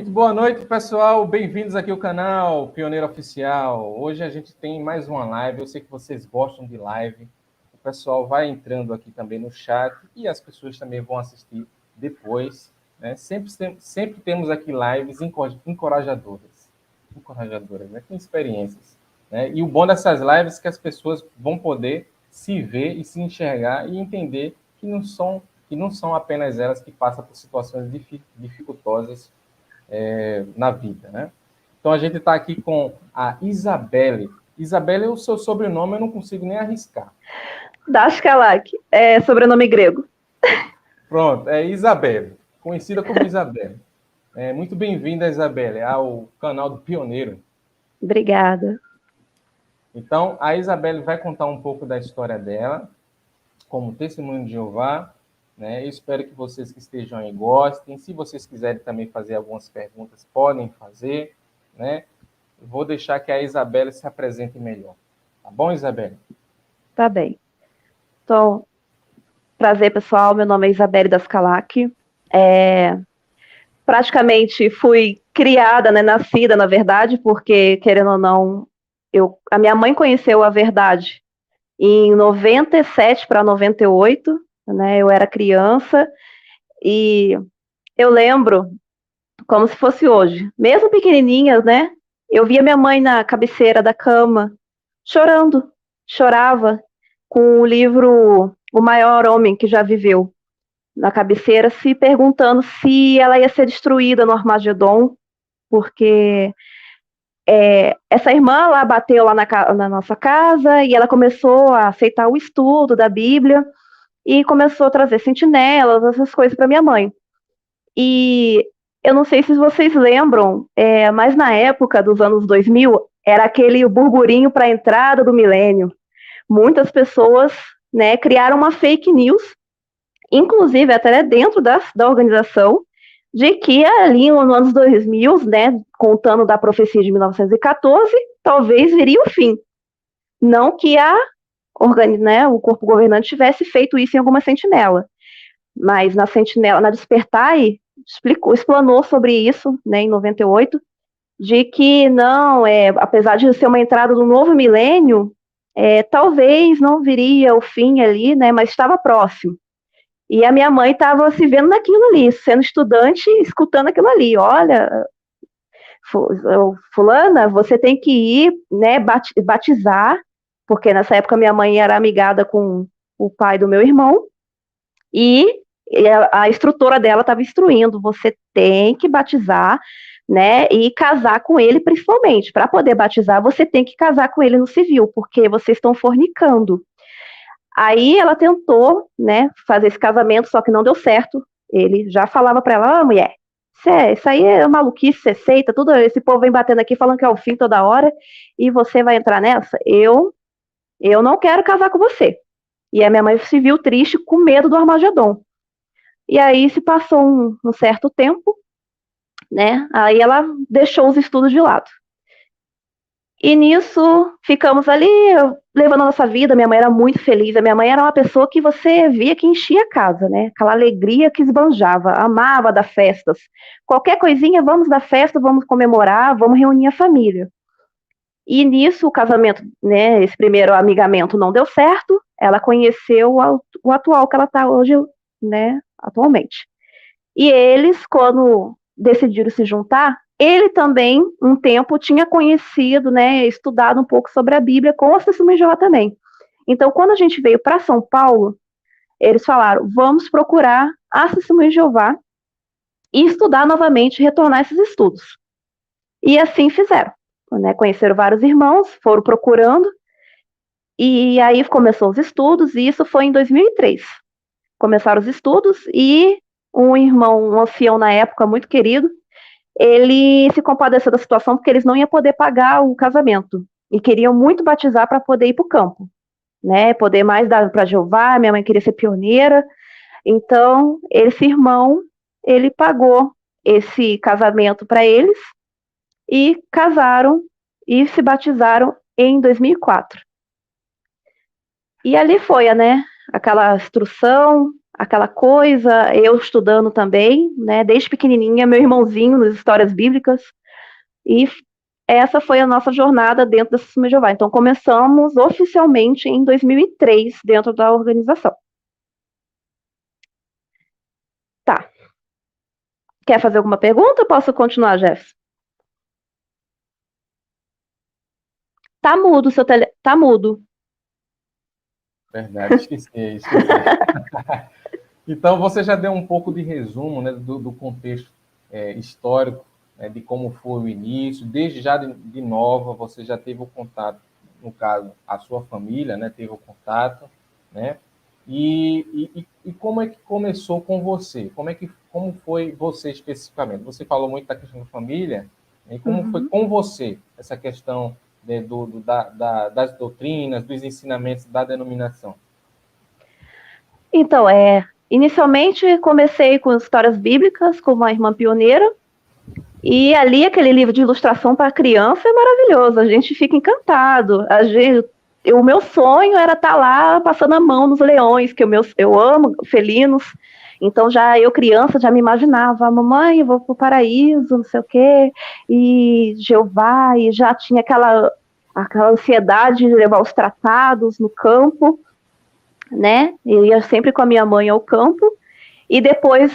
Muito boa noite, pessoal. Bem-vindos aqui ao canal Pioneiro Oficial. Hoje a gente tem mais uma live. Eu sei que vocês gostam de live. O pessoal vai entrando aqui também no chat e as pessoas também vão assistir depois, né? Sempre temos aqui lives encorajadoras, né? Com experiências, né? E o bom dessas lives é que as pessoas vão poder se ver e se enxergar e entender que não são apenas elas que passam por situações dificultosas na vida, né? Então a gente está aqui com a Isabelle. Isabelle, o seu sobrenome eu não consigo nem arriscar. Daskalak, é sobrenome grego. Pronto, é Isabelle, conhecida como Isabelle. Muito bem-vinda, Isabelle, ao canal do Pioneiro. Obrigada. Então, a Isabelle vai contar um pouco da história dela, como testemunho de Jeová, né? Eu espero que vocês que estejam aí gostem. Se vocês quiserem também fazer algumas perguntas, podem fazer, né? Vou deixar que a Isabelle se apresente melhor. Tá bom, Isabelle? Tá bem. Então, prazer, pessoal. Meu nome é Isabelle Daskalak. Praticamente fui criada, né, nascida, na verdade, porque, querendo ou não, a minha mãe conheceu a verdade em 97 para 98, né? Eu era criança e eu lembro como se fosse hoje. Mesmo pequenininha, né? Eu via minha mãe na cabeceira da cama, chorando. Chorava com o livro O Maior Homem que Já Viveu na cabeceira, se perguntando se ela ia ser destruída no Armagedon, porque essa irmã lá bateu lá na nossa casa e ela começou a aceitar o estudo da Bíblia e começou a trazer sentinelas, essas coisas para minha mãe. E eu não sei se vocês lembram, mas na época dos anos 2000, era aquele burburinho para a entrada do milênio. Muitas pessoas, né, criaram uma fake news, inclusive até dentro da organização, de que ali nos anos 2000, né, contando da profecia de 1914, talvez viria o fim. Não que o corpo governante tivesse feito isso em alguma sentinela, mas na sentinela, na Despertar, explanou sobre isso, né, em 98, de que não, apesar de ser uma entrada do novo milênio, talvez não viria o fim ali, né, mas estava próximo. E a minha mãe estava se vendo naquilo ali, sendo estudante, escutando aquilo ali. Olha, fulana, você tem que ir, né, batizar, porque nessa época minha mãe era amigada com o pai do meu irmão, e a instrutora dela estava instruindo, você tem que batizar, né, e casar com ele principalmente. Para poder batizar, você tem que casar com ele no civil, porque vocês estão fornicando. Aí ela tentou, né, fazer esse casamento, só que não deu certo. Ele já falava para ela, mulher, isso aí é maluquice, você aceita, tudo, esse povo vem batendo aqui falando que é o fim toda hora, e você vai entrar nessa? Eu não quero casar com você. E a minha mãe se viu triste, com medo do Armagedon. E aí se passou um certo tempo, né? Aí ela deixou os estudos de lado. E nisso ficamos ali, levando a nossa vida. Minha mãe era muito feliz. A minha mãe era uma pessoa que você via que enchia a casa, né? Aquela alegria que esbanjava, amava dar festas. Qualquer coisinha, vamos dar festa, vamos comemorar, vamos reunir a família. E nisso o casamento, né? Esse primeiro amigamento não deu certo. Ela conheceu o atual que ela está hoje, né? Atualmente. E eles, quando decidiram se juntar, ele também, um tempo, tinha conhecido, né, estudado um pouco sobre a Bíblia com as Testemunhas de Jeová também. Então, quando a gente veio para São Paulo, eles falaram, vamos procurar as Testemunhas de Jeová e estudar novamente, retornar esses estudos. E assim fizeram. Né, conheceram vários irmãos, foram procurando, e aí começou os estudos, e isso foi em 2003. Começaram os estudos, e um irmão, um ancião na época, muito querido, ele se compadeceu da situação porque eles não iam poder pagar o casamento e queriam muito batizar para poder ir para o campo, né? Poder mais dar para Jeová. Minha mãe queria ser pioneira, então esse irmão ele pagou esse casamento para eles e casaram e se batizaram em 2004. E ali foi, né? Aquela instrução, aquela coisa, eu estudando também, né, desde pequenininha, meu irmãozinho nas histórias bíblicas, e essa foi a nossa jornada dentro da Testemunha de Jeová. Então, começamos oficialmente em 2003 dentro da organização. Tá. Quer fazer alguma pergunta? Posso continuar, Jefferson? Tá mudo, tá mudo. Verdade, esqueci. Então, você já deu um pouco de resumo, né, do contexto histórico, né, de como foi o início. Desde já de nova, você já teve o contato, no caso, a sua família, né, teve o contato, né? E como é que começou com você? Como foi você especificamente? Você falou muito da questão da família, né, e como foi com você essa questão, né, das doutrinas, dos ensinamentos da denominação? Então, inicialmente comecei com histórias bíblicas, com uma irmã pioneira, e ali aquele livro de ilustração para criança é maravilhoso, a gente fica encantado. O meu sonho era estar lá passando a mão nos leões, que eu amo felinos, então já eu criança já me imaginava, mamãe, eu vou para o paraíso, não sei o quê, e Jeová, e já tinha aquela ansiedade de levar os tratados no campo, né? Eu ia sempre com a minha mãe ao campo, e depois,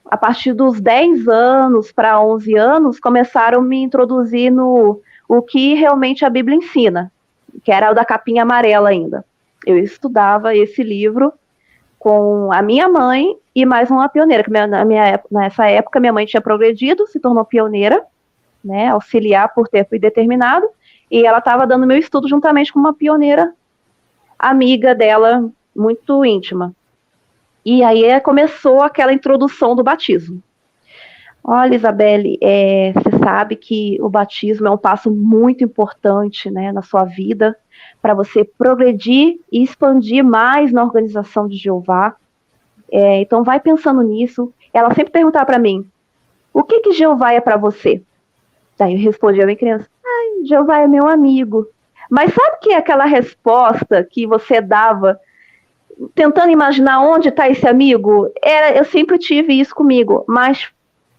a partir dos 10 anos para 11 anos, começaram a me introduzir no o que realmente a Bíblia ensina, que era o da capinha amarela ainda. Eu estudava esse livro com a minha mãe e mais uma pioneira, que nessa época minha mãe tinha progredido, se tornou pioneira, né, auxiliar por tempo indeterminado, e ela estava dando meu estudo juntamente com uma pioneira amiga dela, muito íntima. E aí começou aquela introdução do batismo. Olha, Isabelle, você sabe que o batismo é um passo muito importante, né, na sua vida, para você progredir e expandir mais na organização de Jeová. Então, vai pensando nisso. Ela sempre perguntava para mim, o que Jeová é para você? Daí eu respondia bem criança, Jeová é meu amigo. Mas sabe que é aquela resposta que você dava tentando imaginar onde está esse amigo? Eu sempre tive isso comigo, mas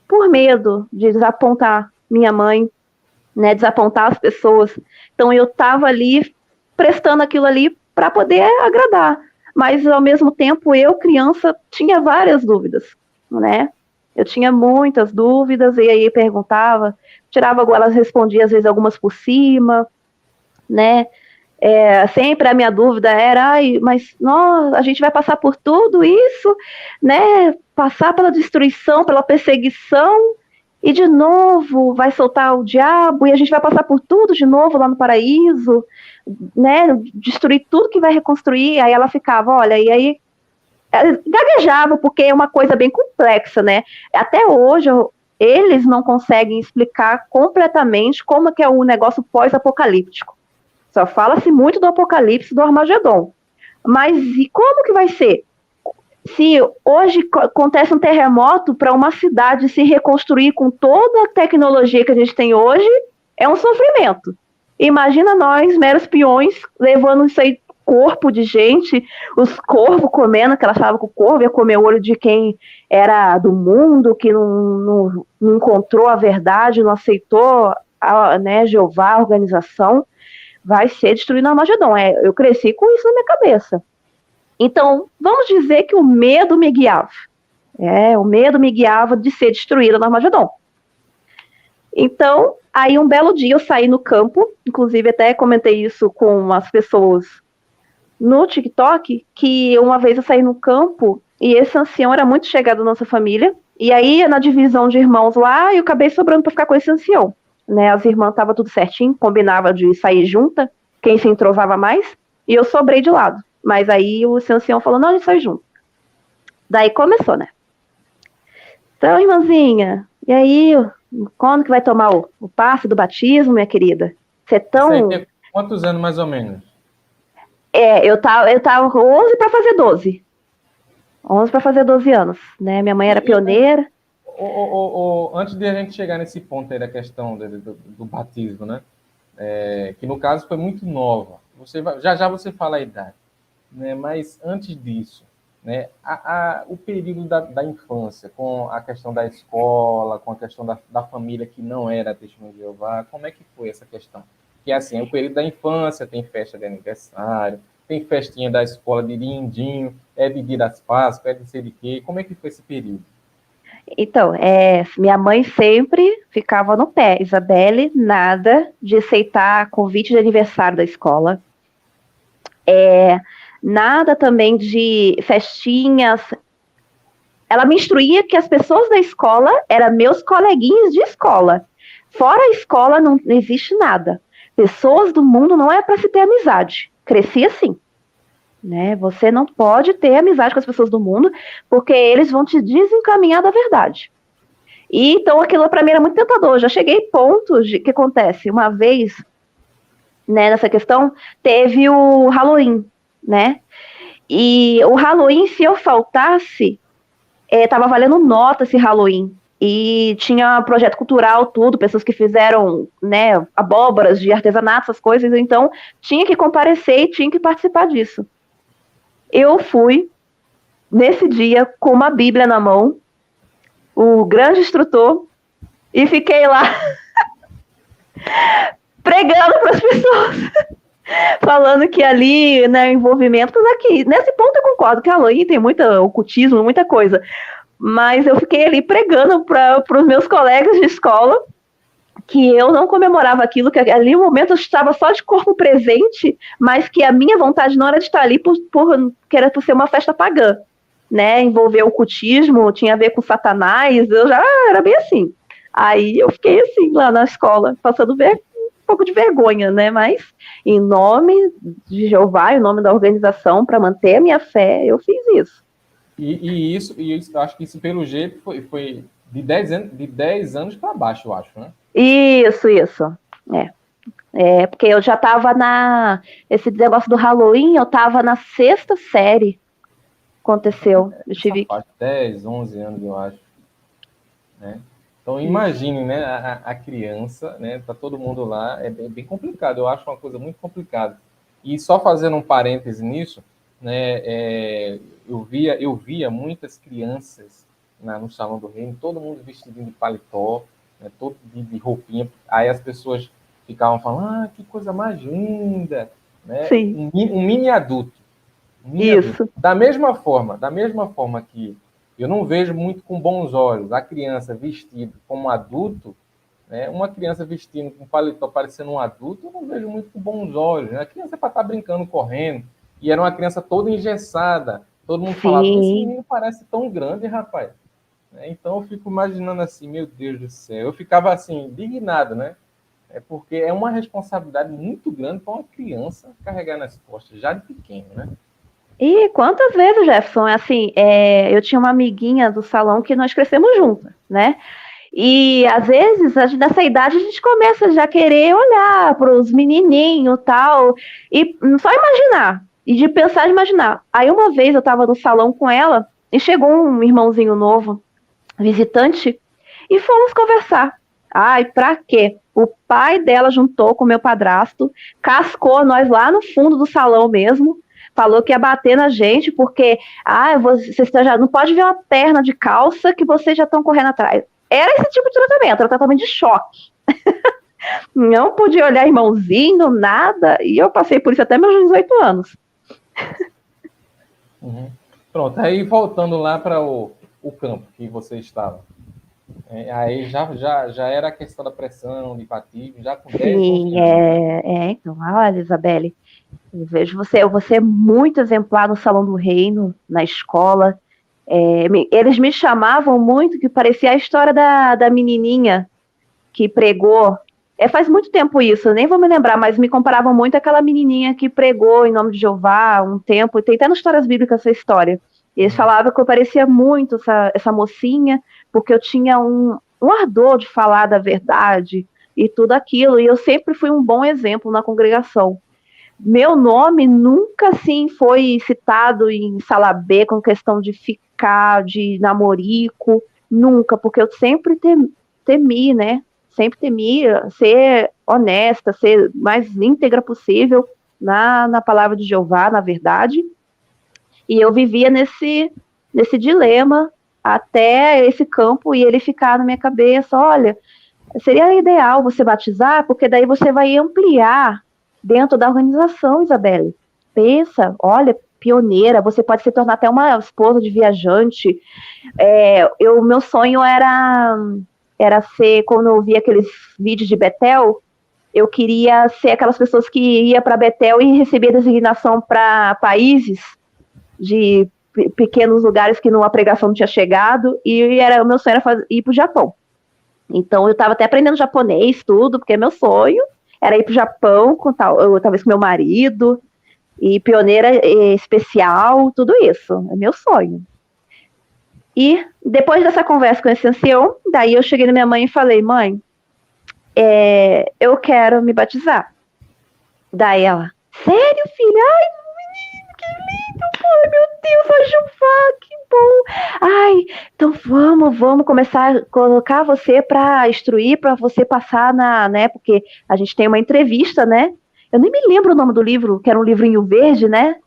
por medo de desapontar minha mãe, né, desapontar as pessoas. Então eu estava ali prestando aquilo ali para poder agradar, mas ao mesmo tempo eu, criança, tinha várias dúvidas, né? Eu tinha muitas dúvidas e aí perguntava, elas respondiam às vezes algumas por cima, né? Sempre a minha dúvida era, mas a gente vai passar por tudo isso, né? Passar pela destruição, pela perseguição, e de novo vai soltar o diabo, e a gente vai passar por tudo de novo lá no paraíso, né? Destruir tudo que vai reconstruir. Aí ela ficava, olha, e aí gaguejava, porque é uma coisa bem complexa, né? Até hoje eles não conseguem explicar completamente como que é o negócio pós-apocalíptico. Só fala-se muito do apocalipse do Armagedon. Mas e como que vai ser? Se hoje acontece um terremoto para uma cidade se reconstruir com toda a tecnologia que a gente tem hoje, é um sofrimento. Imagina nós, meros peões, levando isso aí, corpo de gente, os corvos comendo, que ela falava que o corvo ia comer o olho de quem era do mundo, que não encontrou a verdade, não aceitou né, Jeová, a organização, vai ser destruído no Armagedon. Eu cresci com isso na minha cabeça. Então, vamos dizer que o medo me guiava. O medo me guiava de ser destruída no Armagedon. Então, aí um belo dia eu saí no campo, inclusive até comentei isso com as pessoas no TikTok, que uma vez eu saí no campo e esse ancião era muito chegado à nossa família, e aí na divisão de irmãos lá, eu acabei sobrando para ficar com esse ancião. Né, as irmãs estavam tudo certinho, combinava de sair junta, quem se entrosava mais, e eu sobrei de lado. Mas aí o seu ancião falou, não, a gente sai junto. Daí começou, né? Então, irmãzinha, e aí, quando que vai tomar o passe do batismo, minha querida? Você é tão... Você tem quantos anos, mais ou menos? Eu tava 11 para fazer 12. 11 para fazer 12 anos, né? Minha mãe era pioneira. Antes de a gente chegar nesse ponto aí da questão do batismo, né? Que no caso foi muito nova. Já você fala a idade, né? Mas antes disso, né? O período da infância, com a questão da escola, com a questão da família que não era testemunha de Jeová, como é que foi essa questão? Que assim, é o período da infância, tem festa de aniversário, tem festinha da escola de lindinho, é de dia das Páscoas, é de sei de quê. Como é que foi esse período? Então, minha mãe sempre ficava no pé. Isabelle, nada de aceitar convite de aniversário da escola. Nada também de festinhas. Ela me instruía que as pessoas da escola eram meus coleguinhas de escola. Fora a escola não existe nada. Pessoas do mundo não é para se ter amizade. Cresci assim. Né? Você não pode ter amizade com as pessoas do mundo, porque eles vão te desencaminhar da verdade. E então aquilo para mim era muito tentador. Já cheguei a pontos de que acontece. Uma vez, né, nessa questão, teve o Halloween, né? E o Halloween, se eu faltasse, tava valendo nota esse Halloween. E tinha projeto cultural, tudo, pessoas que fizeram, né, abóboras de artesanato, essas coisas, então tinha que comparecer e tinha que participar disso. Eu fui, nesse dia, com uma Bíblia na mão, o grande instrutor, e fiquei lá pregando para as pessoas, falando que ali, né, envolvimento, apesar que nesse ponto eu concordo que a Halloween tem muito ocultismo, muita coisa, mas eu fiquei ali pregando para os meus colegas de escola que eu não comemorava aquilo, que ali no momento eu estava só de corpo presente, mas que a minha vontade não era de estar ali que era por ser uma festa pagã, né, envolver o ocultismo, tinha a ver com Satanás, eu já era bem assim. Aí eu fiquei assim lá na escola, passando um pouco de vergonha, né, mas em nome de Jeová, em nome da organização, para manter a minha fé, eu fiz isso. E isso, acho que isso, pelo jeito, foi de 10 anos para baixo, eu acho, né? Isso. Porque eu já estava esse negócio do Halloween, eu estava na 6ª série. Aconteceu. Eu tive 10, 11 anos, eu acho. Né? Então, imagine, né, a criança, né, tá todo mundo lá, é bem complicado, eu acho uma coisa muito complicada. E só fazendo um parêntese nisso, né, eu via muitas crianças no Salão do Reino, todo mundo vestido de paletó, né, todo de roupinha, aí as pessoas ficavam falando, que coisa mais linda, né? Sim. Um mini adulto. Isso. Da mesma forma que eu não vejo muito com bons olhos a criança vestida como adulto, né? Uma criança vestindo com paletó parecendo um adulto, eu não vejo muito com bons olhos. Né? A criança é para estar brincando, correndo, e era uma criança toda engessada. Todo mundo falava, esse menino parece tão grande, rapaz. Então eu fico imaginando assim, meu Deus do céu. Eu ficava assim, indignado, né? Porque é uma responsabilidade muito grande para uma criança carregar nas costas, já de pequeno, né? E quantas vezes, Jefferson, assim, eu tinha uma amiguinha do salão que nós crescemos juntas, né? E às vezes, nessa idade, a gente começa já a querer olhar para os menininhos tal, e só imaginar, e de pensar e imaginar. Aí uma vez eu estava no salão com ela, e chegou um irmãozinho novo, visitante, e fomos conversar. Ai, pra quê? O pai dela juntou com o meu padrasto, cascou nós lá no fundo do salão mesmo, falou que ia bater na gente, porque você já não pode ver uma perna de calça que vocês já estão correndo atrás. Era esse tipo de tratamento, era tratamento de choque. Não podia olhar irmãozinho, nada, e eu passei por isso até meus 18 anos. Uhum. Pronto, aí voltando lá para o campo que você estava. Aí já era a questão da pressão, de batismo, já com 10 anos. Então, olha, Isabelle, eu vejo você muito exemplar no Salão do Reino, na escola. Eles me chamavam muito, que parecia a história da menininha que pregou. Faz muito tempo isso, eu nem vou me lembrar, mas me comparavam muito àquela menininha que pregou em nome de Jeová um tempo, e tem até nas histórias bíblicas essa história. E eles falavam que eu parecia muito essa mocinha, porque eu tinha um ardor de falar da verdade e tudo aquilo, e eu sempre fui um bom exemplo na congregação. Meu nome nunca, assim, foi citado em sala B com questão de ficar, de namorico, nunca, porque eu sempre temi, né? Sempre temia ser honesta, ser mais íntegra possível na palavra de Jeová, na verdade. E eu vivia nesse dilema até esse campo e ele ficar na minha cabeça, olha, seria ideal você batizar, porque daí você vai ampliar dentro da organização, Isabelle. Pensa, olha, pioneira, você pode se tornar até uma esposa de viajante. Meu sonho era ser, quando eu via aqueles vídeos de Betel, eu queria ser aquelas pessoas que ia para Betel e recebia designação para países de pequenos lugares que a pregação não tinha chegado, e o meu sonho era ir para o Japão. Então eu estava até aprendendo japonês, tudo, porque meu sonho era ir para o Japão, talvez com meu marido, e pioneira especial, tudo isso, é meu sonho. E depois dessa conversa com esse ancião, daí eu cheguei na minha mãe e falei, mãe, eu quero me batizar. Daí ela, sério, filha? Ai, menino, que lindo, ai, meu Deus, a Jeová, que bom. Ai, então vamos começar a colocar você para instruir, para você passar né, porque a gente tem uma entrevista, né? Eu nem me lembro o nome do livro, que era um livrinho verde, né?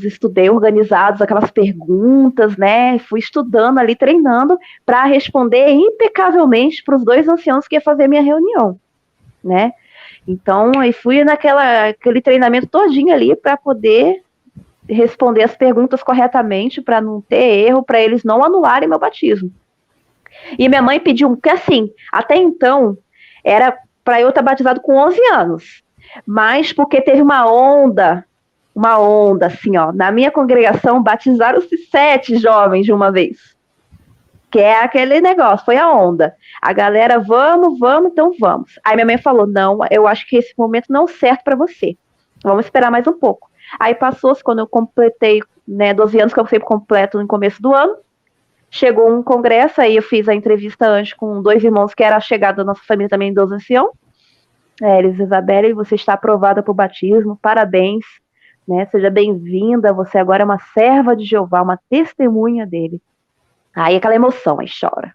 Estudei organizados, aquelas perguntas, né? Fui estudando ali, treinando para responder impecavelmente para os 2 anciãos que ia fazer minha reunião, né? Então, eu fui aquele treinamento todinho ali para poder responder as perguntas corretamente, para não ter erro, para eles não anularem meu batismo. E minha mãe pediu, que assim, até então, era para eu estar batizado com 11 anos, mas porque teve uma onda, assim, ó, na minha congregação batizaram-se 7 jovens de uma vez, que é aquele negócio, foi a onda. A galera, vamos, então vamos. Aí minha mãe falou, não, eu acho que esse momento não é certo para você, vamos esperar mais um pouco. Aí passou-se, quando eu completei, né, 12 anos, que eu sempre completo no começo do ano, chegou um congresso, aí eu fiz a entrevista antes com 2 irmãos que era chegada da nossa família também, 12 ancião. Eles, Isabelle, você está aprovada para o batismo, parabéns, né? Seja bem-vinda, você agora é uma serva de Jeová, uma testemunha dele. Aí aquela emoção, aí chora.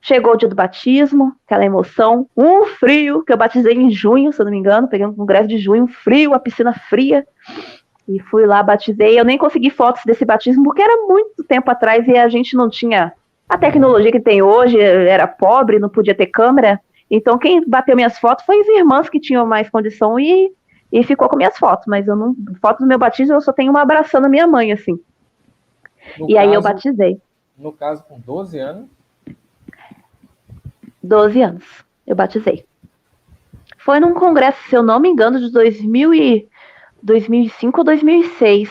Chegou o dia do batismo, aquela emoção, um frio, que eu batizei em junho, se eu não me engano, peguei um congresso de junho, frio, a piscina fria, e fui lá, batizei. Eu nem consegui fotos desse batismo, porque era muito tempo atrás e a gente não tinha a tecnologia que tem hoje, era pobre, não podia ter câmera. Então quem bateu minhas fotos foi as irmãs que tinham mais condição e ficou com minhas fotos, mas eu não, foto do meu batismo eu só tenho uma abraçando a minha mãe, assim. Aí eu batizei. No caso, com 12 anos? 12 anos, eu batizei. Foi num congresso, se eu não me engano, de 2005 ou 2006.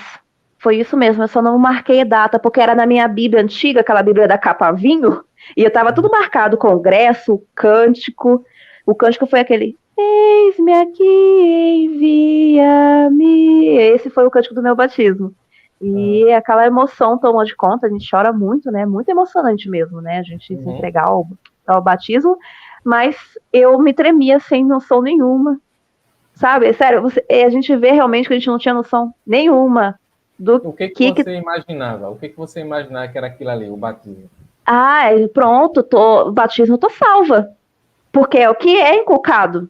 Foi isso mesmo, eu só não marquei a data, porque era na minha Bíblia antiga, aquela Bíblia da capa vinho, e eu tava tudo marcado, o congresso, o cântico. O cântico foi aquele, eis-me aqui, envia-me. Esse foi o cântico do meu batismo. E aquela emoção tomou de conta, a gente chora muito, né? Muito emocionante mesmo, né? A gente se entregar ao batismo, mas eu me tremia sem noção nenhuma. Sabe? Sério, a gente vê realmente que a gente não tinha noção nenhuma do o que você imaginava? O que você imaginava que era aquilo ali, o batismo? Ah, pronto, o batismo tô salva. Porque é o que é inculcado.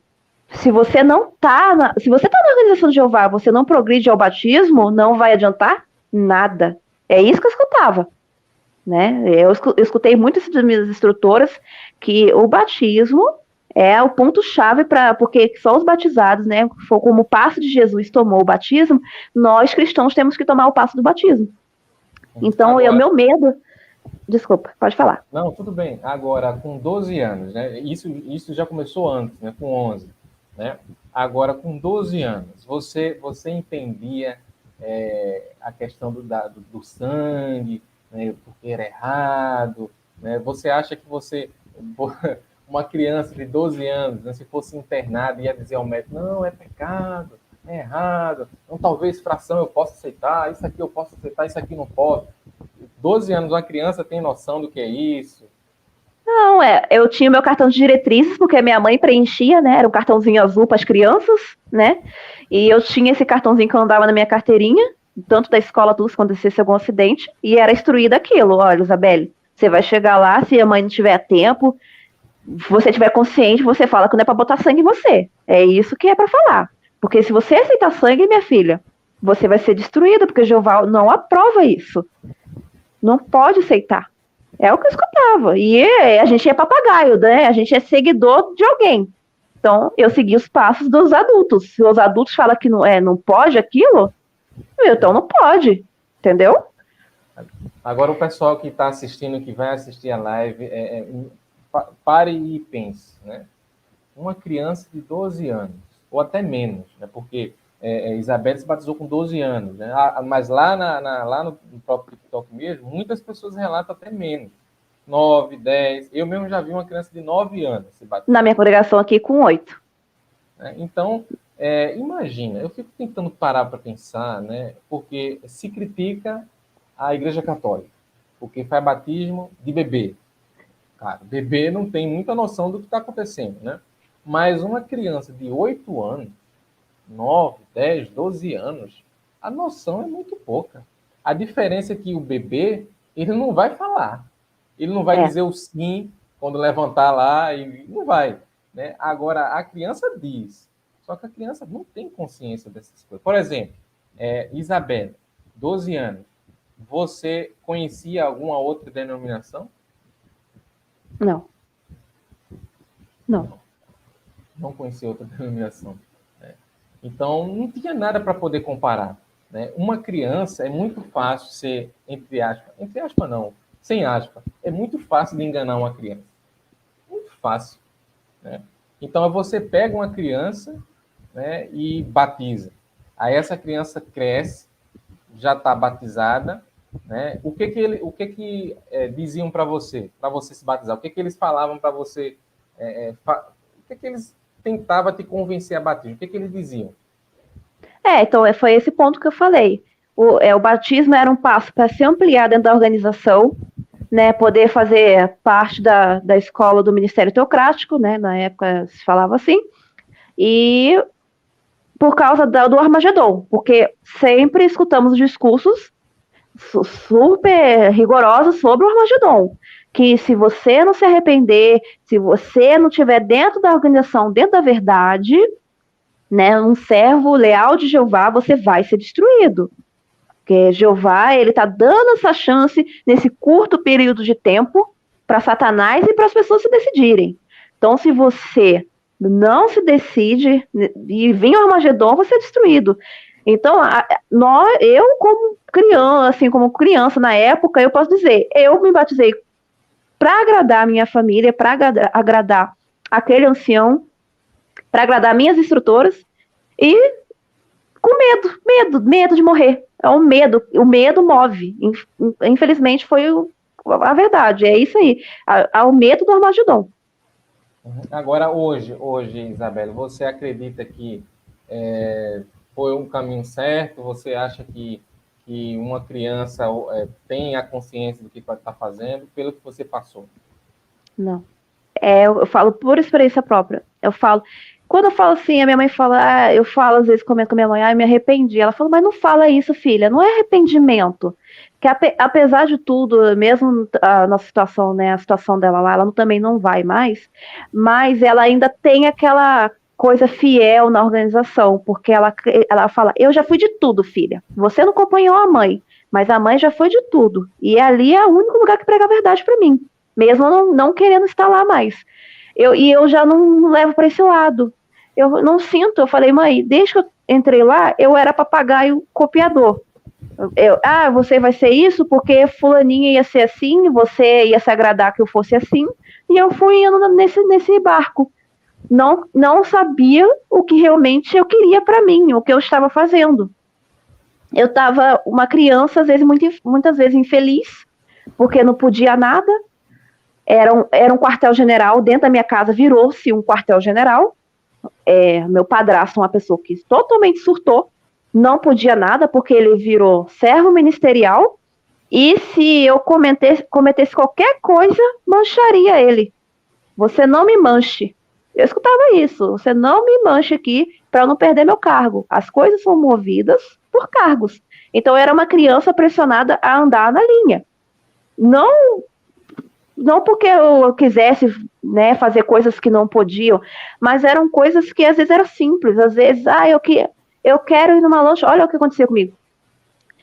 Se você não tá se você tá na organização de Jeová, você não progride ao batismo, não vai adiantar nada. É isso que eu escutava, né? Eu escutei muito isso das minhas instrutoras, que o batismo é o ponto-chave porque só os batizados, né? Como o passo de Jesus tomou o batismo, nós cristãos temos que tomar o passo do batismo. Então, o meu medo. Desculpa, pode falar. Não, tudo bem. Agora, com 12 anos, né? Isso já começou antes, né? Com 11, né? Agora, com 12 anos, você entendia a questão do sangue, né? Porque era errado, né? Você acha que uma criança de 12 anos, né, se fosse internada, ia dizer ao médico, não, é pecado, é errado, então talvez fração eu possa aceitar, isso aqui eu posso aceitar, isso aqui não posso. 12 anos, uma criança tem noção do que é isso? Não, eu tinha meu cartão de diretrizes, porque minha mãe preenchia, né, era um cartãozinho azul para as crianças, né, e eu tinha esse cartãozinho que eu andava na minha carteirinha, tanto da escola, tudo, se acontecesse algum acidente, e era instruída aquilo, olha, Isabelle, você vai chegar lá, se a mãe não tiver tempo, você estiver consciente, você fala que não é para botar sangue em você, é isso que é para falar, porque se você aceitar sangue, minha filha, você vai ser destruído, porque Jeová não aprova isso. Não pode aceitar. É o que eu escutava. E a gente é papagaio, né? A gente é seguidor de alguém. Então, eu segui os passos dos adultos. Se os adultos falam que não pode aquilo, então não pode. Entendeu? Agora, o pessoal que está assistindo, que vai assistir a live, pare e pense, né? Uma criança de 12 anos, ou até menos, né? Porque Isabelle se batizou com 12 anos, né? Mas lá no próprio TikTok mesmo, muitas pessoas relatam até menos. 9, 10. Eu mesmo já vi uma criança de 9 anos se batizar. Na minha congregação aqui, com 8. Então, imagina, eu fico tentando parar para pensar, né? Porque se critica a Igreja Católica, porque faz batismo de bebê. Cara, bebê não tem muita noção do que está acontecendo, né? Mas uma criança de 8 anos, 9, 10, 12 anos, a noção é muito pouca. A diferença é que o bebê, ele não vai falar. Ele não vai dizer o sim quando levantar lá, e não vai. Né? Agora, a criança diz. Só que a criança não tem consciência dessas coisas. Por exemplo, Isabela, 12 anos. Você conhecia alguma outra denominação? Não. Não conhecia outra denominação. Né? Então, não tinha nada para poder comparar. Né? Uma criança é muito fácil ser, entre aspas não, sem aspas, é muito fácil de enganar uma criança. Muito fácil. Né? Então, você pega uma criança, né, e batiza. Aí essa criança cresce, já está batizada, né? O que diziam para você se batizar? O que eles falavam para você? O que eles tentavam te convencer a batismo? O que eles diziam? Então foi esse ponto que eu falei. O batismo era um passo para se ampliar dentro da organização, né, poder fazer parte da escola do Ministério Teocrático, né, na época se falava assim, e por causa do Armagedon, porque sempre escutamos discursos super rigorosos sobre o Armagedon, que se você não se arrepender, se você não estiver dentro da organização, dentro da verdade, né, um servo leal de Jeová, você vai ser destruído. Porque Jeová, ele está dando essa chance nesse curto período de tempo para Satanás e para as pessoas se decidirem. Então, se você não se decide e vir o Armagedon, você é destruído. Então, eu como criança na época, eu posso dizer, eu me batizei para agradar a minha família, para agradar aquele ancião, para agradar minhas instrutoras e com medo de morrer. É um medo, o medo move. Infelizmente foi a verdade, é isso aí. O medo do Armagedon. Agora, hoje, Isabela, você acredita que foi um caminho certo? Você acha que uma criança tem a consciência do que está fazendo pelo que você passou? Não. Eu falo por experiência própria. Quando eu falo assim, a minha mãe fala, eu falo às vezes, comento com a minha mãe, eu me arrependi. Ela fala, mas não fala isso, filha, não é arrependimento. Que apesar de tudo, mesmo a nossa situação, né, a situação dela lá, ela também não vai mais, mas ela ainda tem aquela coisa fiel na organização, porque ela fala, eu já fui de tudo, filha. Você não acompanhou a mãe, mas a mãe já foi de tudo. E ali é o único lugar que prega a verdade para mim, mesmo não querendo estar lá mais. Eu já não levo para esse lado. Eu não sinto. Eu falei, mãe, desde que eu entrei lá, eu era papagaio copiador. Você vai ser isso porque fulaninha ia ser assim, você ia se agradar que eu fosse assim, e eu fui indo nesse barco. Não sabia o que realmente eu queria para mim, o que eu estava fazendo. Eu estava uma criança, às vezes, muitas vezes infeliz, porque não podia nada. Era um quartel-general, dentro da minha casa virou-se um quartel-general. Meu padrasto, uma pessoa que totalmente surtou, não podia nada, porque ele virou servo ministerial, e se eu cometesse qualquer coisa, mancharia ele. Você não me manche. Eu escutava isso, você não me manche aqui para eu não perder meu cargo. As coisas são movidas por cargos. Então, eu era uma criança pressionada a andar na linha. Não porque eu quisesse, né, fazer coisas que não podiam, mas eram coisas que às vezes eram simples. Às vezes, eu quero ir numa lancha, olha o que aconteceu comigo.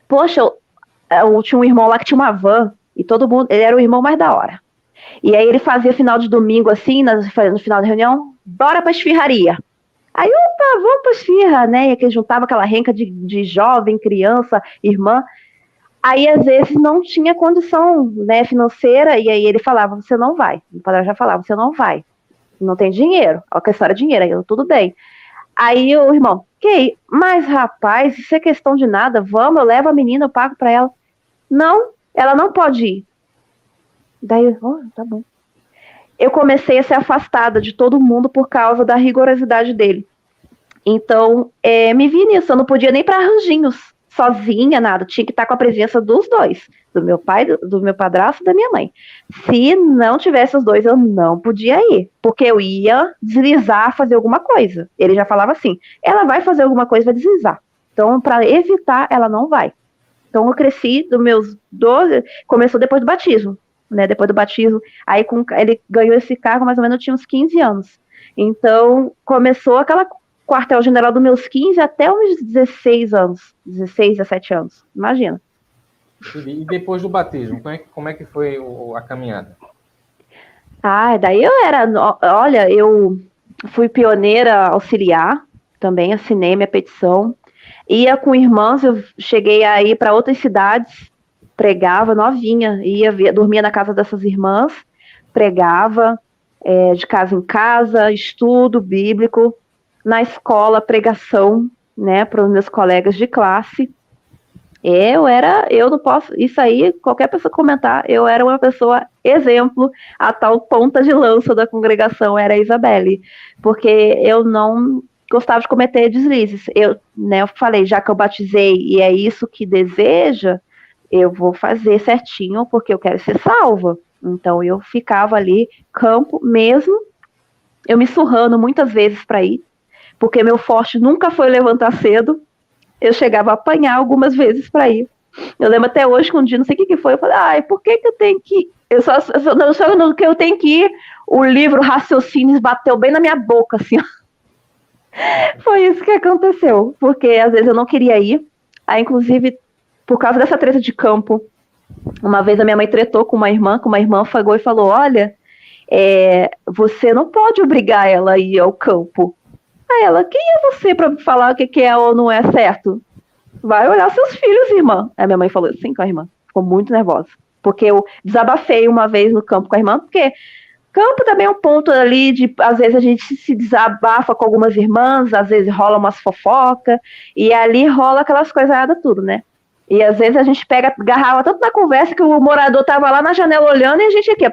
Poxa, eu tinha um irmão lá que tinha uma van, e todo mundo, ele era o irmão mais da hora. E aí ele fazia final de domingo, assim, no final da reunião, bora pra esfirraria. Aí, opa, vamos pra esfirra, né? E que juntava aquela renca de jovem, criança, irmã. Aí, às vezes, não tinha condição, né, financeira, e aí ele falava, você não vai. O padre já falava, você não vai. Não tem dinheiro. A questão era dinheiro, aí eu, tudo bem. Aí o irmão, mas rapaz, isso é questão de nada, vamos, eu levo a menina, eu pago pra ela. Não, ela não pode ir. Daí, tá bom. Eu comecei a ser afastada de todo mundo por causa da rigorosidade dele. Então, me vi nisso, eu não podia nem para arranjinhos, sozinha, nada, tinha que estar com a presença dos dois, do meu pai, do meu padrasto e da minha mãe. Se não tivesse os dois, eu não podia ir, porque eu ia deslizar, fazer alguma coisa. Ele já falava assim, ela vai fazer alguma coisa, vai deslizar. Então, para evitar, ela não vai. Então, eu cresci dos meus 12, começou depois do batismo, né? Depois do batismo, aí ele ganhou esse cargo, mais ou menos eu tinha uns 15 anos. Então, começou aquela quartel-general dos meus 15 até os 16 anos, 16, 17 anos, imagina. E depois do batismo, como é que foi a caminhada? Daí eu fui pioneira auxiliar, também assinei minha petição, ia com irmãs, eu cheguei a ir para outras cidades, pregava novinha, dormia na casa dessas irmãs, pregava de casa em casa, estudo bíblico, na escola, pregação, né, para os meus colegas de classe. Eu não posso, isso aí, qualquer pessoa comentar, eu era uma pessoa exemplo, a tal ponta de lança da congregação era a Isabelle, porque eu não gostava de cometer deslizes. Eu falei, já que eu batizei e é isso que deseja, eu vou fazer certinho, porque eu quero ser salva. Então eu ficava ali, campo mesmo, eu me surrando muitas vezes para ir, porque meu forte nunca foi levantar cedo, eu chegava a apanhar algumas vezes para ir. Eu lembro até hoje que um dia, não sei o que foi, eu falei, por que eu tenho que ir? Só que eu tenho que ir, o livro Raciocínios bateu bem na minha boca, assim. Foi isso que aconteceu, porque às vezes eu não queria ir, aí inclusive, por causa dessa treta de campo, uma vez a minha mãe tretou com uma irmã pegou e falou, olha, você não pode obrigar ela a ir ao campo. Aí ela, quem é você para falar o que é ou não é certo? Vai olhar seus filhos, irmã. Aí minha mãe falou assim com a irmã. Ficou muito nervosa. Porque eu desabafei uma vez no campo com a irmã, porque campo também é um ponto ali de, às vezes a gente se desabafa com algumas irmãs, às vezes rola umas fofocas, e ali rola aquelas coisadas tudo, né? E às vezes a gente agarrava tanto na conversa que o morador tava lá na janela olhando e a gente aqui,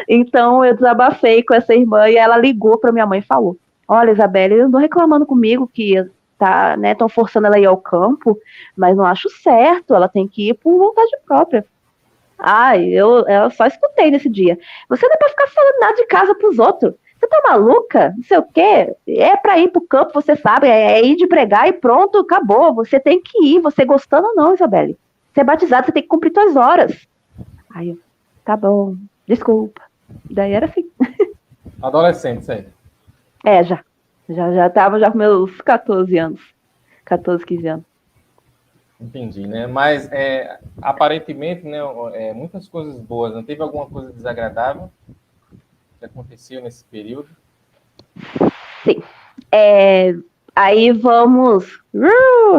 Então eu desabafei com essa irmã e ela ligou para minha mãe e falou, olha, Isabelle, eu não reclamando comigo que estão forçando ela a ir ao campo, mas não acho certo, ela tem que ir por vontade própria. Eu só escutei nesse dia. Você não é para ficar falando nada de casa pros outros. Você tá maluca? Não sei o quê. É para ir pro campo, você sabe, é ir de pregar e pronto, acabou. Você tem que ir, você gostando ou não, Isabelle. Você é batizado, você tem que cumprir suas horas. Aí eu, tá bom. Desculpa. Daí era assim. Adolescente, sério? Já tava com meus 14 anos. 14, 15 anos. Entendi, né? Mas, aparentemente, né, muitas coisas boas. Não teve alguma coisa desagradável que aconteceu nesse período? Sim. Aí vamos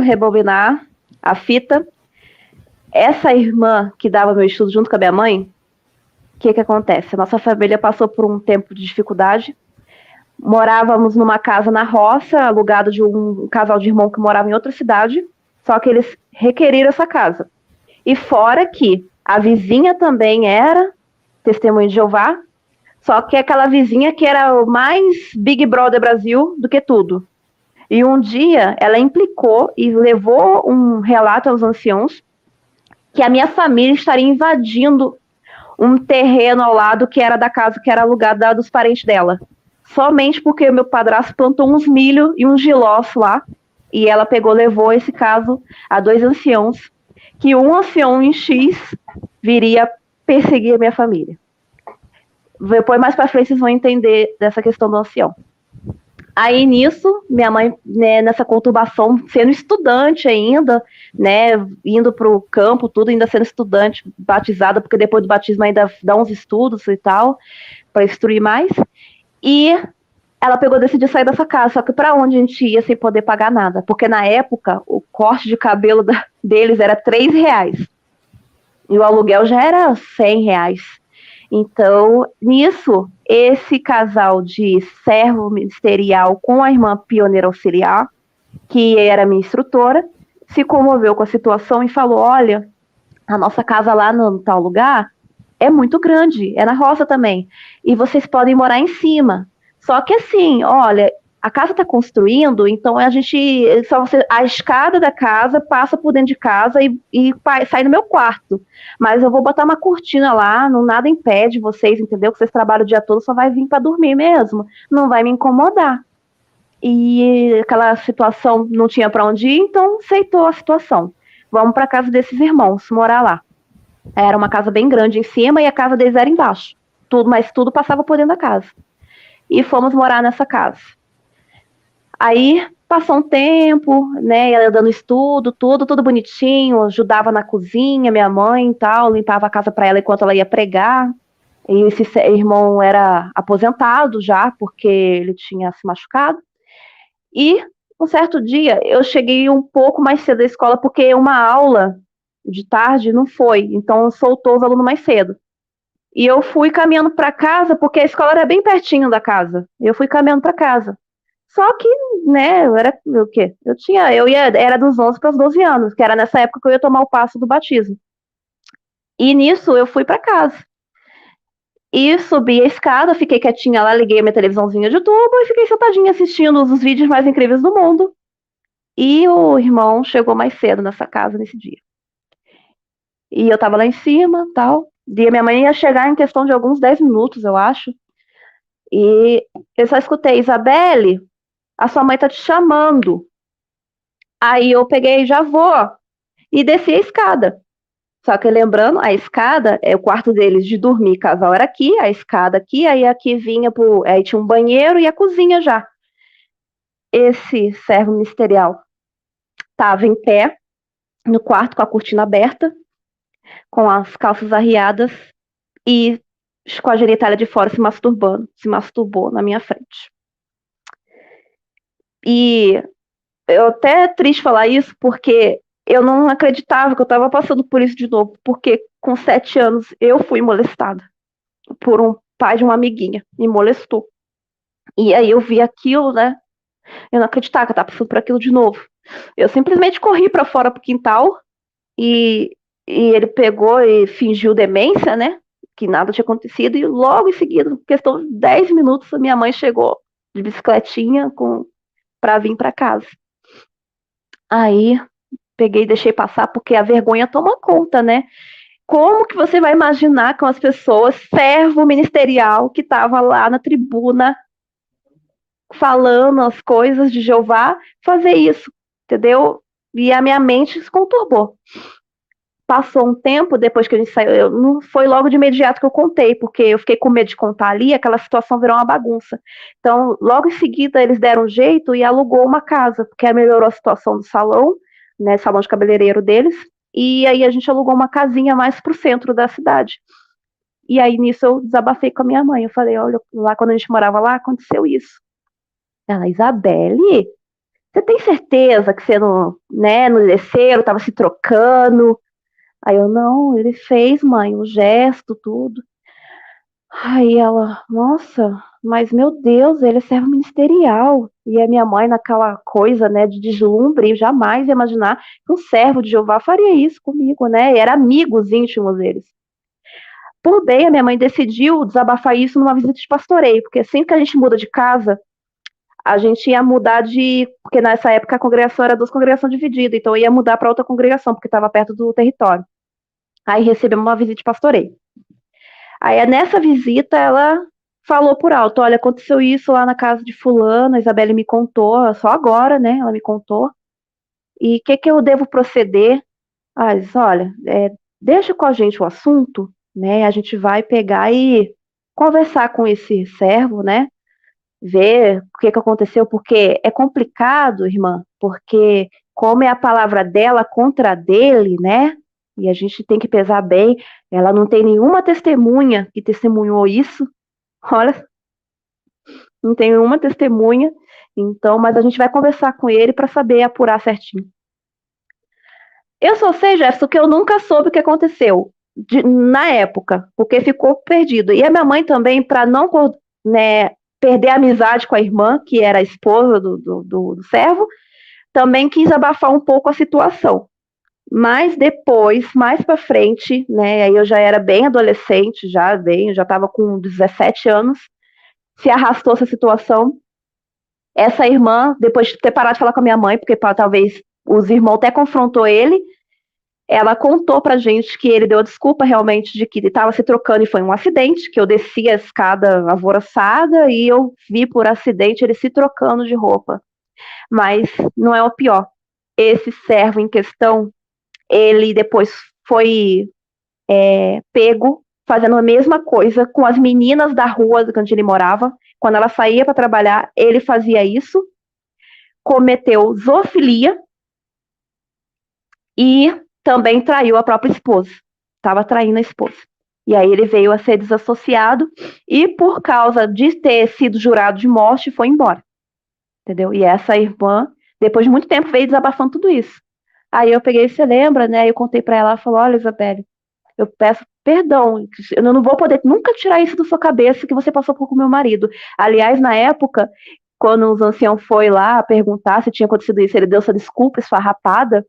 rebobinar a fita. Essa irmã que dava meu estudo junto com a minha mãe, o que acontece? A nossa família passou por um tempo de dificuldade. Morávamos numa casa na roça, alugado de um casal de irmão que morava em outra cidade, só que eles requeriram essa casa. E fora que a vizinha também era testemunha de Jeová, só que aquela vizinha que era o mais Big Brother Brasil do que tudo. E um dia ela implicou e levou um relato aos anciãos que a minha família estaria invadindo um terreno ao lado que era da casa que era alugada dos parentes dela. Somente porque o meu padrasto plantou uns milho e uns gilós lá, e ela levou esse caso a 2 anciãos, que um ancião em X viria perseguir a minha família. Depois, mais pra frente, vocês vão entender dessa questão do ancião. Aí nisso, minha mãe, né, nessa conturbação, sendo estudante ainda, né, indo para o campo, tudo, ainda sendo estudante, batizada, porque depois do batismo ainda dá uns estudos e tal, para instruir mais. E ela pegou e decidiu sair dessa casa, só que para onde a gente ia sem poder pagar nada? Porque na época, o corte de cabelo deles era R$ 3. E o aluguel já era R$ 100. Então, nisso, esse casal de servo ministerial com a irmã pioneira auxiliar, que era minha instrutora, se comoveu com a situação e falou: olha, a nossa casa lá no tal lugar é muito grande, é na roça também, e vocês podem morar em cima. Só que assim, olha, a casa está construindo, então a escada da casa passa por dentro de casa e sai no meu quarto. Mas eu vou botar uma cortina lá, não nada impede vocês, entendeu? Que vocês trabalham o dia todo, só vai vir para dormir mesmo, não vai me incomodar. E aquela situação não tinha para onde ir, então aceitou a situação. Vamos para casa desses irmãos, morar lá. Era uma casa bem grande em cima e a casa deles era embaixo. Mas tudo passava por dentro da casa. E fomos morar nessa casa. Aí passou um tempo, né? Ela dando estudo, tudo bonitinho, ajudava na cozinha, minha mãe e tal, limpava a casa para ela enquanto ela ia pregar. E esse irmão era aposentado já, porque ele tinha se machucado. E um certo dia eu cheguei um pouco mais cedo da escola, porque uma aula de tarde não foi, então soltou os alunos mais cedo. E eu fui caminhando para casa, porque a escola era bem pertinho da casa. Eu fui caminhando para casa. Só que, né, eu era o quê? Era dos 11 para os 12 anos, que era nessa época que eu ia tomar o passo do batismo. E nisso eu fui para casa. E subi a escada, fiquei quietinha lá, liguei a minha televisãozinha de tubo e fiquei sentadinha assistindo os vídeos mais incríveis do mundo. E o irmão chegou mais cedo nessa casa nesse dia. E eu tava lá em cima, tal. E a minha mãe ia chegar em questão de alguns 10 minutos, eu acho. E eu só escutei: Isabelle, a sua mãe tá te chamando. Aí eu peguei: já vou. E desci a escada. Só que lembrando, a escada, o quarto deles de dormir, casal era aqui, a escada aqui, aí aqui vinha aí tinha um banheiro e a cozinha já. Esse servo ministerial estava em pé no quarto com a cortina aberta, com as calças arriadas e com a genitália de fora se masturbou na minha frente. E eu até é triste falar isso, porque eu não acreditava que eu estava passando por isso de novo, porque com 7 anos eu fui molestada por um pai de uma amiguinha, me molestou. E aí eu vi aquilo, né? Eu não acreditava que eu estava passando por aquilo de novo. Eu simplesmente corri para fora pro quintal e ele pegou e fingiu demência, né? Que nada tinha acontecido, e logo em seguida, em questão de 10 minutos, a minha mãe chegou de bicicletinha para vir para casa. Aí peguei e deixei passar, porque a vergonha toma conta, né? Como que você vai imaginar com as pessoas, servo ministerial que estava lá na tribuna falando as coisas de Jeová, fazer isso, entendeu? E a minha mente se conturbou. Passou um tempo depois que a gente saiu, não foi logo de imediato que eu contei, porque eu fiquei com medo de contar ali, aquela situação virou uma bagunça. Então, logo em seguida, eles deram um jeito e alugou uma casa, porque melhorou a situação do salão, né, salão de cabeleireiro deles, e aí a gente alugou uma casinha mais pro centro da cidade. E aí, nisso, eu desabafei com a minha mãe, eu falei: olha, lá quando a gente morava lá, aconteceu isso. Ela: Isabelle, você tem certeza que você não, né, não desceram, tava se trocando? Aí eu: não, ele fez, mãe, o gesto, tudo. Aí ela: nossa, mas meu Deus, ele é servo ministerial. E a minha mãe, naquela coisa, né, de deslumbre, jamais ia imaginar que um servo de Jeová faria isso comigo, né? E eram amigos íntimos deles. Por bem, a minha mãe decidiu desabafar isso numa visita de pastoreio, porque sempre que a gente muda de casa, a gente ia mudar porque nessa época a congregação era 2 congregações divididas, então eu ia mudar para outra congregação, porque estava perto do território. Aí recebemos uma visita de pastoreio. Aí nessa visita ela falou por alto: olha, aconteceu isso lá na casa de fulano, a Isabelle me contou, só agora, né, ela me contou. E o que eu devo proceder? Mas olha, deixa com a gente o assunto, né, a gente vai pegar e conversar com esse servo, né, ver o que aconteceu, porque é complicado, irmã, porque como é a palavra dela contra a dele, né? E a gente tem que pesar bem. Ela não tem nenhuma testemunha que testemunhou isso. Olha, não tem nenhuma testemunha. Então, mas a gente vai conversar com ele para saber apurar certinho. Eu só sei, Jefferson, que eu nunca soube o que aconteceu na época, porque ficou perdido. E a minha mãe também, para não, né, perder a amizade com a irmã, que era a esposa do servo, também quis abafar um pouco a situação. Mas depois, mais para frente, né, aí eu já era bem adolescente, já estava com 17 anos, se arrastou essa situação. Essa irmã, depois de ter parado de falar com a minha mãe, porque talvez os irmãos até confrontou ele, ela contou pra gente que ele deu a desculpa realmente de que ele estava se trocando e foi um acidente, que eu desci a escada alvoroçada e eu vi por acidente ele se trocando de roupa. Mas não é o pior. Esse servo em questão, ele depois foi pego fazendo a mesma coisa com as meninas da rua onde ele morava. Quando ela saía para trabalhar, ele fazia isso, cometeu zoofilia e também traiu a própria esposa. Estava traindo a esposa. E aí ele veio a ser desassociado e por causa de ter sido jurado de morte, foi embora. Entendeu? E essa irmã, depois de muito tempo, veio desabafando tudo isso. Aí eu peguei, você lembra, né? Eu contei para ela, ela falou, olha, Isabelle, eu peço perdão, eu não vou poder nunca tirar isso da sua cabeça que você passou por com meu marido. Aliás, na época, quando os anciãos foi lá perguntar se tinha acontecido isso, ele deu essa desculpa esfarrapada.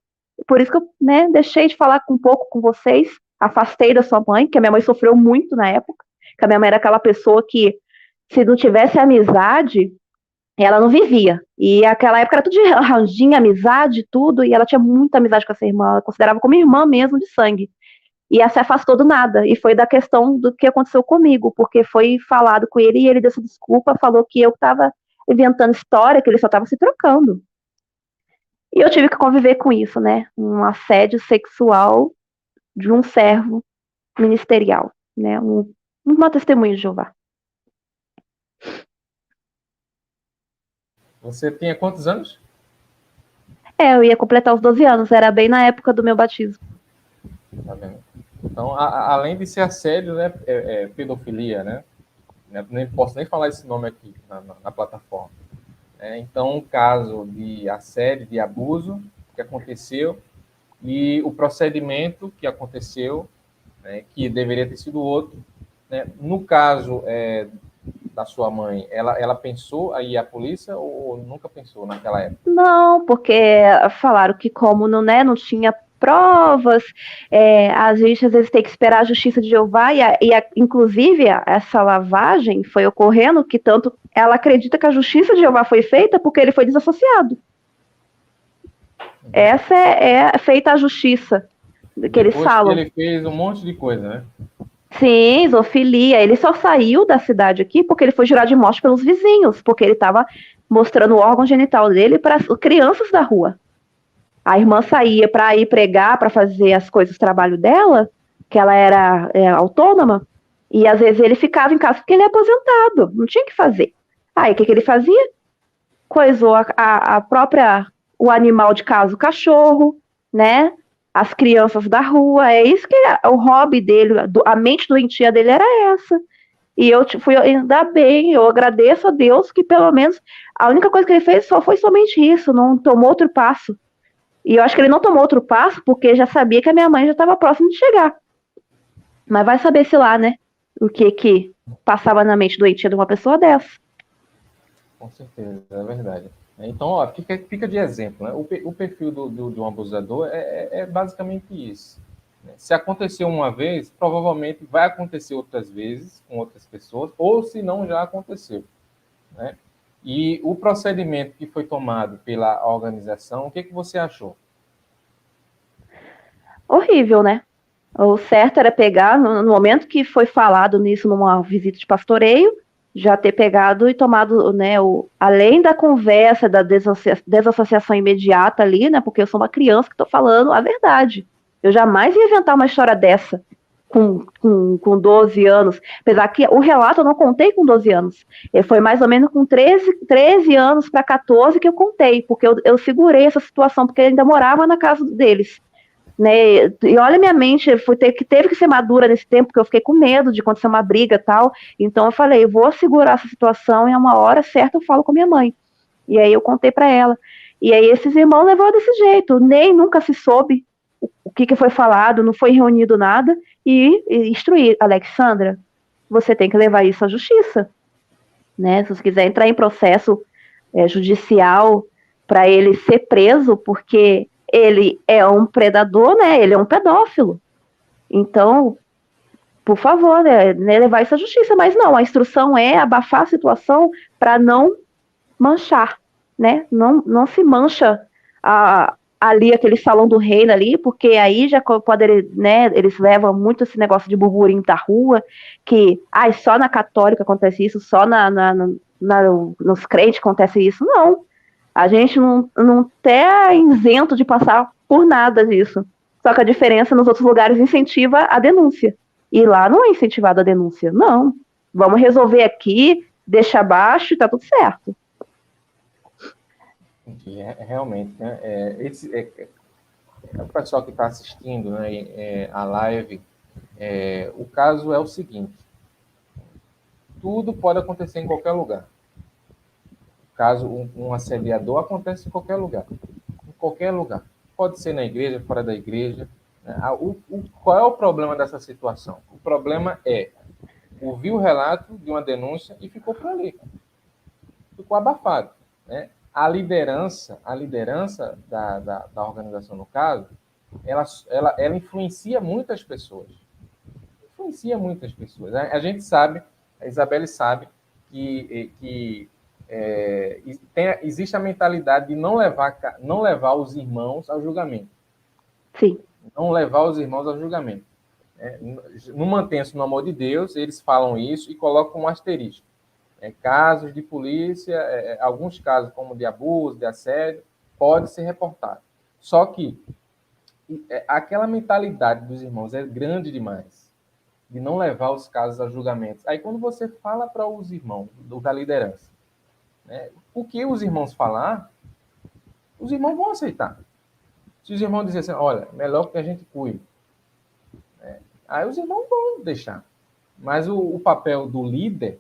Por isso que eu, né, deixei de falar um pouco com vocês, afastei da sua mãe, que a minha mãe sofreu muito na época, que a minha mãe era aquela pessoa que, se não tivesse amizade, ela não vivia. E aquela época era tudo de ranjinha, amizade, tudo, e ela tinha muita amizade com essa irmã, ela considerava como irmã mesmo de sangue. E ela se afastou do nada, e foi da questão do que aconteceu comigo, porque foi falado com ele e ele deu essa desculpa, falou que eu estava inventando história, que ele só estava se trocando. E eu tive que conviver com isso, né? Um assédio sexual de um servo ministerial, né? Uma testemunha de Jeová. Você tinha quantos anos? Eu ia completar os 12 anos, era bem na época do meu batismo. Tá vendo? Então, além de ser assédio, né, pedofilia, né? Nem posso nem falar esse nome aqui na plataforma. Então, um caso de assédio, de abuso que aconteceu e o procedimento que aconteceu, né, que deveria ter sido outro. Né? No caso da sua mãe, ela pensou aí a polícia ou nunca pensou naquela época? Não, porque falaram que como não, né, não tinha provas, a gente às vezes tem que esperar a justiça de Jeová, inclusive essa lavagem foi ocorrendo que tanto ela acredita que a justiça de Jeová foi feita porque ele foi desassociado. Essa é feita a justiça que depois eles falam. Que ele fez um monte de coisa, né? Sim, zoofilia. Ele só saiu da cidade aqui porque ele foi jurado de morte pelos vizinhos, porque ele estava mostrando o órgão genital dele para as crianças da rua. A irmã saía para ir pregar, para fazer as coisas, o trabalho dela, que ela era autônoma, e às vezes ele ficava em casa porque ele é aposentado, não tinha o que fazer. Aí o que ele fazia? Coisou a própria, o animal de casa, o cachorro, né? As crianças da rua, é isso que o hobby dele, a mente doentia dele era essa. E eu fui, ainda bem, eu agradeço a Deus que pelo menos a única coisa que ele fez foi somente isso, não tomou outro passo. E eu acho que ele não tomou outro passo porque já sabia que a minha mãe já estava próxima de chegar. Mas vai saber se lá, né? O que passava na mente doentia de uma pessoa dessa. Com certeza, é verdade. Então, ó, fica de exemplo, né? O perfil de um abusador é basicamente isso. Se aconteceu uma vez, provavelmente vai acontecer outras vezes com outras pessoas, ou se não já aconteceu, né? E o procedimento que foi tomado pela organização, o que você achou? Horrível, né? O certo era pegar, no momento que foi falado nisso numa visita de pastoreio, já ter pegado e tomado, né, além da conversa, da desassociação imediata ali, né, porque eu sou uma criança que estou falando a verdade. Eu jamais ia inventar uma história dessa. com 12 anos, apesar que o relato eu não contei com 12 anos, foi mais ou menos com 13 anos para 14 que eu contei, porque eu segurei essa situação, porque eu ainda morava na casa deles, né, e olha minha mente, teve que ser madura nesse tempo, porque eu fiquei com medo de acontecer uma briga e tal, então eu falei, eu vou segurar essa situação e a uma hora certa eu falo com minha mãe, e aí eu contei para ela, e aí esses irmãos levou desse jeito, nem nunca se soube o que foi falado, não foi reunido nada, e instruir, Alexandra, você tem que levar isso à justiça, né? Se você quiser entrar em processo judicial para ele ser preso, porque ele é um predador, né? Ele é um pedófilo. Então, por favor, né, levar isso à justiça. Mas não, a instrução é abafar a situação para não manchar, né? Não se mancha ali aquele salão do reino ali, porque aí já pode, né, eles levam muito esse negócio de burburinho da rua, que só na católica acontece isso, só nos crentes acontece isso. Não, a gente não é isento de passar por nada disso. Só que a diferença nos outros lugares incentiva a denúncia. E lá não é incentivada a denúncia. Não. Vamos resolver aqui, deixa abaixo e tá tudo certo. Realmente, né? O pessoal que está assistindo, né, a live, o caso é o seguinte: tudo pode acontecer em qualquer lugar. Caso um assediador acontece em qualquer lugar. Em qualquer lugar. Pode ser na igreja, fora da igreja. Qual é o problema dessa situação? O problema é ouvir o relato de uma denúncia e ficou por ali. Ficou abafado, né? A liderança da organização, no caso, ela influencia muitas pessoas. Influencia muitas pessoas. A gente sabe, a Isabelle sabe, que existe a mentalidade de não levar os irmãos ao julgamento. Sim. Não levar os irmãos ao julgamento. Não mantém-se no amor de Deus, eles falam isso e colocam um asterisco. Casos de polícia, alguns casos como de abuso, de assédio, pode ser reportado. Só que aquela mentalidade dos irmãos é grande demais, de não levar os casos a julgamentos. Aí quando você fala para os irmãos da liderança, né, o que os irmãos falar, os irmãos vão aceitar. Se os irmãos dizerem assim, olha, melhor que a gente cuide, aí os irmãos vão deixar. Mas o papel do líder,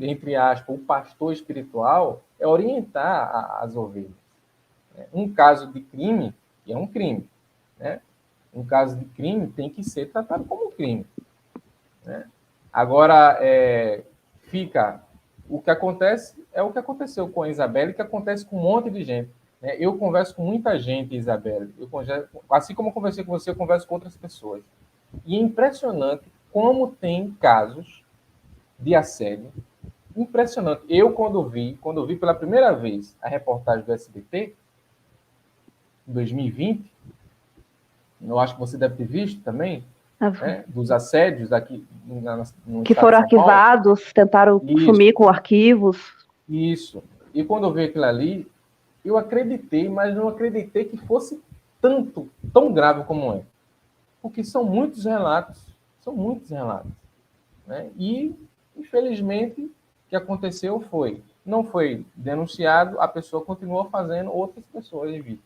entre aspas, o pastor espiritual, é orientar as ovelhas. Um caso de crime é um crime, né? Um caso de crime tem que ser tratado como crime, né? Agora, o que acontece é o que aconteceu com a Isabelle, que acontece com um monte de gente, né? Eu converso com muita gente, Isabelle. Assim como eu conversei com você, eu converso com outras pessoas. E é impressionante como tem casos de assédio. Impressionante. Eu, quando vi pela primeira vez a reportagem do SBT, em 2020, eu acho que você deve ter visto também, dos assédios aqui no que foram arquivados, tentaram sumir com arquivos. Isso. E quando eu vi aquilo ali, eu acreditei, mas não acreditei que fosse tão grave como é. Porque são muitos relatos, né? E, infelizmente, o que aconteceu não foi denunciado, a pessoa continuou fazendo, outras pessoas evitam.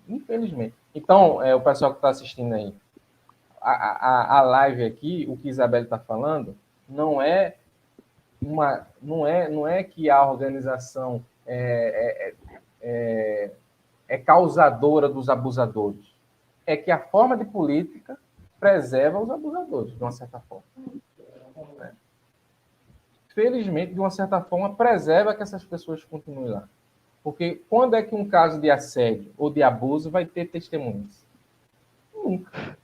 Infelizmente. Então, o pessoal que está assistindo aí, a live aqui, o que Isabelle está falando, não é que a organização é causadora dos abusadores. É que a forma de política preserva os abusadores, de uma certa forma. Felizmente, de uma certa forma, preserva que essas pessoas continuem lá. Porque quando é que um caso de assédio ou de abuso vai ter testemunhas? Nunca.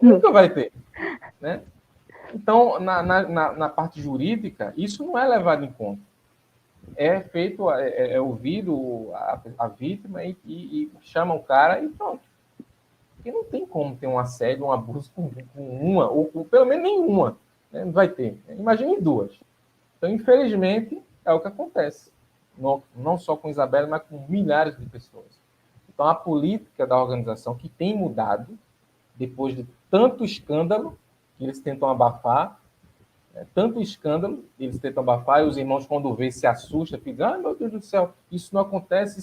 Nunca vai ter, né? Então, na parte jurídica, isso não é levado em conta. É feito, ouvido a vítima e chama o cara e pronto. Porque não tem como ter um assédio, um abuso com uma, ou pelo menos nenhuma, né? Não vai ter. Imagine duas. Então, infelizmente, é o que acontece. Não só com Isabelle, mas com milhares de pessoas. Então, a política da organização, que tem mudado, depois de tanto escândalo que eles tentam abafar, tanto escândalo eles tentam abafar, e os irmãos, quando vê, se assustam, ficam, ah, meu Deus do céu, isso não acontece,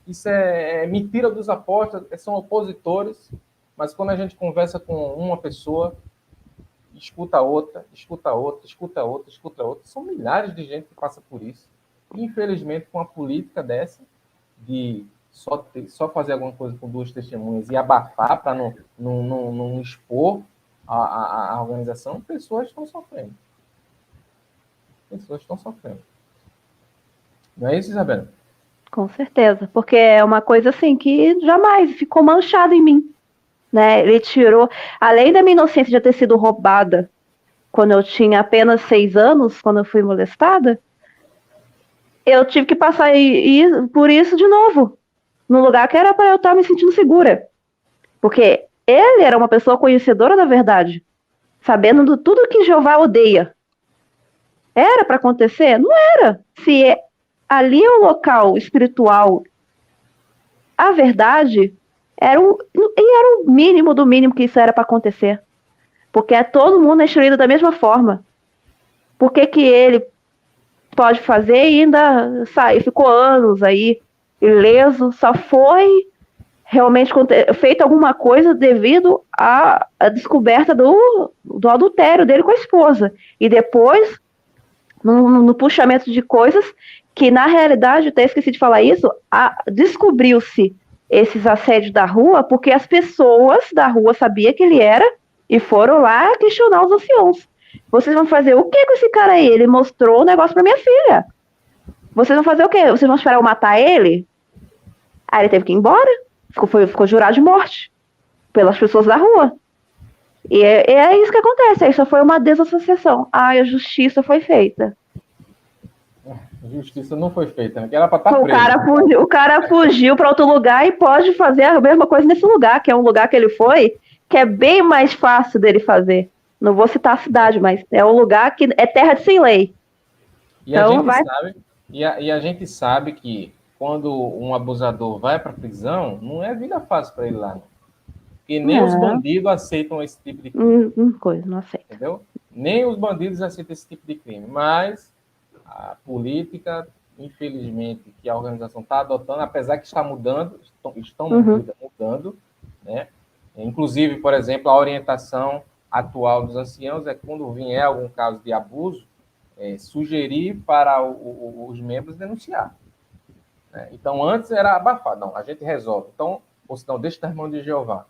isso é mentira dos apóstolos, são opositores. Mas quando a gente conversa com uma pessoa, escuta outra, escuta outra, escuta outra, escuta outra, são milhares de gente que passa por isso. E, infelizmente, com uma política dessa, de só fazer alguma coisa com 2 testemunhas e abafar para não expor a organização, pessoas estão sofrendo. Pessoas estão sofrendo. Não é isso, Isabela? Com certeza, porque é uma coisa assim que jamais ficou manchado em mim, né? Ele tirou, além da minha inocência de ter sido roubada quando eu tinha apenas 6 anos, quando eu fui molestada, eu tive que passar por isso de novo, num lugar que era para eu estar me sentindo segura, porque ele era uma pessoa conhecedora da verdade, sabendo de tudo que Jeová odeia. Era para acontecer? Não era. Se ali é um local espiritual, a verdade era o mínimo do mínimo que isso era para acontecer. Porque todo mundo é instruído da mesma forma. Por que ele pode fazer e ainda ficou anos aí ileso? Só foi realmente feito alguma coisa devido à descoberta do adultério dele com a esposa. E depois, no puxamento de coisas que, na realidade, até esqueci de falar isso, descobriu-se esses assédios da rua porque as pessoas da rua sabiam que ele era e foram lá questionar os anciãos. Vocês vão fazer o que com esse cara aí? Ele mostrou o negócio pra minha filha. Vocês vão fazer o quê? Vocês vão esperar eu matar ele? Aí ele teve que ir embora. Ficou jurado de morte pelas pessoas da rua. E é isso que acontece. Aí só foi uma desassociação. A justiça foi feita. A justiça não foi feita, né? Que era para estar preso. O cara fugiu para outro lugar e pode fazer a mesma coisa nesse lugar, que é um lugar que ele foi, que é bem mais fácil dele fazer. Não vou citar a cidade, mas é um lugar que é terra de sem lei. E então, a gente sabe que quando um abusador vai para a prisão, não é vida fácil para ele lá, não. Porque nem os bandidos aceitam esse tipo de crime. Não aceita. Entendeu? Nem os bandidos aceitam esse tipo de crime. Mas a política, infelizmente, que a organização está adotando, apesar que está mudando, estão mudando, né? Inclusive, por exemplo, a orientação atual dos anciãos é que quando vier algum caso de abuso, sugerir para os membros denunciar. Né? Então, antes era abafar. Não, a gente resolve. Então, ou senão, deixa nas mãos de Jeová.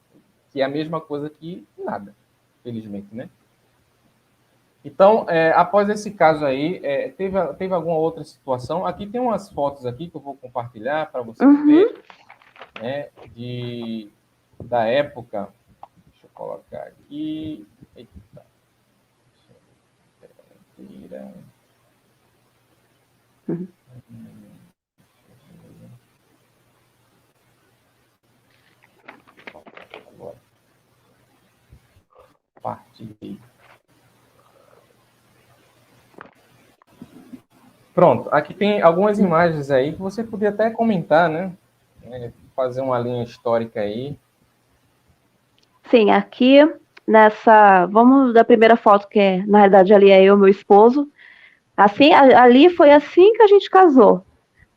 Que é a mesma coisa que nada, felizmente, né? Então, após esse caso aí, teve alguma outra situação? Aqui tem umas fotos aqui que eu vou compartilhar para vocês verem, né, da época. Deixa eu colocar aqui. Eita. Partilhei. Pronto, aqui tem algumas imagens aí que você podia até comentar, né? Fazer uma linha histórica aí. Sim, aqui vamos da primeira foto, que na realidade ali é eu e meu esposo. Assim, ali foi assim que a gente casou.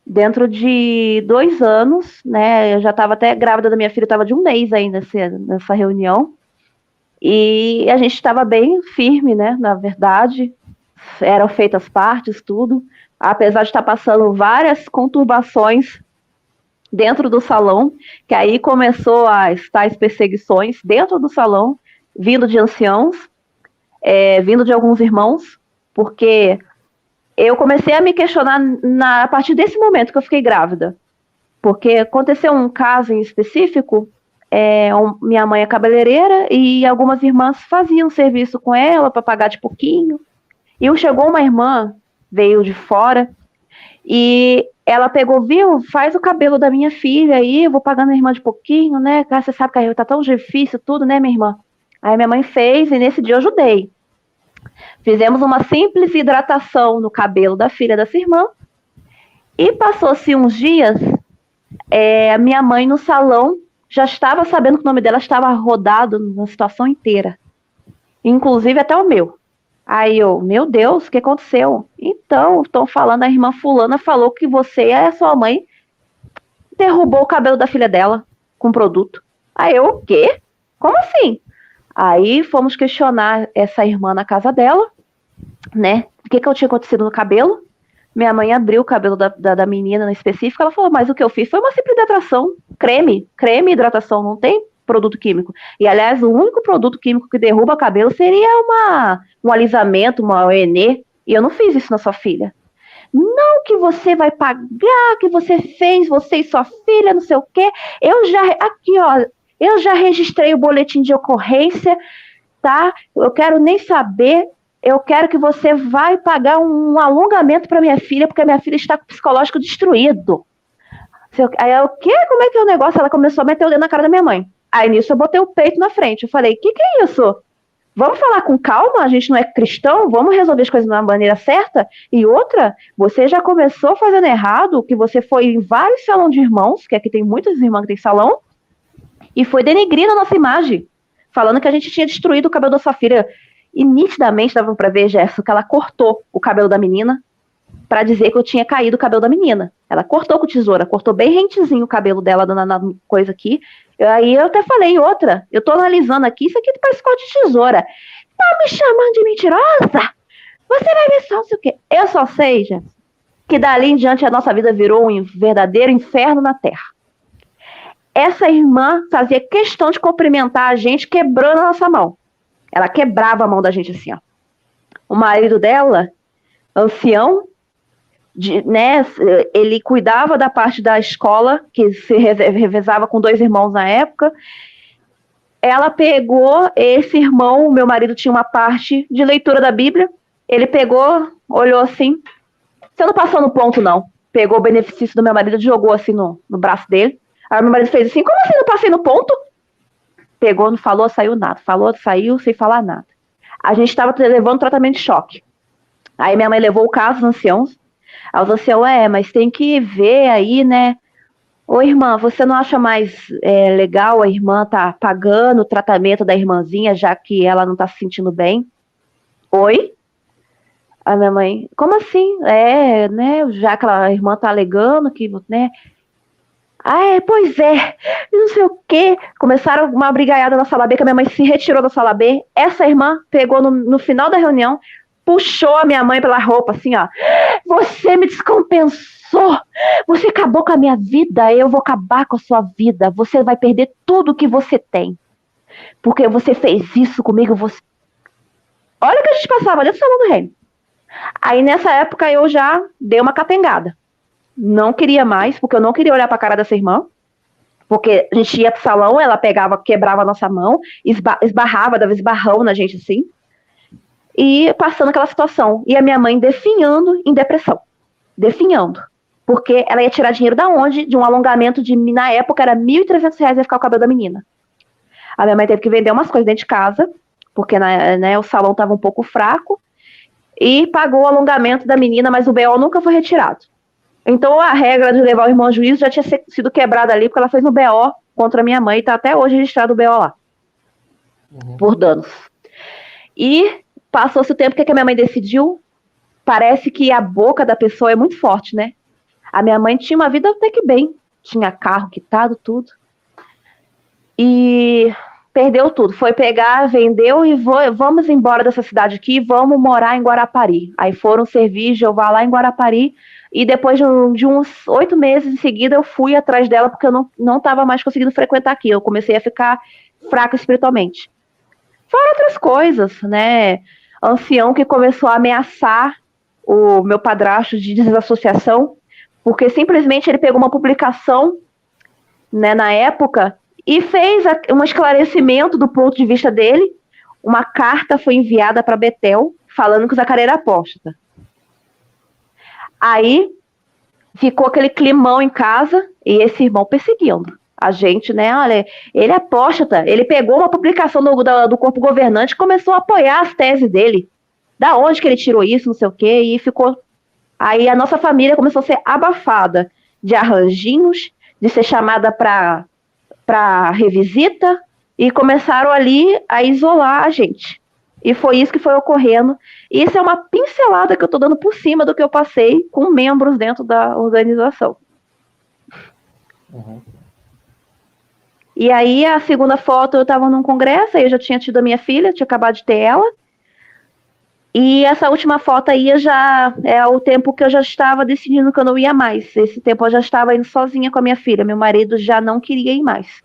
Dentro de 2 anos, né? Eu já estava até grávida da minha filha, estava de 1 mês ainda nessa reunião. E a gente estava bem firme, né? Na verdade, eram feitas partes, tudo. Apesar de estar passando várias conturbações dentro do salão, que aí começou as tais perseguições dentro do salão, vindo de anciãos, vindo de alguns irmãos, porque eu comecei a me questionar a partir desse momento que eu fiquei grávida. Porque aconteceu um caso em específico, minha mãe é cabeleireira e algumas irmãs faziam serviço com ela para pagar de pouquinho. E chegou uma irmã, veio de fora, e ela pegou, viu, faz o cabelo da minha filha aí, eu vou pagando a irmã de pouquinho, né? Você sabe que tá tão difícil tudo, né, minha irmã? Aí minha mãe fez e nesse dia eu ajudei. Fizemos uma simples hidratação no cabelo da filha dessa irmã. E passou-se uns dias, a minha mãe no salão já estava sabendo que o nome dela estava rodado na situação inteira. Inclusive até o meu. Aí eu, meu Deus, o que aconteceu? Então, estão falando, a irmã fulana falou que você e a sua mãe derrubou o cabelo da filha dela com produto. Aí eu, o quê? Como assim? Aí fomos questionar essa irmã na casa dela, né? O que tinha acontecido no cabelo? Minha mãe abriu o cabelo da menina na específico, ela falou, mas o que eu fiz foi uma simples hidratação, creme e hidratação, não tem produto químico. E, aliás, o único produto químico que derruba cabelo seria um alisamento, uma ONE, e eu não fiz isso na sua filha. Não que você vai pagar, que você fez, você e sua filha, não sei o quê. Eu já registrei o boletim de ocorrência, tá? Eu quero nem saber, eu quero que você vai pagar um alongamento para minha filha, porque a minha filha está com o psicológico destruído. Aí eu, o quê? Como é que é o negócio? Ela começou a meter o dedo na cara da minha mãe. Aí nisso eu botei o peito na frente. Eu falei, que é isso? Vamos falar com calma? A gente não é cristão? Vamos resolver as coisas da maneira certa? E outra, você já começou fazendo errado, que você foi em vários salões de irmãos, que aqui tem muitas irmãs que tem salão, e foi denegrindo a nossa imagem, falando que a gente tinha destruído o cabelo da sua filha. E nitidamente dava pra ver, Gerson, que ela cortou o cabelo da menina pra dizer que eu tinha caído o cabelo da menina. Ela cortou com tesoura, cortou bem rentezinho o cabelo dela, na coisa aqui. Aí eu até falei, outra, eu tô analisando aqui, isso aqui parece corte de tesoura. Tá me chamando de mentirosa? Você vai ver só não sei o quê. Eu só sei, gente, que dali em diante a nossa vida virou um verdadeiro inferno na terra. Essa irmã fazia questão de cumprimentar a gente quebrando a nossa mão. Ela quebrava a mão da gente assim, ó. O marido dela, ancião, né, ele cuidava da parte da escola, que se revezava com 2 irmãos na época. Ela pegou esse irmão, meu marido tinha uma parte de leitura da Bíblia, ele pegou, olhou assim, você não passou no ponto não, pegou o benefício do meu marido e jogou assim no braço dele. Aí meu marido fez assim, como assim não passei no ponto? Pegou, não falou, saiu nada, falou, saiu sem falar nada. A gente estava levando tratamento de choque. Aí minha mãe levou o caso aos anciãos. Aí os anciãos, mas tem que ver aí, né? Ô irmã, você não acha mais legal a irmã tá pagando o tratamento da irmãzinha, já que ela não tá se sentindo bem? Oi? A minha mãe, como assim? Né? Já que a irmã tá alegando que, né? Pois é, não sei o quê. Começaram uma brigaiada na sala B, que a minha mãe se retirou da sala B. Essa irmã pegou no final da reunião, puxou a minha mãe pela roupa, assim, ó. Você me descompensou. Você acabou com a minha vida, eu vou acabar com a sua vida. Você vai perder tudo que você tem. Porque você fez isso comigo, você... Olha o que a gente passava dentro do Salão do Reino. Aí, nessa época, eu já dei uma capengada. Não queria mais, porque eu não queria olhar pra cara dessa irmã. Porque a gente ia pro salão, ela pegava, quebrava a nossa mão, esbarrava, dava esbarrão na gente, assim. E passando aquela situação. E a minha mãe definhando em depressão. Definhando. Porque ela ia tirar dinheiro da onde? De um alongamento de, na época, era R$1.300 ia ficar o cabelo da menina. A minha mãe teve que vender umas coisas dentro de casa, porque né, o salão estava um pouco fraco, e pagou o alongamento da menina, mas o BO nunca foi retirado. Então a regra de levar o irmão ao juízo já tinha sido quebrada ali, porque ela fez no BO contra a minha mãe, e está até hoje registrado o BO lá. Por danos. E passou-se o tempo, o que a minha mãe decidiu? Parece que a boca da pessoa é muito forte, né? A minha mãe tinha uma vida até que bem. Tinha carro quitado, tudo. E perdeu tudo. Foi pegar, vendeu e vamos embora dessa cidade aqui, vamos morar em Guarapari. Aí foram servir Jeová lá em Guarapari. E depois de uns 8 meses em seguida, eu fui atrás dela, porque eu não estava mais conseguindo frequentar aqui. Eu comecei a ficar fraca espiritualmente. Fora outras coisas, né? Ancião que começou a ameaçar o meu padrasto de desassociação, porque simplesmente ele pegou uma publicação, né, na época, e fez um esclarecimento do ponto de vista dele. Uma carta foi enviada para Betel, falando que o Zacarias era apóstata. Aí ficou aquele climão em casa, e esse irmão perseguindo a gente, né? Olha, ele é apóstata, ele pegou uma publicação do corpo governante e começou a apoiar as teses dele. Da onde que ele tirou isso, não sei o quê, e ficou... Aí a nossa família começou a ser abafada de arranjinhos, de ser chamada para para revisita e começaram ali a isolar a gente. E foi isso que foi ocorrendo. E isso é uma pincelada que eu estou dando por cima do que eu passei com membros dentro da organização. Uhum. E aí, a segunda foto, eu estava num congresso, aí eu já tinha tido a minha filha, tinha acabado de ter ela. E essa última foto aí já é o tempo que eu já estava decidindo que eu não ia mais. Esse tempo eu já estava indo sozinha com a minha filha. Meu marido já não queria ir mais.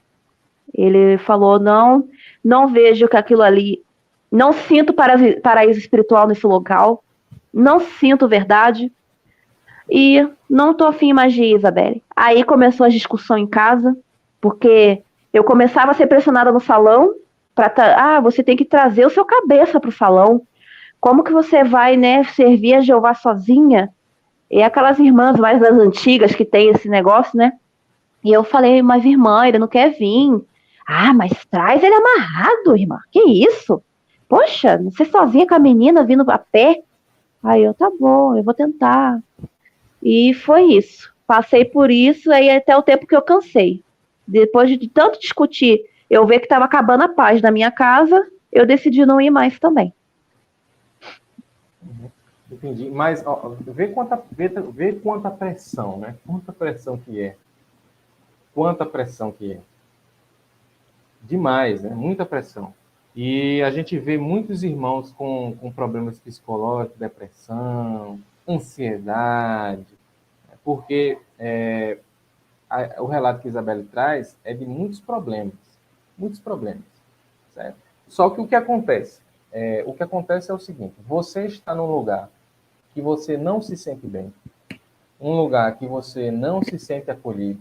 Ele falou, não vejo que aquilo ali, não sinto paraíso espiritual nesse local, não sinto verdade, e não tô afim mais de ir, Isabelle. Aí começou a discussão em casa, porque eu começava a ser pressionada no salão, você tem que trazer o seu cabeça pro salão, como que você vai, né, servir a Jeová sozinha? E aquelas irmãs mais das antigas que tem esse negócio, né? E eu falei, mas irmã, ele não quer vir. Ah, mas traz ele amarrado, irmã. Que isso? Poxa, você sozinha com a menina vindo a pé? Aí eu, tá bom, eu vou tentar. E foi isso. Passei por isso aí até o tempo que eu cansei. Depois de tanto discutir, eu ver que estava acabando a paz na minha casa, eu decidi não ir mais também. Entendi. Mas ó, vê quanta pressão, né? Quanta pressão que é. Quanta pressão que é. Demais, né? Muita pressão. E a gente vê muitos irmãos com problemas psicológicos, depressão, ansiedade, porque o relato que a Isabelle traz é de muitos problemas, certo? Só que o que acontece? O que acontece é o seguinte, você está num lugar que você não se sente bem, um lugar que você não se sente acolhido,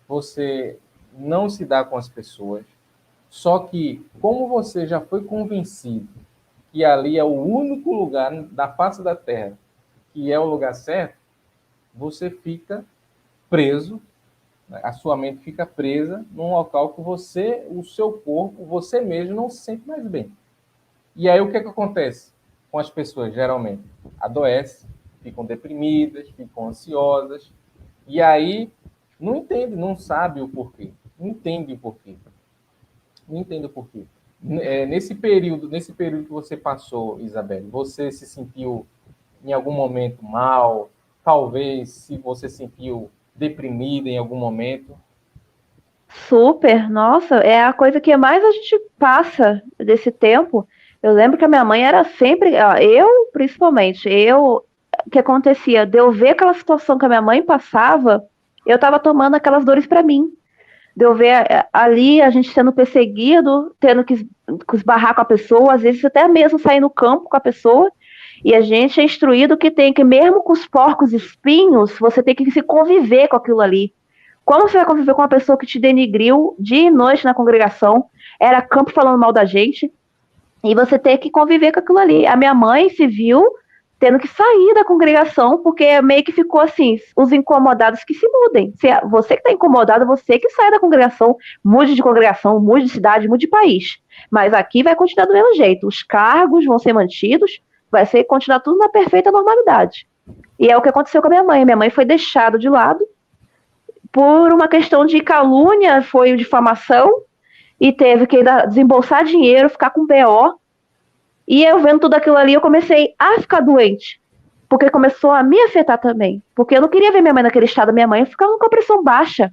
você não se dá com as pessoas, só que, como você já foi convencido que ali é o único lugar da face da Terra que é o lugar certo, você fica preso, a sua mente fica presa num local que você, o seu corpo, você mesmo não se sente mais bem. E aí o que acontece com as pessoas, geralmente? Adoecem, ficam deprimidas, ficam ansiosas, e aí não entende, não sabe o porquê, não entende o porquê. Não entendo por quê. Nesse período que você passou, Isabelle, você se sentiu em algum momento mal? Talvez se você se sentiu deprimida em algum momento? Super, nossa, é a coisa que mais a gente passa desse tempo. Eu lembro que a minha mãe era sempre, ó, eu principalmente, o que acontecia, de eu ver aquela situação que a minha mãe passava, eu estava tomando aquelas dores para mim. De eu ver ali a gente sendo perseguido, tendo que esbarrar com a pessoa, às vezes até mesmo sair no campo com a pessoa, e a gente é instruído que tem que, mesmo com os porcos espinhos, você tem que se conviver com aquilo ali. Como você vai conviver com uma pessoa que te denigriu dia e noite na congregação, era campo falando mal da gente, e você tem que conviver com aquilo ali. A minha mãe se viu tendo que sair da congregação, porque meio que ficou assim, os incomodados que se mudem. Você que está incomodado, você que sai da congregação, mude de congregação, mude de cidade, mude de país. Mas aqui vai continuar do mesmo jeito. Os cargos vão ser mantidos, continuar tudo na perfeita normalidade. E é o que aconteceu com a minha mãe. Minha mãe foi deixada de lado por uma questão de calúnia, foi difamação, e teve que desembolsar dinheiro, ficar com BO. E eu vendo tudo aquilo ali, eu comecei a ficar doente. Porque começou a me afetar também. Porque eu não queria ver minha mãe naquele estado. Minha mãe ficava com a pressão baixa.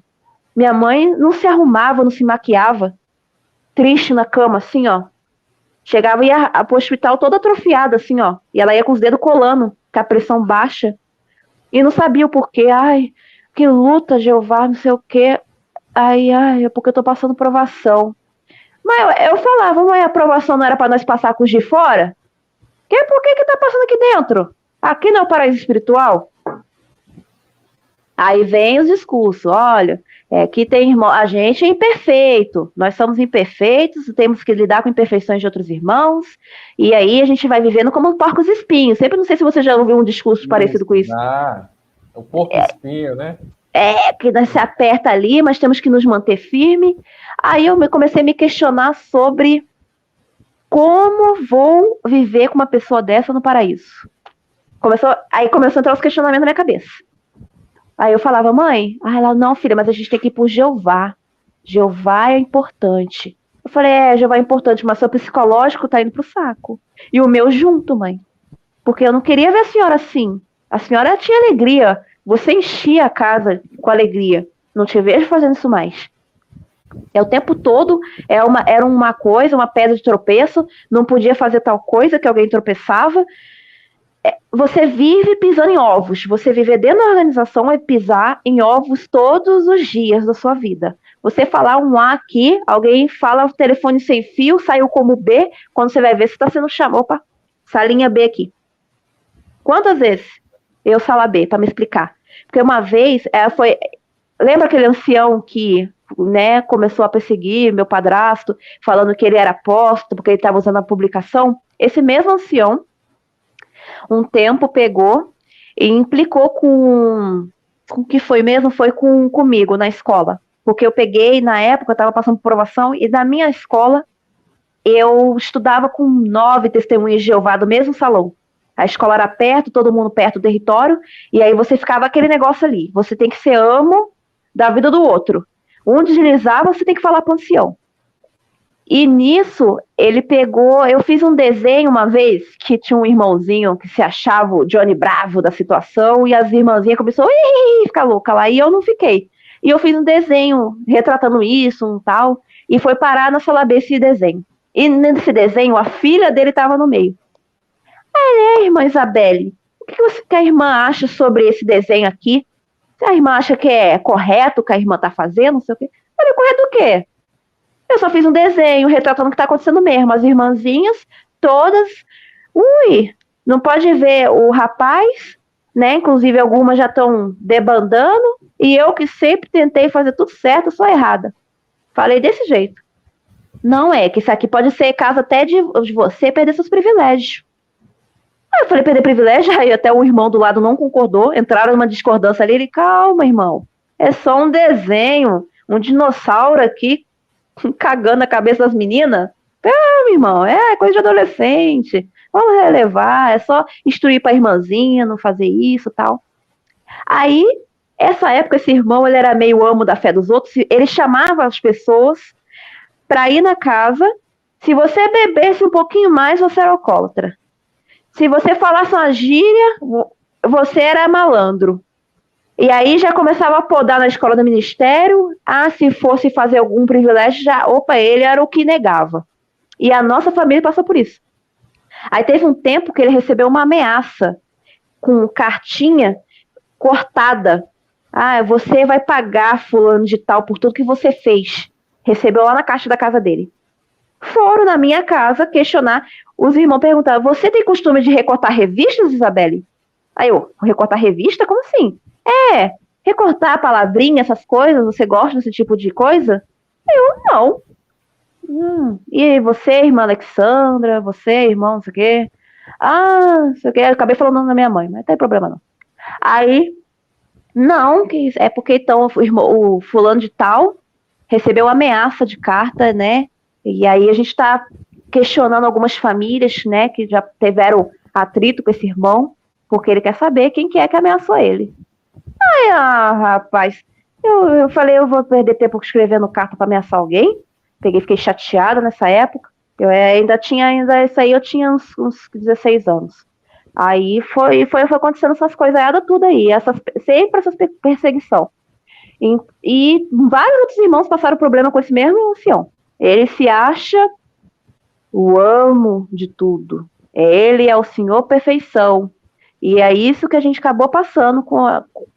Minha mãe não se arrumava, não se maquiava. Triste na cama, assim, ó. Chegava e ia pro hospital toda atrofiada, assim, ó. E ela ia com os dedos colando, com a pressão baixa. E não sabia o porquê. Ai, que luta, Jeová, não sei o quê. Ai, é porque eu tô passando provação. Mas eu falava, mas a aprovação não era para nós passar com os de fora? Por que tá passando aqui dentro? Aqui não é o paraíso espiritual? Aí vem os discursos, olha, aqui tem irmão, a gente é imperfeito, nós somos imperfeitos, temos que lidar com imperfeições de outros irmãos, e aí a gente vai vivendo como porcos espinhos. Sempre, não sei se você já ouviu um discurso parecido com isso. O porco espinho, né? Que nós se aperta ali, mas temos que nos manter firme. Aí eu comecei a me questionar sobre como vou viver com uma pessoa dessa no paraíso. Aí começou a entrar os questionamentos na minha cabeça. Aí eu falava, mãe, ela, não, filha, mas a gente tem que ir pro Jeová. Jeová é importante. Eu falei, Jeová é importante, mas seu psicológico tá indo pro saco. E o meu junto, mãe. Porque eu não queria ver a senhora assim. A senhora tinha alegria. Você enchia a casa com alegria. Não te vejo fazendo isso mais. O tempo todo era uma coisa, uma pedra de tropeço. Não podia fazer tal coisa que alguém tropeçava. Você vive pisando em ovos. Você viver dentro da organização é pisar em ovos todos os dias da sua vida. Você falar um A aqui, alguém fala o telefone sem fio, saiu como B, quando você vai ver, você está sendo chamado. Opa, salinha B aqui. Quantas vezes eu sala B, para me explicar? Porque uma vez, lembra aquele ancião que, né, começou a perseguir meu padrasto, falando que ele era apóstolo, porque ele estava usando a publicação? Esse mesmo ancião, um tempo pegou e implicou com o que foi mesmo, foi comigo na escola. Porque eu peguei, na época, eu estava passando por provação, e na minha escola, eu estudava com 9 testemunhas de Jeová do mesmo salão. A escola era perto, todo mundo perto do território, e aí você ficava aquele negócio ali. Você tem que ser amo da vida do outro. Um deslizar, você tem que falar pro ancião. E nisso, ele pegou... Eu fiz um desenho uma vez, que tinha um irmãozinho que se achava o Johnny Bravo da situação, e as irmãzinhas começaram a ficar louca lá, e eu não fiquei. E eu fiz um desenho retratando isso, um tal, e foi parar na sala B esse desenho. E nesse desenho, a filha dele estava no meio. Irmã Isabelle, o que a irmã acha sobre esse desenho aqui? Se a irmã acha que é correto o que a irmã está fazendo, não sei o quê. Eu falei, correto o quê? Eu só fiz um desenho retratando o que está acontecendo mesmo. As irmãzinhas, todas, não pode ver o rapaz, né? Inclusive algumas já estão debandando, e eu que sempre tentei fazer tudo certo, sou errada. Falei desse jeito. Não é, que isso aqui pode ser caso até de você perder seus privilégios. Aí eu falei, perder privilégio? Aí até o irmão do lado não concordou, entraram numa discordância ali. Ele, calma, irmão, é só um desenho, um dinossauro aqui cagando a cabeça das meninas. Calma, irmão, é coisa de adolescente, vamos relevar, é só instruir pra irmãzinha, não fazer isso e tal. Aí, essa época, esse irmão, ele era meio amo da fé dos outros, ele chamava as pessoas pra ir na casa. Se você bebesse um pouquinho mais, você era alcoólatra. Se você falasse uma gíria, você era malandro. E aí já começava a podar na escola do ministério. Se fosse fazer algum privilégio, ele era o que negava. E a nossa família passou por isso. Aí teve um tempo que ele recebeu uma ameaça com cartinha cortada. Você vai pagar fulano de tal por tudo que você fez. Recebeu lá na caixa da casa dele. Foram na minha casa questionar. Os irmãos perguntaram, você tem costume de recortar revistas, Isabelle? Aí eu, recortar revista? Como assim? Recortar palavrinha, essas coisas, você gosta desse tipo de coisa? Eu, não. E você, irmã Alexandra, você, irmão, não sei o quê? Não sei o quê, eu acabei falando o nome da minha mãe, mas não tem problema não. Aí, não, é porque então o fulano de tal recebeu ameaça de carta, né? E aí a gente está questionando algumas famílias, né, que já tiveram atrito com esse irmão, porque ele quer saber quem que é que ameaçou ele. Rapaz, eu falei, eu vou perder tempo escrevendo carta para ameaçar alguém. Fiquei chateada nessa época. Eu isso aí eu tinha uns 16 anos. Aí foi acontecendo essas coisas tudo aí, sempre essas perseguição. E vários outros irmãos passaram problema com esse mesmo ancião. Ele se acha o amo de tudo. Ele é o Senhor perfeição. E é isso que a gente acabou passando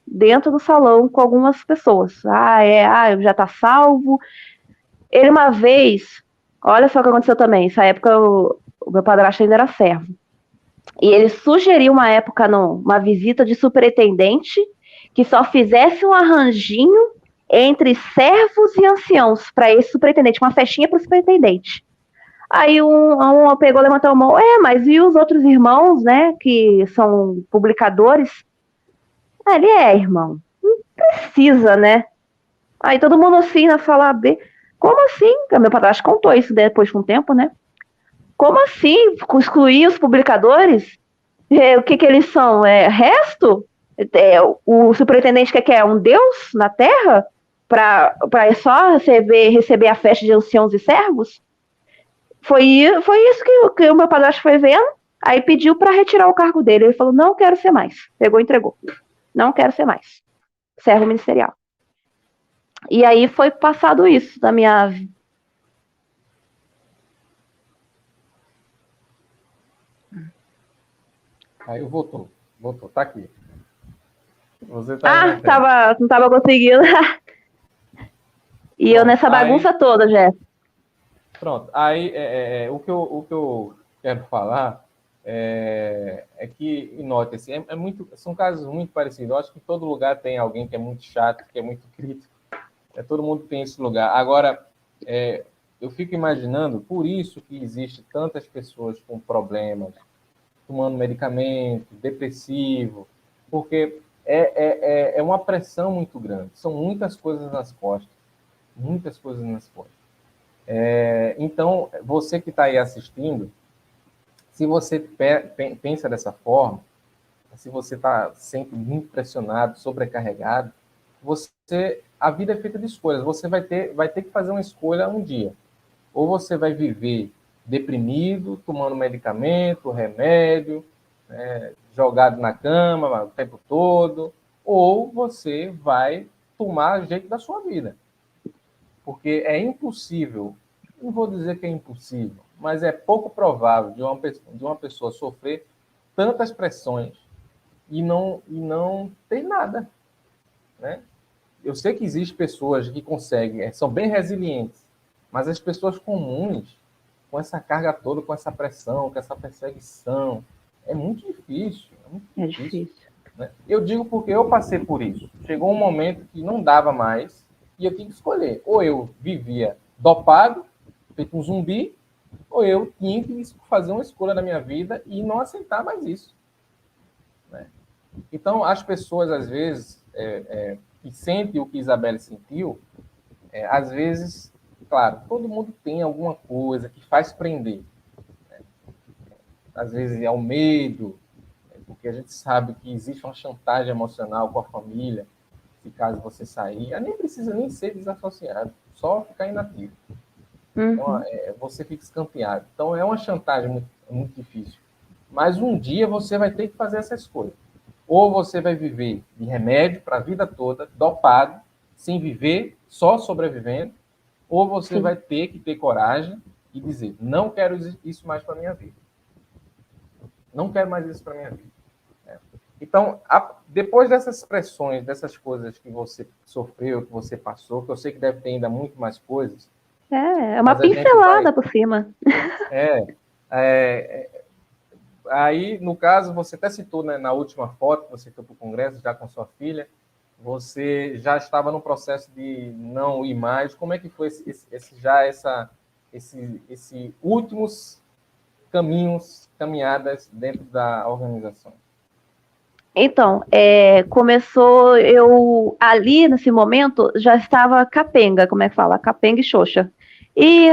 dentro do salão com algumas pessoas. Já tá salvo. Ele uma vez, olha só o que aconteceu também. Nessa época o meu padrasto ainda era servo. E ele sugeriu uma época, uma visita de superintendente, que só fizesse um arranjinho entre servos e anciãos para esse superintendente, uma festinha para o superintendente. Aí um pegou, levantou a mão, mas e os outros irmãos, né, que são publicadores? Ele irmão, não precisa, né? Aí todo mundo assim, na sala B, como assim? Meu padrasto contou isso depois com o tempo, né? Como assim? Excluir os publicadores? O que eles são? Resto? O superintendente quer um deus na terra? para só receber a festa de anciãos e servos. Foi isso que o meu padrasto foi vendo, aí pediu para retirar o cargo dele. Ele falou, não quero ser mais. Pegou e entregou. Não quero ser mais. Servo ministerial. E aí foi passado isso da minha... Aí voltou, tá aqui. Você tá não tava conseguindo. E pronto, eu nessa bagunça aí, toda, Jéssica. Pronto, aí o que eu quero falar é que, note, assim, são casos muito parecidos. Eu acho que em todo lugar tem alguém que é muito chato, que é muito crítico. Todo mundo tem esse lugar. Agora, eu fico imaginando, por isso que existe tantas pessoas com problemas, tomando medicamento, depressivo, porque é uma pressão muito grande. São muitas coisas nas costas. Muitas coisas nas costas. Então, você que está aí assistindo, se você pensa dessa forma, se você está sempre muito pressionado, sobrecarregado, a vida é feita de escolhas. Você vai ter que fazer uma escolha um dia. Ou você vai viver deprimido, tomando medicamento, remédio, jogado na cama o tempo todo, ou você vai tomar jeito da sua vida. Porque é impossível, não vou dizer que é impossível, mas é pouco provável de uma pessoa sofrer tantas pressões e não ter nada, né? Eu sei que existem pessoas que conseguem, são bem resilientes, mas as pessoas comuns, com essa carga toda, com essa pressão, com essa perseguição, é muito difícil. É difícil. Né? Eu digo porque eu passei por isso. Chegou um momento que não dava mais e eu tinha que escolher. Ou eu vivia dopado, feito um zumbi, ou eu tinha que fazer uma escolha na minha vida e não aceitar mais isso. Né? Então, as pessoas, às vezes, que sentem o que Isabelle sentiu, às vezes, claro, todo mundo tem alguma coisa que faz prender. Né? Às vezes é o medo, porque a gente sabe que existe uma chantagem emocional com a família, se caso você sair, nem precisa nem ser desassociado, só ficar inativo. Uhum. Então, você fica escanteado. Então, é uma chantagem muito, muito difícil. Mas um dia você vai ter que fazer essa escolha. Ou você vai viver de remédio para a vida toda, dopado, sem viver, só sobrevivendo, ou você vai ter que ter coragem e dizer, não quero isso mais para a minha vida. Não quero mais isso para a minha vida. Então, depois dessas pressões, dessas coisas que você sofreu, que você passou, que eu sei que deve ter ainda muito mais coisas. É uma pincelada por cima. Aí, no caso, você até citou, né, na última foto que você foi para o Congresso, já com sua filha, você já estava no processo de não ir mais. Como é que foi esses últimos caminhadas dentro da organização? Então, começou, ali nesse momento, já estava capenga, como é que fala? Capenga e xoxa. E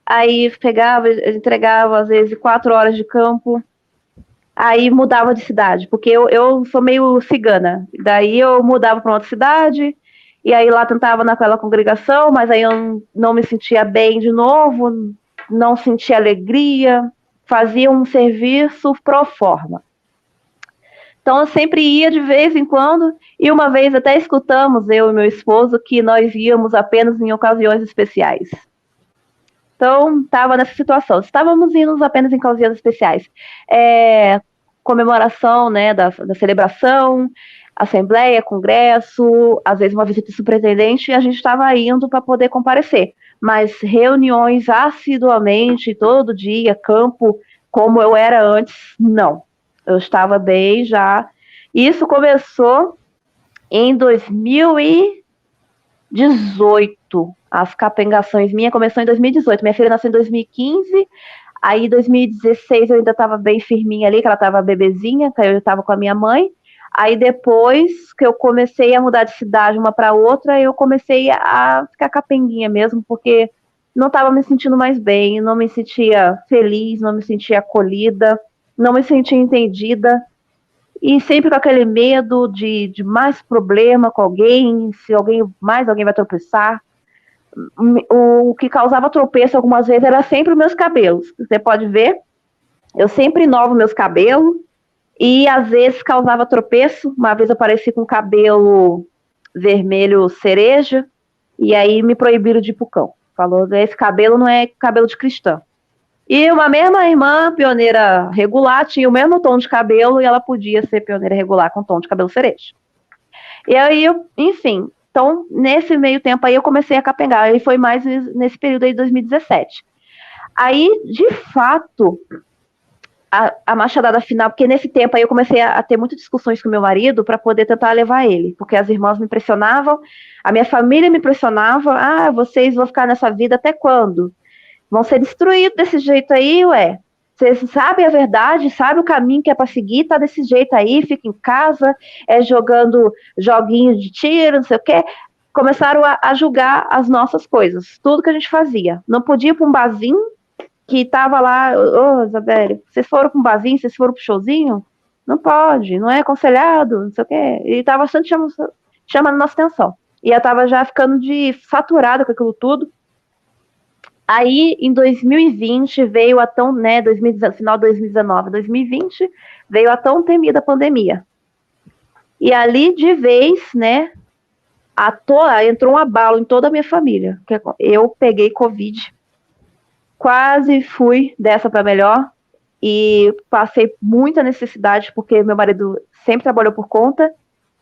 aí pegava, entregava, às vezes, 4 horas de campo, aí mudava de cidade, porque eu sou meio cigana, daí eu mudava para outra cidade, e aí lá tentava naquela congregação, mas aí eu não me sentia bem de novo, não sentia alegria, fazia um serviço pro forma. Então, eu sempre ia de vez em quando, e uma vez até escutamos, eu e meu esposo, que nós íamos apenas em ocasiões especiais. Então, estava nessa situação. Estávamos indo apenas em ocasiões especiais. Comemoração, né, da celebração, assembleia, congresso, às vezes uma visita do superintendente, e a gente estava indo para poder comparecer. Mas reuniões assiduamente, todo dia, campo, como eu era antes, não. Eu estava bem já. Isso começou em 2018. As capengações minhas começou em 2018. Minha filha nasceu em 2015. Aí, em 2016, eu ainda estava bem firminha ali, que ela estava bebezinha, que eu estava com a minha mãe. Aí, depois que eu comecei a mudar de cidade uma para outra, eu comecei a ficar capenguinha mesmo, porque não estava me sentindo mais bem, não me sentia feliz, não me sentia acolhida, não me sentia entendida. e sempre com aquele medo de mais problema com alguém, se mais alguém vai tropeçar. O que causava tropeço algumas vezes era sempre os meus cabelos. Você pode ver, eu sempre inovo meus cabelos, e às vezes causava tropeço. Uma vez eu apareci com cabelo vermelho cereja, e aí me proibiram de ir pro cão. Falou, esse cabelo não é cabelo de cristã. E uma mesma irmã, pioneira regular, tinha o mesmo tom de cabelo e ela podia ser pioneira regular com tom de cabelo cereja. E aí, enfim, então nesse meio tempo aí eu comecei a capengar, e foi mais nesse período aí de 2017. Aí, de fato, a machadada final, porque nesse tempo aí eu comecei a ter muitas discussões com meu marido para poder tentar levar ele, porque as irmãs me pressionavam, a minha família me pressionava, vocês vão ficar nessa vida até quando? Vão ser destruídos desse jeito aí, ué. Vocês sabem a verdade, sabem o caminho que é para seguir, tá desse jeito aí, fica em casa, jogando joguinhos de tiro, não sei o quê. Começaram a julgar as nossas coisas, tudo que a gente fazia. Não podia ir para um barzinho que tava lá, Isabelle, vocês foram para um barzinho, vocês foram para o showzinho? Não pode, não é aconselhado, não sei o quê. E tava bastante chamando nossa atenção. E eu tava já ficando saturada com aquilo tudo. Aí, em 2020, veio a tão, final de 2019, 2020, veio a tão temida pandemia. E ali, de vez, entrou um abalo em toda a minha família. Eu peguei Covid, quase fui dessa para melhor, e passei muita necessidade, porque meu marido sempre trabalhou por conta,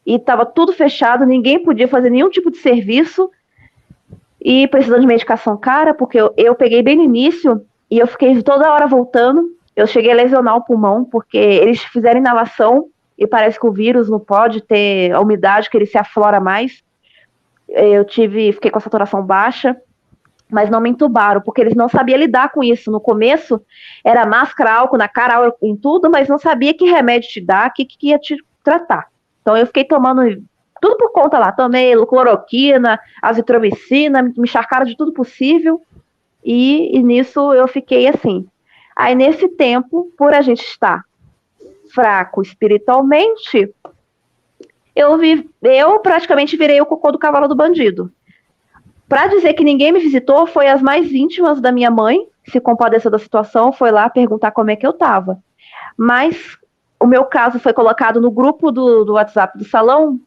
e estava tudo fechado, ninguém podia fazer nenhum tipo de serviço, e precisando de medicação cara, porque eu peguei bem no início, e eu fiquei toda hora voltando. Eu cheguei a lesionar o pulmão, porque eles fizeram inalação, e parece que o vírus não pode ter a umidade, que ele se aflora mais. Fiquei com a saturação baixa, mas não me entubaram, porque eles não sabiam lidar com isso. No começo, era máscara, álcool na cara, álcool em tudo, mas não sabia que remédio te dar, que ia te tratar. Então eu fiquei tomando tudo por conta lá, tomei cloroquina, azitromicina, me encharcaram de tudo possível, e nisso eu fiquei assim. Aí nesse tempo, por a gente estar fraco espiritualmente, eu praticamente virei o cocô do cavalo do bandido. Para dizer que ninguém me visitou, foi as mais íntimas da minha mãe, se compadeceu da situação, foi lá perguntar como é que eu tava. Mas o meu caso foi colocado no grupo do WhatsApp do salão,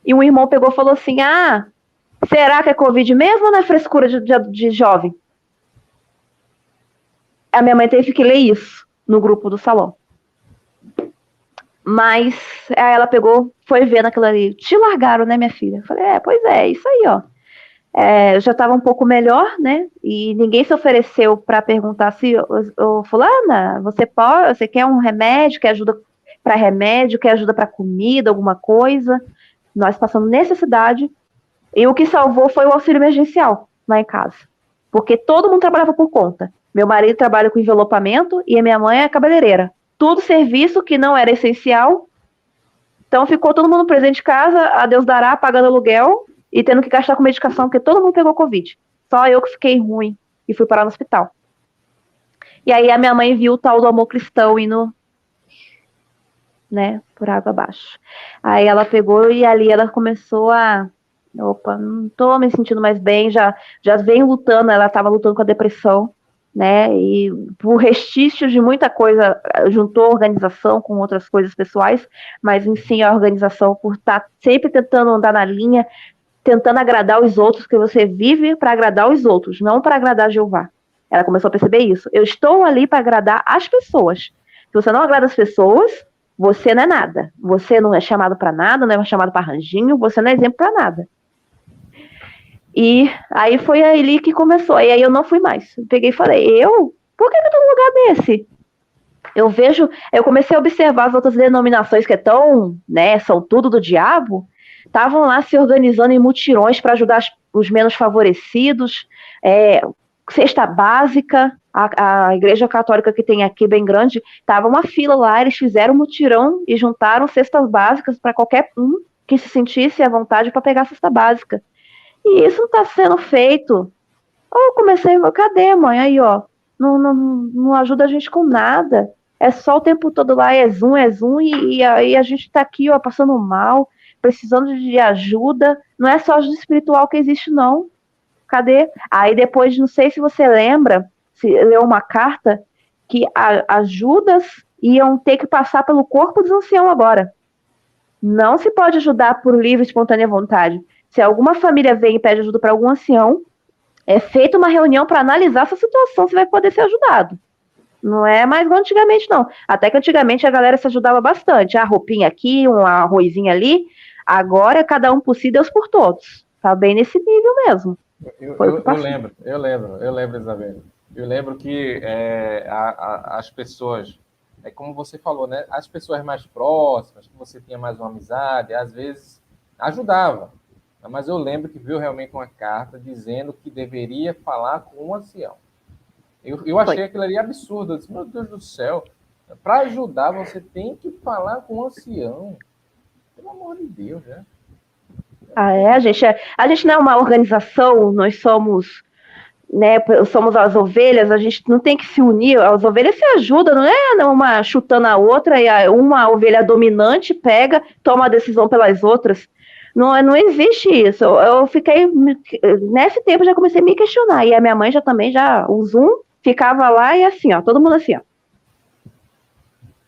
e um irmão pegou e falou assim, será que é Covid mesmo ou não é frescura de jovem? A minha mãe teve que ler isso no grupo do salão. Mas aí ela pegou, foi ver naquilo ali, te largaram, né, minha filha? Eu falei, pois é, isso aí, ó. Eu já estava um pouco melhor, né? E ninguém se ofereceu para perguntar se, fulana, você quer um remédio, quer ajuda para remédio, quer ajuda para comida, alguma coisa? Nós passamos necessidade, e o que salvou foi o auxílio emergencial lá em casa, porque todo mundo trabalhava por conta. Meu marido trabalha com envelopamento e a minha mãe é cabeleireira. Tudo serviço que não era essencial, então ficou todo mundo presente em casa, a Deus dará, pagando aluguel e tendo que gastar com medicação, porque todo mundo pegou Covid. Só eu que fiquei ruim e fui parar no hospital. E aí a minha mãe viu o tal do amor cristão indo, por água abaixo. Aí ela pegou e ali ela começou não tô me sentindo mais bem, já vem lutando, ela estava lutando com a depressão, e por restícios de muita coisa, juntou a organização com outras coisas pessoais, mas em si a organização por estar sempre tentando andar na linha, tentando agradar os outros, porque você vive para agradar os outros, não para agradar Jeová. Ela começou a perceber isso. Eu estou ali para agradar as pessoas. Se você não agrada as pessoas, você não é nada. Você não é chamado para nada, não é chamado para ranjinho, você não é exemplo para nada. E aí foi ali que começou. E aí eu não fui mais. Eu peguei e falei, por que eu estou num lugar desse? Eu comecei a observar as outras denominações que são tudo do diabo, estavam lá se organizando em mutirões para ajudar os menos favorecidos, cesta básica, a igreja católica que tem aqui bem grande, estava uma fila lá, eles fizeram um mutirão e juntaram cestas básicas para qualquer um que se sentisse à vontade para pegar a cesta básica. E isso não está sendo feito. Eu comecei, cadê, mãe? Aí, ó, não ajuda a gente com nada. É só o tempo todo lá, é Zoom, e aí a gente tá aqui, ó, passando mal, precisando de ajuda. Não é só ajuda espiritual que existe, não. Cadê? Aí depois, não sei se você lembra, se leu uma carta que ajudas iam ter que passar pelo corpo dos anciãos agora. Não se pode ajudar por livre e espontânea vontade. Se alguma família vem e pede ajuda para algum ancião, é feita uma reunião para analisar essa situação, se vai poder ser ajudado. Não é mais igual antigamente, não. Até que antigamente a galera se ajudava bastante. A roupinha aqui, um arrozinho ali. Agora, cada um por si, Deus por todos. Tá bem nesse nível mesmo. Eu lembro, Isabel. Eu lembro que as pessoas, é como você falou, né? As pessoas mais próximas, que você tinha mais uma amizade, às vezes ajudava. Mas eu lembro que veio realmente uma carta dizendo que deveria falar com um ancião. Eu achei aquilo ali absurdo. Eu disse, meu Deus do céu, para ajudar você tem que falar com um ancião. Pelo amor de Deus, né? A gente não é uma organização, nós somos, né, somos as ovelhas, a gente não tem que se unir, as ovelhas se ajudam, não é uma chutando a outra, e uma ovelha dominante pega, toma a decisão pelas outras. Não existe isso. Eu fiquei, nesse tempo já comecei a me questionar, e a minha mãe o Zoom ficava lá e assim, ó, todo mundo assim, ó.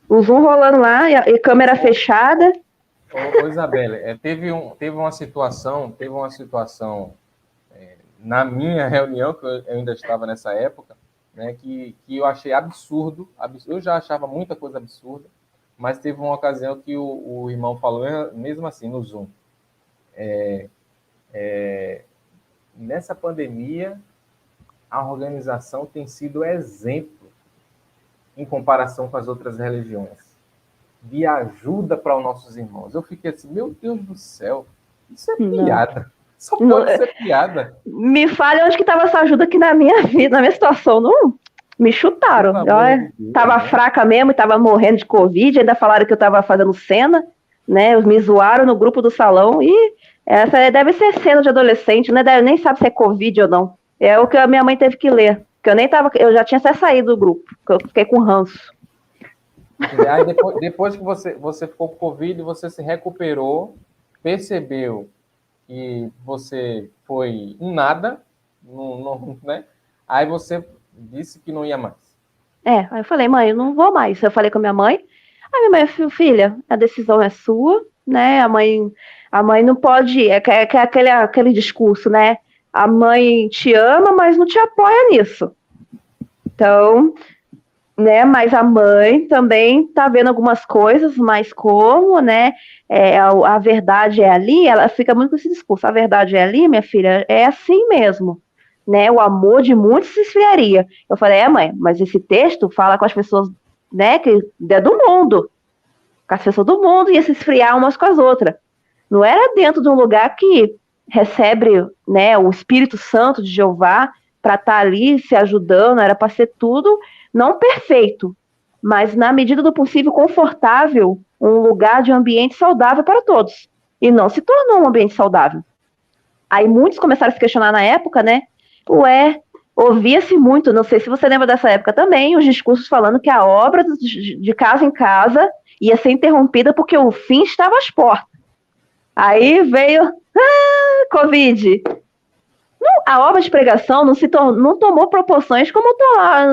O Zoom rolando lá, e câmera fechada. Isabelle, teve uma situação na minha reunião, que eu ainda estava nessa época, né, que eu achei absurdo. Eu já achava muita coisa absurda, mas teve uma ocasião que o irmão falou, mesmo assim, no Zoom. Nessa pandemia, a organização tem sido exemplo em comparação com as outras religiões, de ajuda para os nossos irmãos. Eu fiquei assim, meu Deus do céu, isso é piada. Não. Só pode ser piada. Me fale onde que estava essa ajuda aqui na minha vida, na minha situação. Não, me chutaram. Eu tava fraca mesmo, tava morrendo de Covid, ainda falaram que eu tava fazendo cena, né? Me zoaram no grupo do salão, e essa deve ser cena de adolescente, né? Nem sabe se é Covid ou não. É o que a minha mãe teve que ler. Que eu já tinha até saído do grupo, que eu fiquei com ranço. Aí depois que você ficou com Covid, você se recuperou, percebeu que você foi um nada, né? Aí você disse que não ia mais. Aí eu falei, mãe, eu não vou mais. Eu falei com a minha mãe. Aí minha mãe, filha, a decisão é sua, né? A mãe não pode. Aquele discurso, né? A mãe te ama, mas não te apoia nisso. Então, né? Mas a mãe também tá vendo algumas coisas, mas como, né? A verdade é ali, ela fica muito com esse discurso. A verdade é ali, minha filha, é assim mesmo. Né, o amor de muitos se esfriaria. Eu falei, mãe, mas esse texto fala com as pessoas, né, que é do mundo. Com as pessoas do mundo ia se esfriar umas com as outras. Não era dentro de um lugar que recebe, né, o Espírito Santo de Jeová para estar ali se ajudando, era para ser tudo, não perfeito, mas na medida do possível confortável, um lugar de ambiente saudável para todos. E não se tornou um ambiente saudável. Aí muitos começaram a se questionar na época, né? Ouvia-se muito, não sei se você lembra dessa época também, os discursos falando que a obra de casa em casa ia ser interrompida porque o fim estava às portas. Aí veio Covid. A obra de pregação não tomou proporções como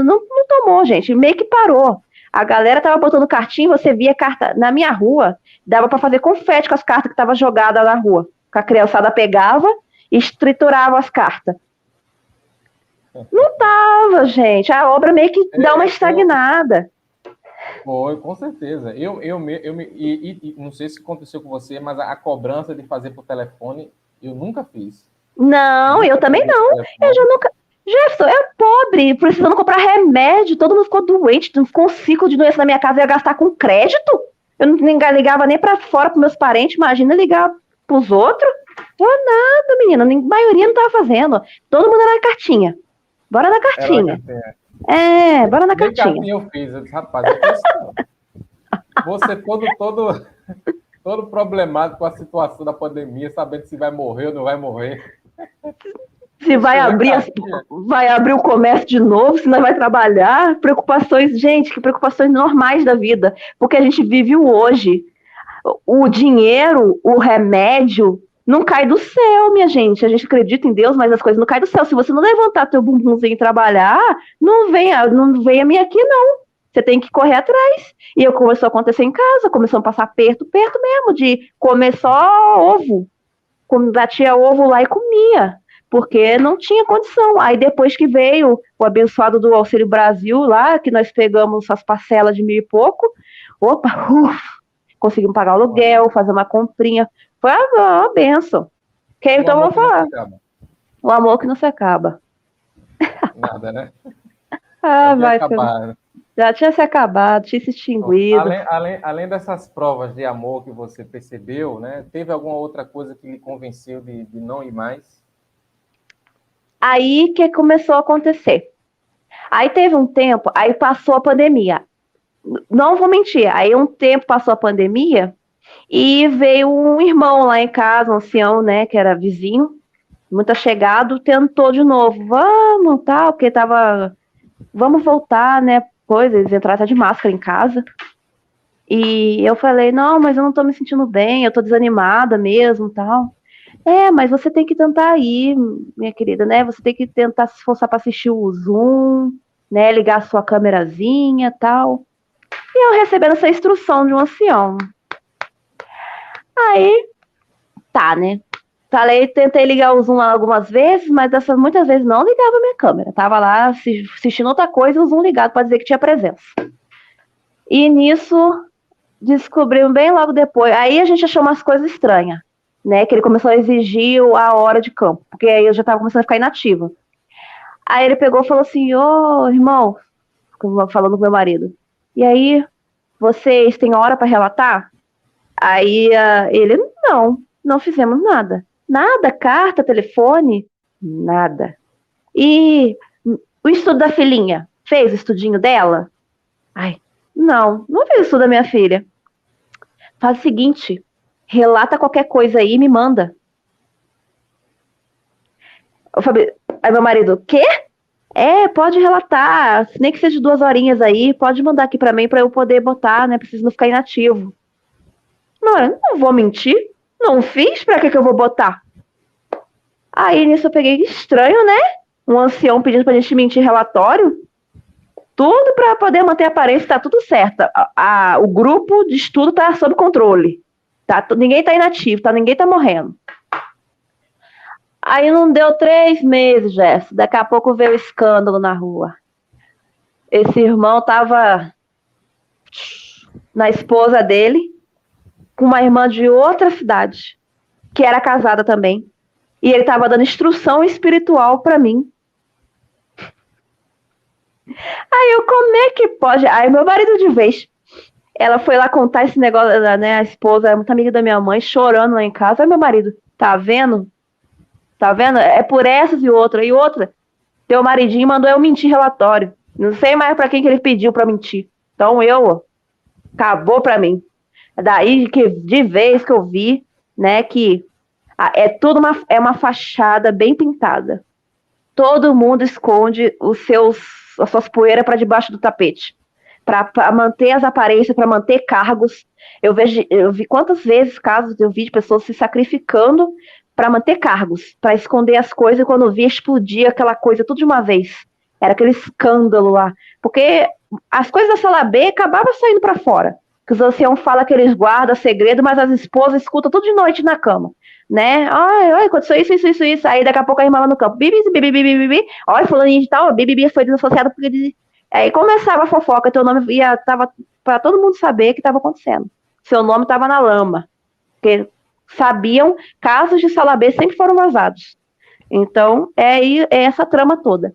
não tomou, gente, meio que parou. A galera tava botando cartinha, você via carta na minha rua, dava para fazer confete com as cartas que estavam jogadas na rua. A criançada pegava e triturava as cartas. Não tava, gente. A obra meio que dá uma estagnada. Foi, com certeza. Não sei se aconteceu com você, mas a cobrança de fazer por telefone, eu nunca fiz. Não, eu também não. Eu já nunca. Jefferson, é pobre, precisando comprar remédio, todo mundo ficou doente, ficou um ciclo de doença na minha casa, eu ia gastar com crédito? Eu não ligava nem para fora para meus parentes, imagina ligar para os outros? Nada, menina, a maioria não estava fazendo. Todo mundo era na cartinha. Bora na cartinha. Bora na cartinha. Cartinha eu fiz, rapaz, eu fiz você todo problemático com a situação da pandemia, sabendo se vai morrer ou não vai morrer. Se vai abrir o comércio de novo, se não vai trabalhar, preocupações, gente, que preocupações normais da vida, porque a gente vive o hoje. O dinheiro, o remédio, não cai do céu, minha gente. A gente acredita em Deus, mas as coisas não caem do céu. Se você não levantar teu bumbumzinho e trabalhar, não venha me aqui, não. Você tem que correr atrás. E começou a acontecer em casa, começou a passar perto mesmo, de comer só ovo. Batia ovo lá e comia, porque não tinha condição. Aí depois que veio o abençoado do Auxílio Brasil lá, que nós pegamos as parcelas de 1.000 e pouco, opa, conseguimos pagar o aluguel, fazer uma comprinha. Foi uma benção. Okay, então vamos falar. O amor que não se acaba. Nada, né? Vai acabar. Já tinha se acabado, tinha se extinguido. Além dessas provas de amor que você percebeu, né? Teve alguma outra coisa que lhe convenceu de não ir mais? Aí que começou a acontecer. Aí teve um tempo, aí passou a pandemia. Não vou mentir, aí um tempo passou a pandemia e veio um irmão lá em casa, um ancião, né, que era vizinho, muito chegado, tentou de novo, vamos, tal, porque vamos voltar, né, eles entraram até de máscara em casa, e eu falei, não, mas eu não tô me sentindo bem, eu tô desanimada mesmo, tal. Mas você tem que tentar ir, minha querida, né, você tem que tentar se esforçar para assistir o Zoom, né, ligar a sua câmerazinha, tal. E eu recebendo essa instrução de um ancião. Aí, tá, né? Tentei ligar o Zoom algumas vezes, mas muitas vezes não ligava a minha câmera. Tava lá assistindo outra coisa e o Zoom ligado para dizer que tinha presença. E nisso, descobrimos bem logo depois. Aí a gente achou umas coisas estranhas, né? Que ele começou a exigir a hora de campo, porque aí eu já tava começando a ficar inativa. Aí ele pegou e falou assim, ô, irmão, falando com meu marido, e aí, vocês têm hora para relatar? Aí ele, não fizemos nada. Nada, carta, telefone, nada. E o estudo da filhinha? Fez o estudinho dela? Ai, não fez o estudo da minha filha. Faz o seguinte, relata qualquer coisa aí e me manda. Aí meu marido, quê? Pode relatar, nem que seja 2 horinhas aí, pode mandar aqui pra mim pra eu poder botar, né? Preciso não ficar inativo. Não vou mentir, não fiz, pra que eu vou botar? Aí nisso eu peguei estranho, né? Um ancião pedindo pra gente mentir relatório. Tudo pra poder manter a aparência, tá tudo certo. O grupo de estudo tá sob controle. Ninguém tá inativo, ninguém tá morrendo. Aí não deu 3 meses, Jess. Daqui a pouco veio o escândalo na rua. Esse irmão tava na esposa dele, com uma irmã de outra cidade, que era casada também. E ele tava dando instrução espiritual pra mim. Aí eu, como é que pode? Aí meu marido de vez, ela foi lá contar esse negócio, né? A esposa é muito amiga da minha mãe, chorando lá em casa. Aí meu marido, tá vendo? Tá vendo? É por essas e outra. E outra, teu maridinho mandou eu mentir relatório. Não sei mais pra quem que ele pediu pra mentir. Então acabou pra mim. Daí que de vez que eu vi, né, que é uma fachada bem pintada. Todo mundo esconde as suas poeiras para debaixo do tapete. Para manter as aparências, para manter cargos. Eu vi quantas vezes casos eu vi de pessoas se sacrificando para manter cargos, para esconder as coisas, e quando via explodia aquela coisa tudo de uma vez. Era aquele escândalo lá. Porque as coisas da sala B acabavam saindo para fora. Que os anciãos falam que eles guardam segredo, mas as esposas escutam tudo de noite na cama. Né? Ai, aconteceu isso. Aí daqui a pouco a irmã lá no campo. Bibi. Olha, fulaninho de tal, bibi foi desassociado porque... Aí começava a fofoca, teu nome tava para todo mundo saber o que estava acontecendo. Seu nome estava na lama. Porque sabiam, casos de sala B sempre foram vazados. Então, é essa trama toda.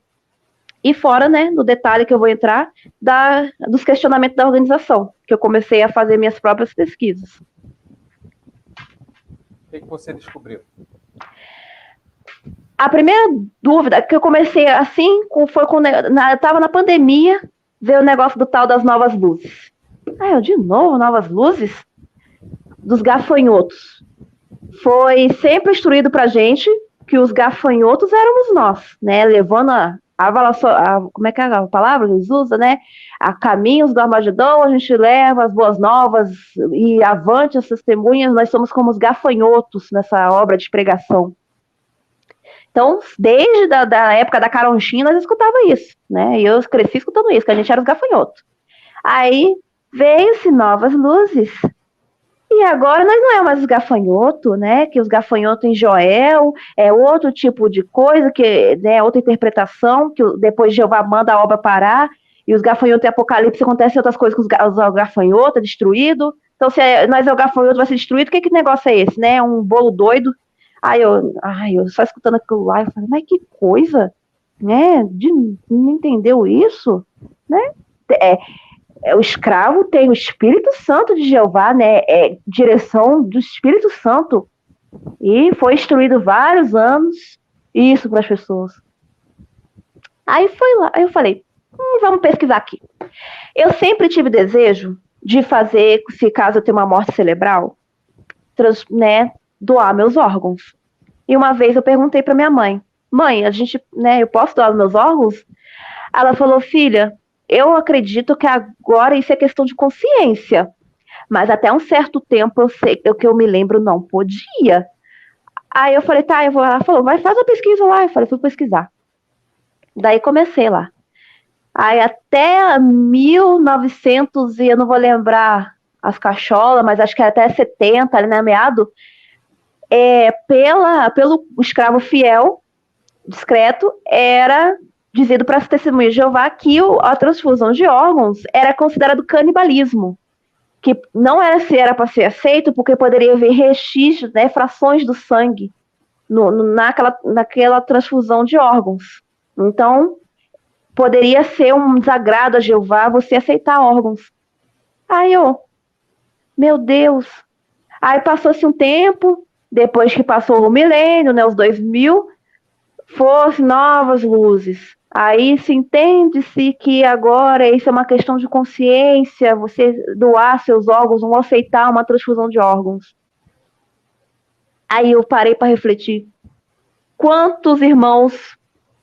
E fora, né, no detalhe que eu vou entrar, dos questionamentos da organização, que eu comecei a fazer minhas próprias pesquisas. O que você descobriu? A primeira dúvida que eu comecei assim, foi quando eu estava na pandemia, veio o negócio do tal das novas luzes. Eu, de novo, novas luzes? Dos gafanhotos. Foi sempre instruído pra gente que os gafanhotos éramos nós, né? Levando como é que é a palavra que eles usam, né? A caminhos do Armagedon, a gente leva as boas novas e avante as testemunhas, nós somos como os gafanhotos nessa obra de pregação. Então, desde a época da Caronchinha, nós escutava isso, né? E eu cresci escutando isso, que a gente era os gafanhotos. Aí, veio-se novas luzes. E agora nós não é mais os gafanhotos, né? Que os gafanhotos em Joel é outro tipo de coisa, que né, outra interpretação, que depois Jeová manda a obra parar, e os gafanhotos em Apocalipse acontecem outras coisas com os gafanhotos, é destruído. Então, se nós é o gafanhoto, vai ser destruído, que negócio é esse, né? Um bolo doido. Aí eu só escutando aquilo lá, eu falei, mas que coisa, né? Não entendeu isso, né? O escravo tem o Espírito Santo de Jeová, né? É direção do Espírito Santo. E foi instruído vários anos isso para as pessoas. Aí foi lá, aí eu falei, vamos pesquisar aqui. Eu sempre tive desejo de fazer, se caso eu tenha uma morte cerebral, né, doar meus órgãos. E uma vez eu perguntei para minha mãe, eu posso doar meus órgãos? Ela falou, filha, eu acredito que agora isso é questão de consciência, mas até um certo tempo que eu me lembro não podia. Aí eu falei, tá, ela falou, vai, faz a pesquisa lá. Eu falei, fui pesquisar. Daí comecei lá. Aí até 1900, e eu não vou lembrar as cacholas, mas acho que até 70, ali na meado, pelo escravo fiel, discreto, era dizido para as testemunhas de Jeová que a transfusão de órgãos era considerado canibalismo, que não era para ser aceito, porque poderia haver restícios, né, frações do sangue naquela transfusão de órgãos. Então, poderia ser um desagrado a Jeová você aceitar órgãos. Aí meu Deus. Aí passou-se um tempo, depois que passou o milênio, né, os 2000, fossem novas luzes. Aí se entende-se que agora isso é uma questão de consciência, você doar seus órgãos, não aceitar uma transfusão de órgãos. Aí eu parei para refletir. Quantos irmãos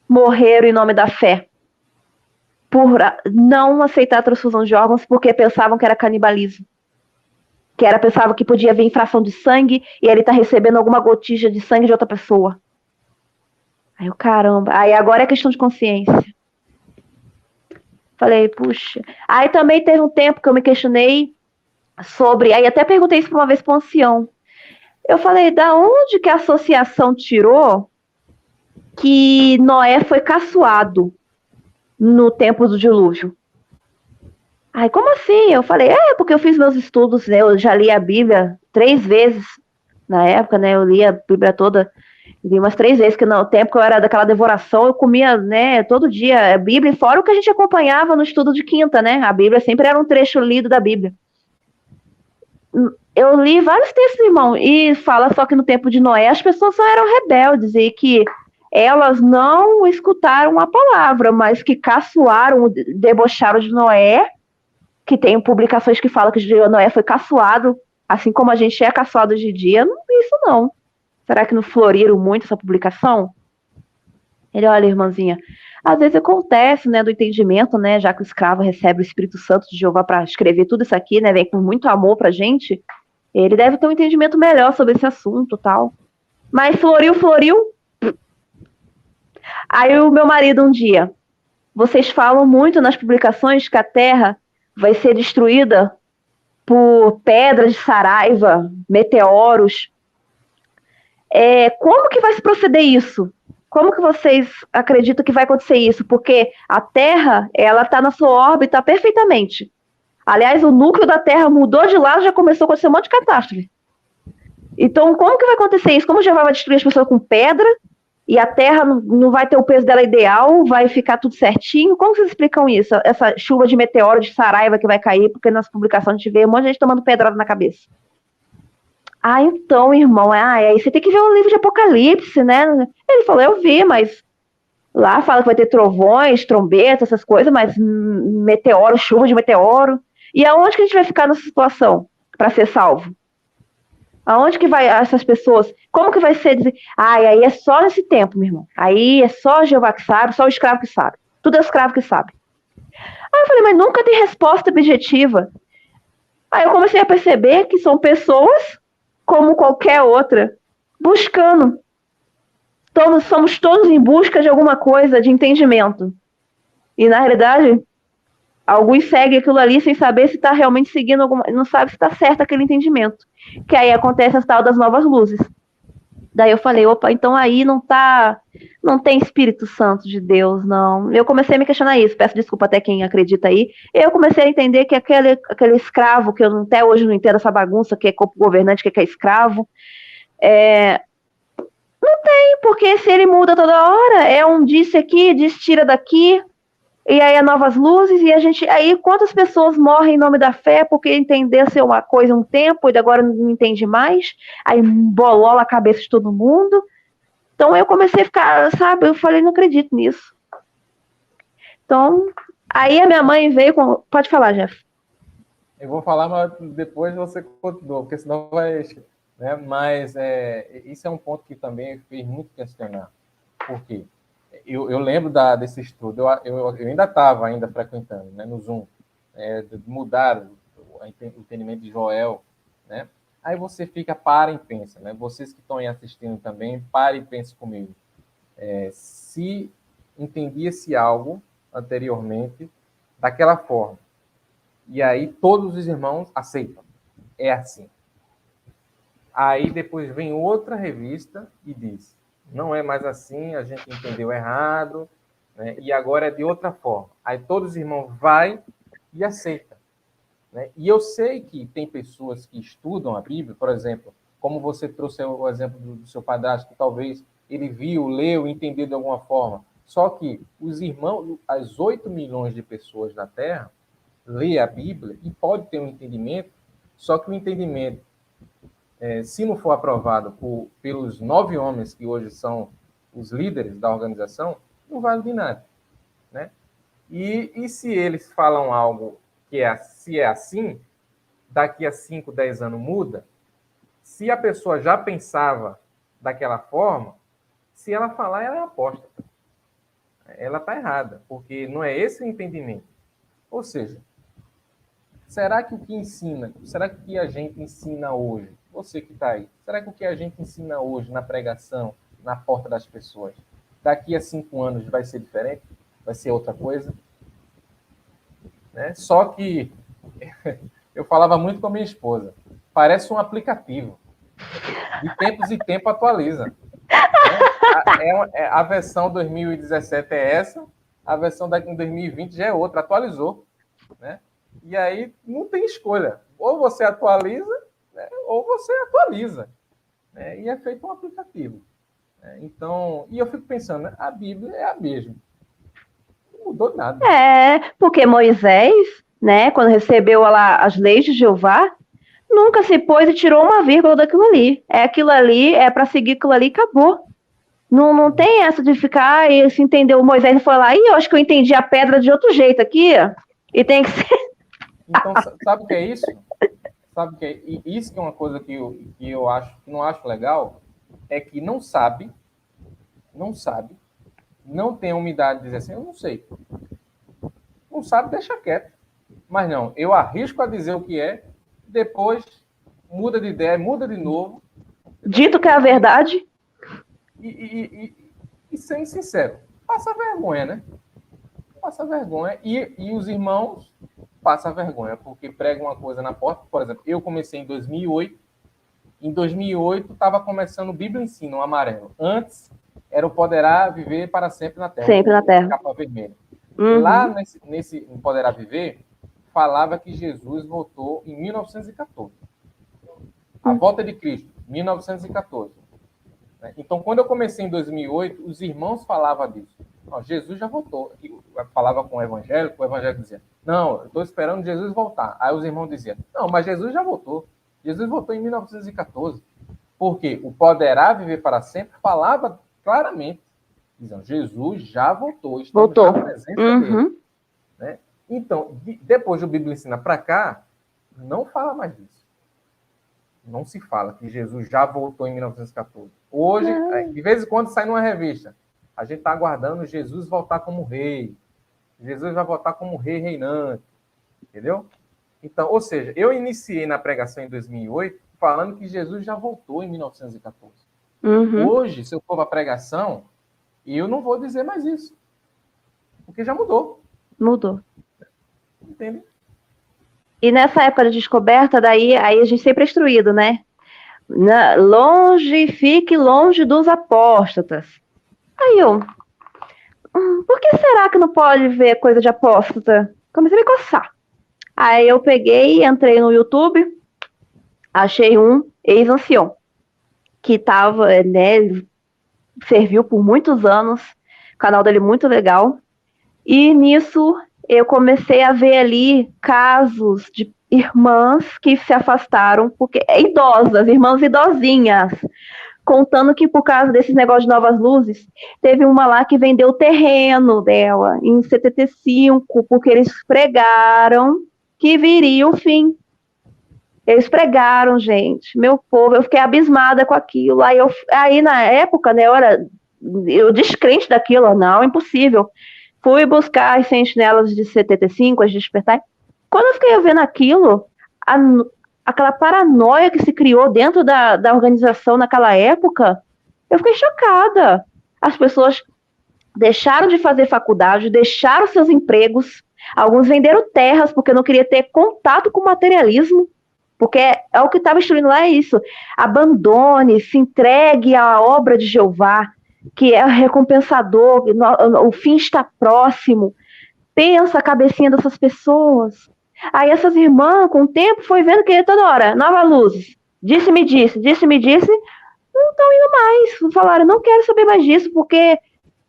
morreram em nome da fé? Por não aceitar a transfusão de órgãos porque pensavam que era canibalismo. Pensavam que podia haver infração de sangue e ele está recebendo alguma gotinha de sangue de outra pessoa. Aí caramba. Aí agora é questão de consciência. Falei, puxa. Aí também teve um tempo que eu me questionei sobre... Aí até perguntei isso uma vez para um ancião. Eu falei, da onde que a associação tirou que Noé foi caçoado no tempo do dilúvio? Aí, como assim? Eu falei, porque eu fiz meus estudos, né? Eu já li a Bíblia 3 vezes na época, né? Eu li a Bíblia toda, li umas 3 vezes, que no tempo que eu era daquela devoração, eu comia, né, todo dia a Bíblia, fora o que a gente acompanhava no estudo de quinta, né? A Bíblia sempre era um trecho lido da Bíblia. Eu li vários textos, irmão, e fala só que no tempo de Noé as pessoas só eram rebeldes e que elas não escutaram a palavra, mas que caçoaram, debocharam de Noé, que tem publicações que falam que Noé foi caçoado, assim como a gente é caçoado hoje em dia. Não, isso não. Será que não floriram muito essa publicação? Ele, olha, irmãzinha, às vezes acontece, né, do entendimento, né, já que o escravo recebe o Espírito Santo de Jeová para escrever tudo isso aqui, né, vem com muito amor pra gente, ele deve ter um entendimento melhor sobre esse assunto, tal. Mas floriu. Aí o meu marido um dia, vocês falam muito nas publicações que a Terra vai ser destruída por pedras de saraiva, meteoros. Como que vai se proceder isso? Como que vocês acreditam que vai acontecer isso? Porque a Terra, ela está na sua órbita perfeitamente. Aliás, o núcleo da Terra mudou de lado, já começou a acontecer um monte de catástrofe. Então, como que vai acontecer isso? Como Jeová vai destruir as pessoas com pedra e a Terra não vai ter o peso dela ideal, vai ficar tudo certinho? Como vocês explicam isso? Essa chuva de meteoro, de saraiva que vai cair, porque nas publicações a gente vê um monte de gente tomando pedrada na cabeça. Então, irmão, aí você tem que ver o livro de Apocalipse, né? Ele falou, eu vi, mas lá fala que vai ter trovões, trombetas, essas coisas, mas meteoro, chuva de meteoro. E aonde que a gente vai ficar nessa situação para ser salvo? Aonde que vai essas pessoas? Como que vai ser dizer, aí é só nesse tempo, meu irmão. Aí é só Jeová que sabe, só o escravo que sabe. Tudo é o escravo que sabe. Aí eu falei, mas nunca tem resposta objetiva. Aí eu comecei a perceber que são pessoas como qualquer outra, buscando. Somos todos em busca de alguma coisa, de entendimento. E na realidade, alguns seguem aquilo ali sem saber se está realmente seguindo alguma. Não sabe se está certo aquele entendimento. Que aí acontece a tal das novas luzes. Daí eu falei, opa, então aí não tem Espírito Santo de Deus, não. Eu comecei a me questionar isso, peço desculpa até quem acredita aí. Eu comecei a entender que aquele escravo, que eu até hoje não entendo essa bagunça, que é corpo governante, que é escravo, porque se ele muda toda hora, é um disse aqui, diz tira daqui, e aí é novas luzes, e a gente. Aí quantas pessoas morrem em nome da fé porque entendeu ser uma coisa um tempo e agora não entende mais, aí bolola a cabeça de todo mundo. Então eu comecei a ficar, sabe, eu falei, não acredito nisso. Então, aí a minha mãe veio com. Pode falar, Jeff. Eu vou falar, mas depois você continua, porque senão vai. Né? Mas isso é um ponto que também fez muito questionar. Por quê? Eu lembro desse estudo, eu ainda estava frequentando, né, no Zoom, mudaram o entendimento de Joel, né? Aí você fica, para e pensa, né? Vocês que estão aí assistindo também, para e pense comigo. Se entendia-se algo anteriormente daquela forma, e aí todos os irmãos aceitam, é assim. Aí depois vem outra revista e diz, não é mais assim, a gente entendeu errado, né? E agora é de outra forma. Aí todos os irmãos vai e aceitam, né? E eu sei que tem pessoas que estudam a Bíblia, por exemplo, como você trouxe o exemplo do seu padrasto, que talvez ele viu, leu, entendeu de alguma forma. Só que os irmãos, as 8 milhões de pessoas na Terra, lê a Bíblia e pode ter um entendimento, só que o entendimento, se não for aprovado pelos 9 homens que hoje são os líderes da organização, não vale de nada, né? E se eles falam algo que se é assim, daqui a 5, 10 anos muda, se a pessoa já pensava daquela forma, se ela falar, ela é apóstata. Ela está errada, porque não é esse o entendimento. Ou seja, será que o que ensina, será que o que a gente ensina hoje, você que está aí, será que o que a gente ensina hoje na pregação, na porta das pessoas, daqui a 5 anos vai ser diferente? Vai ser outra coisa? Né? Só que eu falava muito com a minha esposa, parece um aplicativo. De tempos em tempos atualiza. Né? A versão 2017 é essa, a versão daqui em 2020 já é outra, atualizou. Né? E aí não tem escolha. Ou você atualiza, né? Ou você atualiza. Né? E é feito um aplicativo. Né? Então, e eu fico pensando, né? A Bíblia é a mesma. Não mudou nada. Porque Moisés, né, quando recebeu lá as leis de Jeová, nunca se pôs e tirou uma vírgula daquilo ali. É aquilo ali, é para seguir aquilo ali e acabou. Não tem essa de ficar e se entendeu. O Moisés foi lá, eu acho que eu entendi a pedra de outro jeito aqui, e tem que ser. Então, sabe o que é isso? Sabe o que é? E isso que é uma coisa que eu acho, que não acho legal, é que não sabe, não tem a humildade de dizer assim, eu não sei. Não sabe, deixa quieto. Mas não, eu arrisco a dizer o que é, depois muda de ideia, muda de novo. Dito que é a verdade. E sendo sincero, passa vergonha, né? Passa vergonha. E os irmãos passam vergonha, porque pregam uma coisa na porta. Por exemplo, eu comecei em 2008. Em 2008, estava começando o Bíblia Ensina, o amarelo. Antes, era o Poderá Viver para Sempre na Terra. Sempre na Terra. Capa vermelha. Uhum. Lá nesse Poderá Viver, falava que Jesus voltou em 1914. A volta de Cristo, 1914. Então, quando eu comecei em 2008, os irmãos falavam disso. Jesus já voltou. Eu falava com o evangélico dizia, não, eu estou esperando Jesus voltar. Aí os irmãos diziam, não, mas Jesus já voltou. Jesus voltou em 1914. Porque o Poderá Viver para Sempre falava claramente, dizendo, Jesus já voltou, estamos na presença dele. Né? Então, depois do Bíblia Ensina para cá, não fala mais disso. Não se fala que Jesus já voltou em 1914. Hoje, de vez em quando sai numa revista, a gente está aguardando Jesus voltar como rei. Jesus vai voltar como rei reinante. Entendeu? Então, ou seja, eu iniciei na pregação em 2008 falando que Jesus já voltou em 1914. Hoje, se eu for para a pregação, eu não vou dizer mais isso. Porque já mudou. Mudou. Entende? E nessa época de descoberta, daí aí a gente sempre é instruído, né? Fique longe dos apóstatas. Aí eu, por que será que não pode ver coisa de apóstata? Comecei a me coçar. Aí eu peguei, entrei no YouTube, achei um ex-ancião, que tava, né, serviu por muitos anos, o canal dele muito legal, e nisso eu comecei a ver ali casos de irmãs que se afastaram, porque idosas, irmãs idosinhas, contando que por causa desses negócios de novas luzes, teve uma lá que vendeu o terreno dela em 75, porque eles pregaram que viria o fim. Eles pregaram, gente, meu povo, eu fiquei abismada com aquilo. Aí na época, né, eu descrente daquilo, não, impossível. Fui buscar as sentinelas de 75, as de despertar. Quando eu fiquei vendo aquilo, a, aquela paranoia que se criou dentro da organização naquela época, eu fiquei chocada. As pessoas deixaram de fazer faculdade, deixaram seus empregos, alguns venderam terras porque não queria ter contato com o materialismo, porque é o que estava instruindo lá, é isso. Abandone, se entregue à obra de Jeová, que é recompensador, o fim está próximo. Pensa a cabecinha dessas pessoas. Aí essas irmãs, com o tempo, foi vendo que toda hora, nova luz, disse-me disse, disse-me disse, não estão indo mais. Falaram, não quero saber mais disso, porque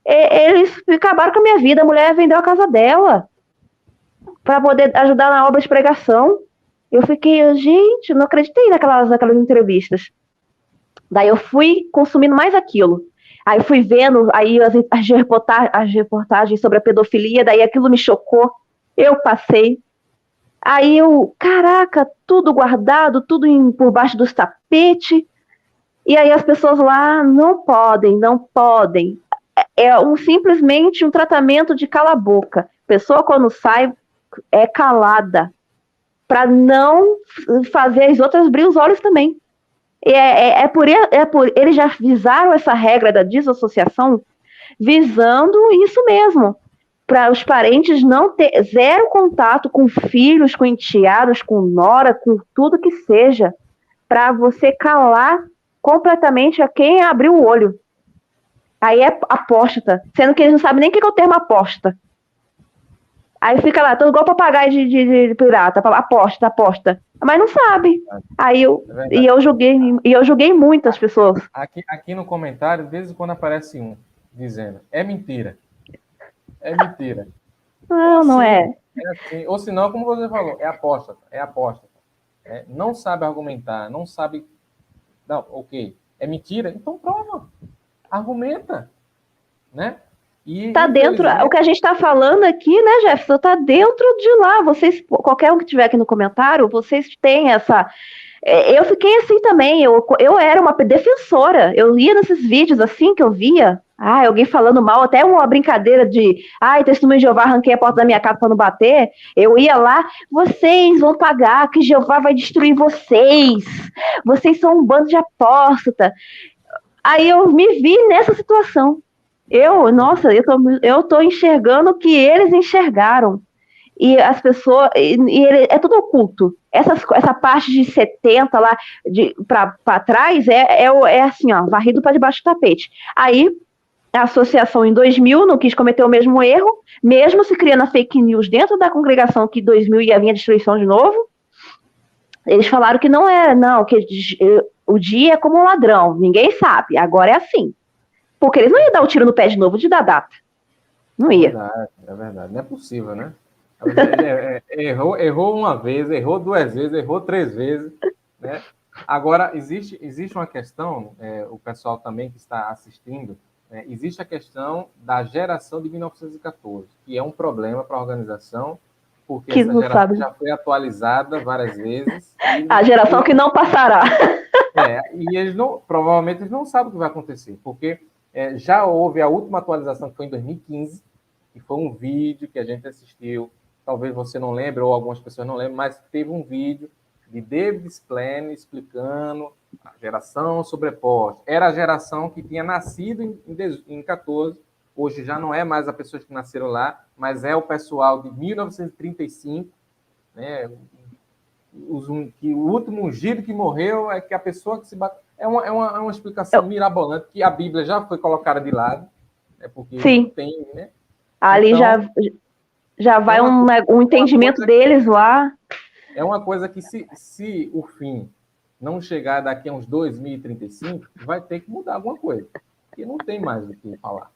eles acabaram com a minha vida. A mulher vendeu a casa dela para poder ajudar na obra de pregação. Eu fiquei, gente, não acreditei naquelas entrevistas. Daí eu fui consumindo mais aquilo. Aí eu fui vendo aí as reportagens sobre a pedofilia, daí aquilo me chocou. Eu passei. Aí eu, caraca, tudo guardado, tudo por baixo dos tapetes. E aí as pessoas lá não podem, não podem. Simplesmente um tratamento de cala-boca. A pessoa quando sai é calada para não fazer as outras abrir os olhos também. Eles já visaram essa regra da desassociação visando isso mesmo, para os parentes não ter zero contato com filhos, com enteados, com nora, com tudo que seja, para você calar completamente a quem abriu o olho. Aí é apóstata, sendo que eles não sabem nem o que é o termo apóstata. Aí fica lá, todo igual papagaio de pirata, aposta. Mas não sabe. Eu julguei muitas pessoas. Aqui no comentário, de vez em quando aparece um dizendo, é mentira. É mentira. Não, assim, não é. Assim. Ou senão, como você falou, é apóstata. Não sabe argumentar, não sabe... Não, ok. É mentira? Então prova. Argumenta. Né? Tá dentro, o que a gente está falando aqui, né, Jefferson, tá dentro de lá. Vocês, qualquer um que tiver aqui no comentário, vocês têm essa... Eu fiquei assim também, eu era uma defensora, eu ia nesses vídeos assim que eu via, alguém falando mal, até uma brincadeira de, testemunho de Jeová, arranquei a porta da minha casa para não bater, eu ia lá, vocês vão pagar, que Jeová vai destruir vocês são um bando de apóstata. Aí eu me vi nessa situação. Eu tô enxergando o que eles enxergaram. E as pessoas. É tudo oculto. Essa parte de 70 lá para trás é assim, ó, varrido para debaixo do tapete. Aí a associação em 2000 não quis cometer o mesmo erro, mesmo se criando a fake news dentro da congregação que 2000 ia vir a destruição de novo. Eles falaram que não era, não, que o dia é como um ladrão, ninguém sabe, agora é assim. Porque eles não iam dar o tiro no pé de novo de dar data. Não ia. É verdade. Não é possível, né? Errou uma vez, errou 2 vezes, errou 3 vezes. Né? Agora, existe uma questão, o pessoal também que está assistindo, existe a questão da geração de 1914, que é um problema para a organização, porque Que essa não geração sabe. já foi atualizada várias vezes. A geração que não passará. E eles não, provavelmente eles não sabem o que vai acontecer, porque já houve a última atualização, que foi em 2015, que foi um vídeo que a gente assistiu, talvez você não lembre, ou algumas pessoas não lembrem, mas teve um vídeo de David Splane explicando a geração sobreposta. Era a geração que tinha nascido em 14, hoje já não é mais as pessoas que nasceram lá, mas é o pessoal de 1935, né? Que o último ungido que morreu é que a pessoa que se bate. É uma explicação mirabolante que a Bíblia já foi colocada de lado, porque não Sim. tem, né? Ali Então, já vai um entendimento deles lá. É uma coisa que, se o fim não chegar daqui a uns 2035, vai ter que mudar alguma coisa. Porque não tem mais o que falar.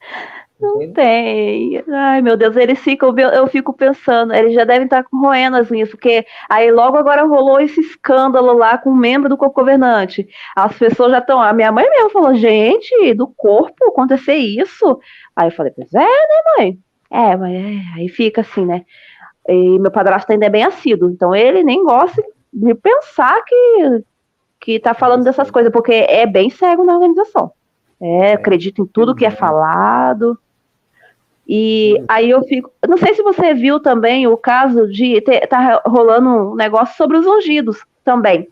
Não Entende? tem. Ai, meu Deus, eu fico pensando, eles já devem estar corroendo as unhas, porque aí logo agora rolou esse escândalo lá com um membro do corpo governante. As pessoas já estão. A minha mãe mesmo falou, gente, do corpo acontecer isso. Aí eu falei, pois é, né, mãe? Aí fica assim, né? E meu padrasto ainda é bem assíduo, então ele nem gosta de pensar que tá falando dessas coisas, porque é bem cego na organização. Acredita em tudo que é falado. E aí eu fico. Não sei se você viu também o caso de tá rolando um negócio sobre os ungidos também.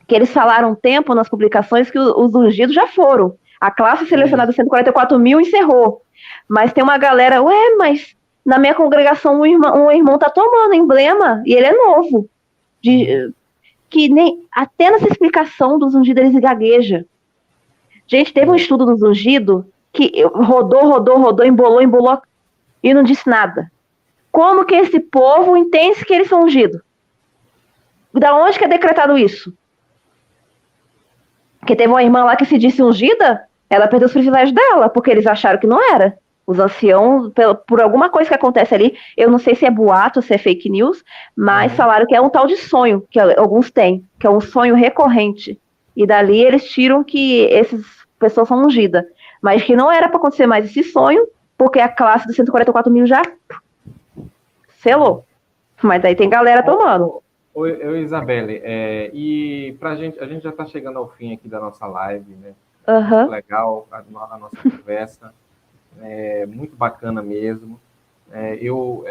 Que eles falaram um tempo nas publicações que os ungidos já foram. A classe selecionada 144 mil encerrou. Mas tem uma galera, mas na minha congregação um irmão tá tomando emblema e ele é novo. Que nem até nessa explicação dos ungidos eles gagueja. Gente, teve um estudo dos ungidos que rodou, embolou e não disse nada. Como que esse povo entende que eles são ungidos? Da onde que é decretado isso? Porque teve uma irmã lá que se disse ungida, ela perdeu os privilégios dela, porque eles acharam que não era. Os anciãos, por alguma coisa que acontece ali, eu não sei se é boato, se é fake news, mas falaram que é um tal de sonho, que alguns têm, que é um sonho recorrente. E dali eles tiram que essas pessoas são ungidas. Mas que não era para acontecer mais esse sonho, porque a classe dos 144 mil já selou. Mas aí tem galera tomando. Oi, Isabelle, e a gente já está chegando ao fim aqui da nossa live, né? Muito legal a nossa conversa, muito bacana mesmo. Eu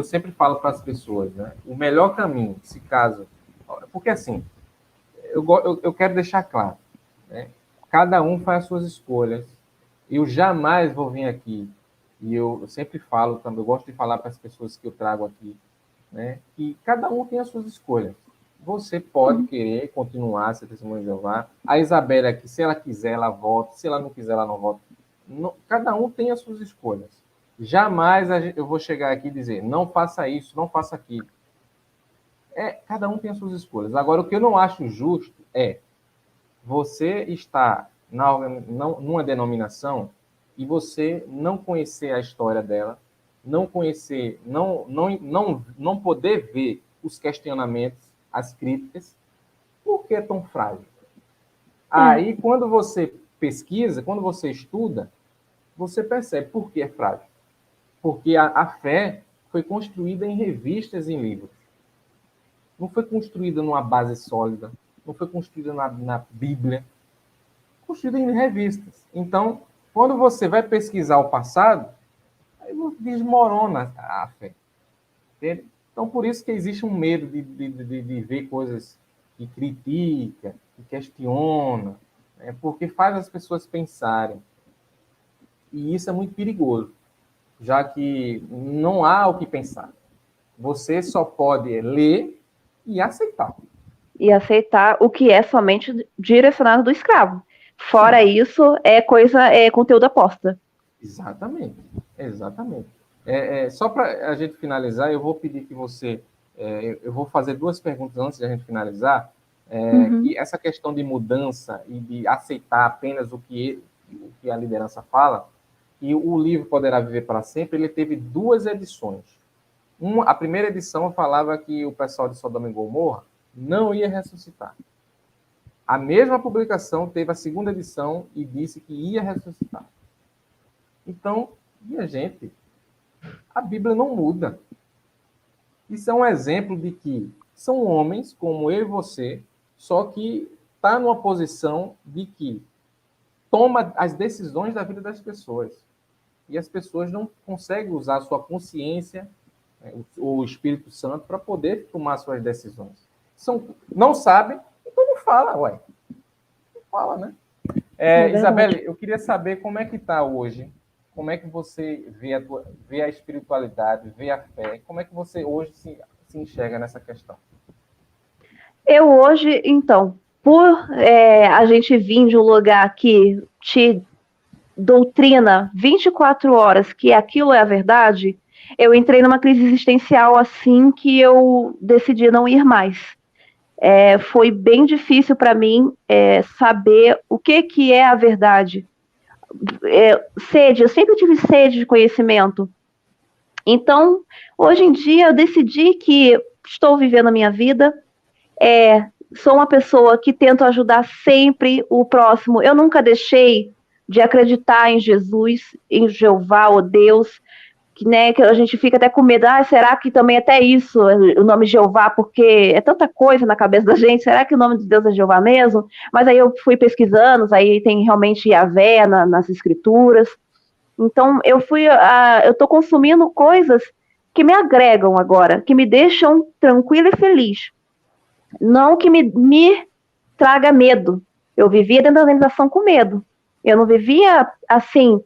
sempre falo para as pessoas, né? O melhor caminho, se caso... Porque assim, eu quero deixar claro, né? Cada um faz as suas escolhas. Eu jamais vou vir aqui, e eu sempre falo também, eu gosto de falar para as pessoas que eu trago aqui, né, que cada um tem as suas escolhas. Você pode querer continuar ser testemunha de Jeová. A Isabela aqui, se ela quiser, ela volta. Se ela não quiser, ela não volta. Cada um tem as suas escolhas. Jamais eu vou chegar aqui e dizer, não faça isso, não faça aquilo. Cada um tem as suas escolhas. Agora, o que eu não acho justo é você estar numa denominação e você não conhecer a história dela, não conhecer, não poder ver os questionamentos, as críticas, por que é tão frágil? Aí, quando você pesquisa, quando você estuda, você percebe por que é frágil. Porque a fé foi construída em revistas e em livros. Não foi construída numa base sólida, não foi construída na Bíblia, construída em revistas. Então, quando você vai pesquisar o passado, aí desmorona a fé. Entende? Então, por isso que existe um medo de ver coisas que critica, que questiona, né? Porque faz as pessoas pensarem. E isso é muito perigoso, já que não há o que pensar. Você só pode ler e aceitar. E aceitar o que é somente direcionado do escravo. Fora Sim. isso, é conteúdo aposta. Exatamente. Só para a gente finalizar, eu vou pedir que você... eu vou fazer duas perguntas antes de a gente finalizar. Que essa questão de mudança e de aceitar apenas o que a liderança fala, e o livro Poderá Viver para Sempre, ele teve duas edições. A primeira edição falava que o pessoal de Sodoma e Gomorra não ia ressuscitar. A mesma publicação teve a segunda edição e disse que ia ressuscitar. Então, minha gente, a Bíblia não muda. Isso é um exemplo de que são homens como eu e você, só que está numa posição de que toma as decisões da vida das pessoas. E as pessoas não conseguem usar a sua consciência, né, o Espírito Santo, para poder tomar suas decisões. Não sabem, então não fala, ué. Não fala, né? Isabelle, eu queria saber como é que está hoje, como é que você vê a espiritualidade, vê a fé, como é que você hoje se enxerga nessa questão? Eu hoje, então, por a gente vir de um lugar que te doutrina 24 horas que aquilo é a verdade, eu entrei numa crise existencial assim que eu decidi não ir mais. Foi bem difícil para mim saber o que é a verdade. Sede, eu sempre tive sede de conhecimento. Então, hoje em dia, eu decidi que estou vivendo a minha vida, sou uma pessoa que tento ajudar sempre o próximo. Eu nunca deixei de acreditar em Jesus, em Jeová, ou Deus, que a gente fica até com medo. Será que também até isso, o nome Jeová, porque é tanta coisa na cabeça da gente, será que o nome de Deus é Jeová mesmo? Mas aí eu fui pesquisando, aí tem realmente Yahvé nas escrituras. Então eu estou consumindo coisas que me agregam agora, que me deixam tranquila e feliz. Não que me traga medo. Eu vivia dentro da organização com medo. Eu não vivia assim,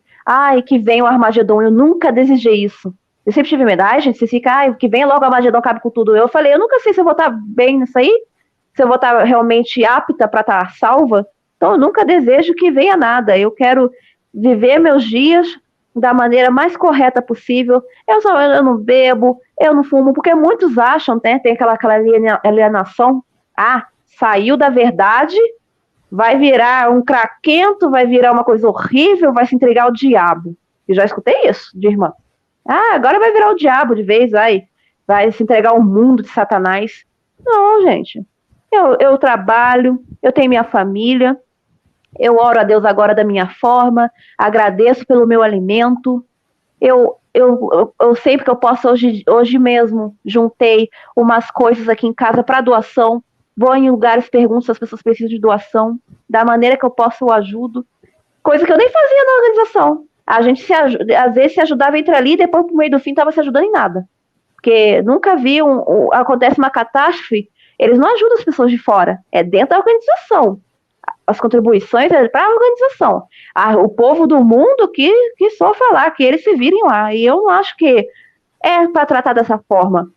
que vem o Armagedon. Eu nunca desejei isso. Eu sempre tive medo. Gente, você fica, que vem logo o Armagedon, cabe com tudo. Eu falei, eu nunca sei se eu vou estar bem nisso aí, se eu vou estar realmente apta para estar salva. Então eu nunca desejo que venha nada. Eu quero viver meus dias da maneira mais correta possível. Eu não bebo, eu não fumo, porque muitos acham, né, tem aquela alienação, saiu da verdade, vai virar um craquento, vai virar uma coisa horrível, vai se entregar ao diabo. Eu já escutei isso de irmã. Agora vai virar o diabo de vez, vai se entregar ao mundo de Satanás. Não, gente. Eu trabalho, eu tenho minha família, eu oro a Deus agora da minha forma, agradeço pelo meu alimento. Eu sempre que eu posso, hoje mesmo, juntei umas coisas aqui em casa para doação. Vou em lugares, pergunto se as pessoas precisam de doação. Da maneira que eu posso, eu ajudo. Coisa que eu nem fazia na organização. A gente às vezes se ajudava entre ali e depois, no meio do fim, estava se ajudando em nada. Porque nunca vi acontece uma catástrofe, eles não ajudam as pessoas de fora. É dentro da organização. As contribuições é para a organização. O povo do mundo que só falar, que eles se virem lá. E eu não acho que é para tratar dessa forma.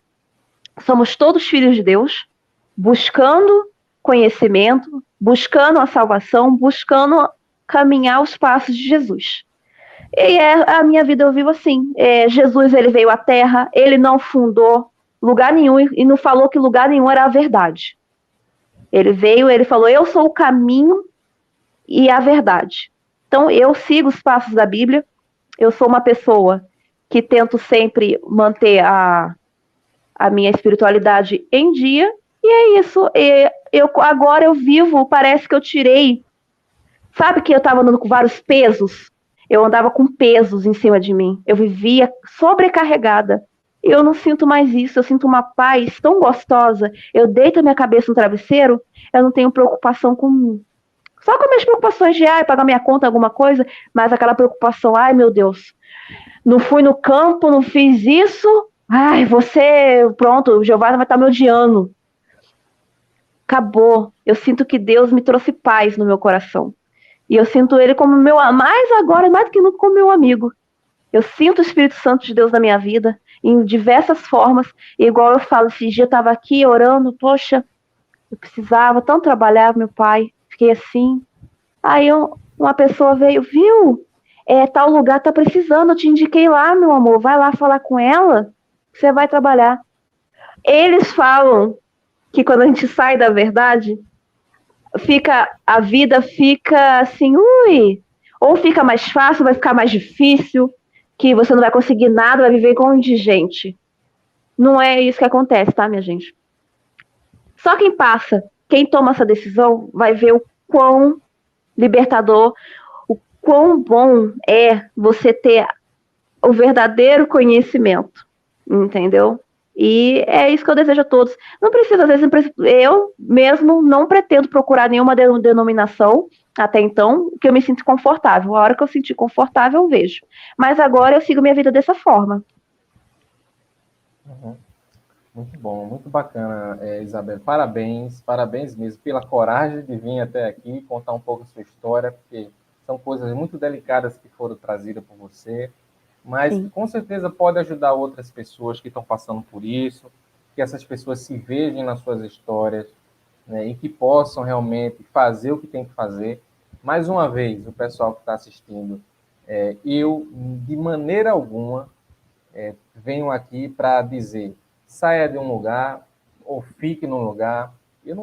Somos todos filhos de Deus, buscando conhecimento, buscando a salvação, buscando caminhar os passos de Jesus. E a minha vida eu vivo assim. Jesus, ele veio à Terra, ele não fundou lugar nenhum e não falou que lugar nenhum era a verdade. Ele veio, ele falou, eu sou o caminho e a verdade. Então, eu sigo os passos da Bíblia, eu sou uma pessoa que tento sempre manter a minha espiritualidade em dia, e é isso. Agora eu vivo, parece que eu tirei, sabe que eu estava andando com vários pesos? Eu andava com pesos em cima de mim, eu vivia sobrecarregada. Eu não sinto mais isso, eu sinto uma paz tão gostosa. Eu deito a minha cabeça no travesseiro, eu não tenho preocupação só com minhas preocupações de pagar minha conta, alguma coisa, mas aquela preocupação, meu Deus, não fui no campo, não fiz isso, pronto, o Jeová vai estar me odiando. Acabou. Eu sinto que Deus me trouxe paz no meu coração. E eu sinto ele como mais agora, mais do que nunca, como meu amigo. Eu sinto o Espírito Santo de Deus na minha vida, em diversas formas, e igual eu falo, esses dias eu estava aqui orando, poxa, eu precisava tanto trabalhar, meu pai, fiquei assim. Aí uma pessoa veio, viu, tal lugar tá precisando, eu te indiquei lá, meu amor, vai lá falar com ela, você vai trabalhar. Eles falam que quando a gente sai da verdade, a vida fica assim, ou fica mais fácil, vai ficar mais difícil, que você não vai conseguir nada, vai viver com um indigente. Não é isso que acontece, tá, minha gente? Só quem passa, quem toma essa decisão, vai ver o quão libertador, o quão bom é você ter o verdadeiro conhecimento, entendeu? E é isso que eu desejo a todos. Não precisa, às vezes, eu mesmo não pretendo procurar nenhuma denominação até então, que eu me sinto confortável. A hora que eu sentir confortável, eu vejo. Mas agora eu sigo minha vida dessa forma. Uhum. Muito bom, muito bacana, Isabel. Parabéns mesmo pela coragem de vir até aqui contar um pouco a sua história, porque são coisas muito delicadas que foram trazidas por você, mas Sim. que com certeza pode ajudar outras pessoas que estão passando por isso, que essas pessoas se vejam nas suas histórias, né, e que possam realmente fazer o que tem que fazer. Mais uma vez, o pessoal que está assistindo, eu, de maneira alguma, venho aqui para dizer, saia de um lugar ou fique num lugar. Eu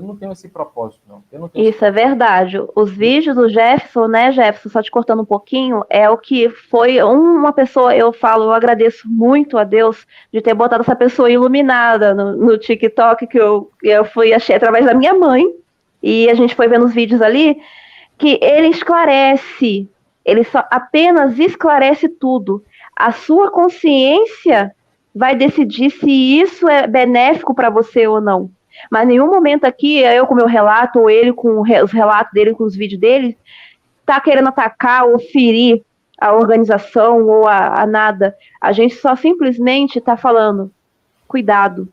não tenho esse propósito, não. Eu não tenho esse Isso é propósito. verdade. Os vídeos do Jefferson, né, Jefferson, só te cortando um pouquinho, é o que foi uma pessoa, eu agradeço muito a Deus de ter botado essa pessoa iluminada no TikTok, que eu fui, achei através da minha mãe, e a gente foi vendo os vídeos ali, que ele esclarece, ele só apenas esclarece tudo. A sua consciência vai decidir se isso é benéfico para você ou não. Mas nenhum momento aqui, eu com o meu relato, ou ele com os relatos dele, com os vídeos dele, tá querendo atacar ou ferir a organização ou a nada. A gente só simplesmente está falando, cuidado,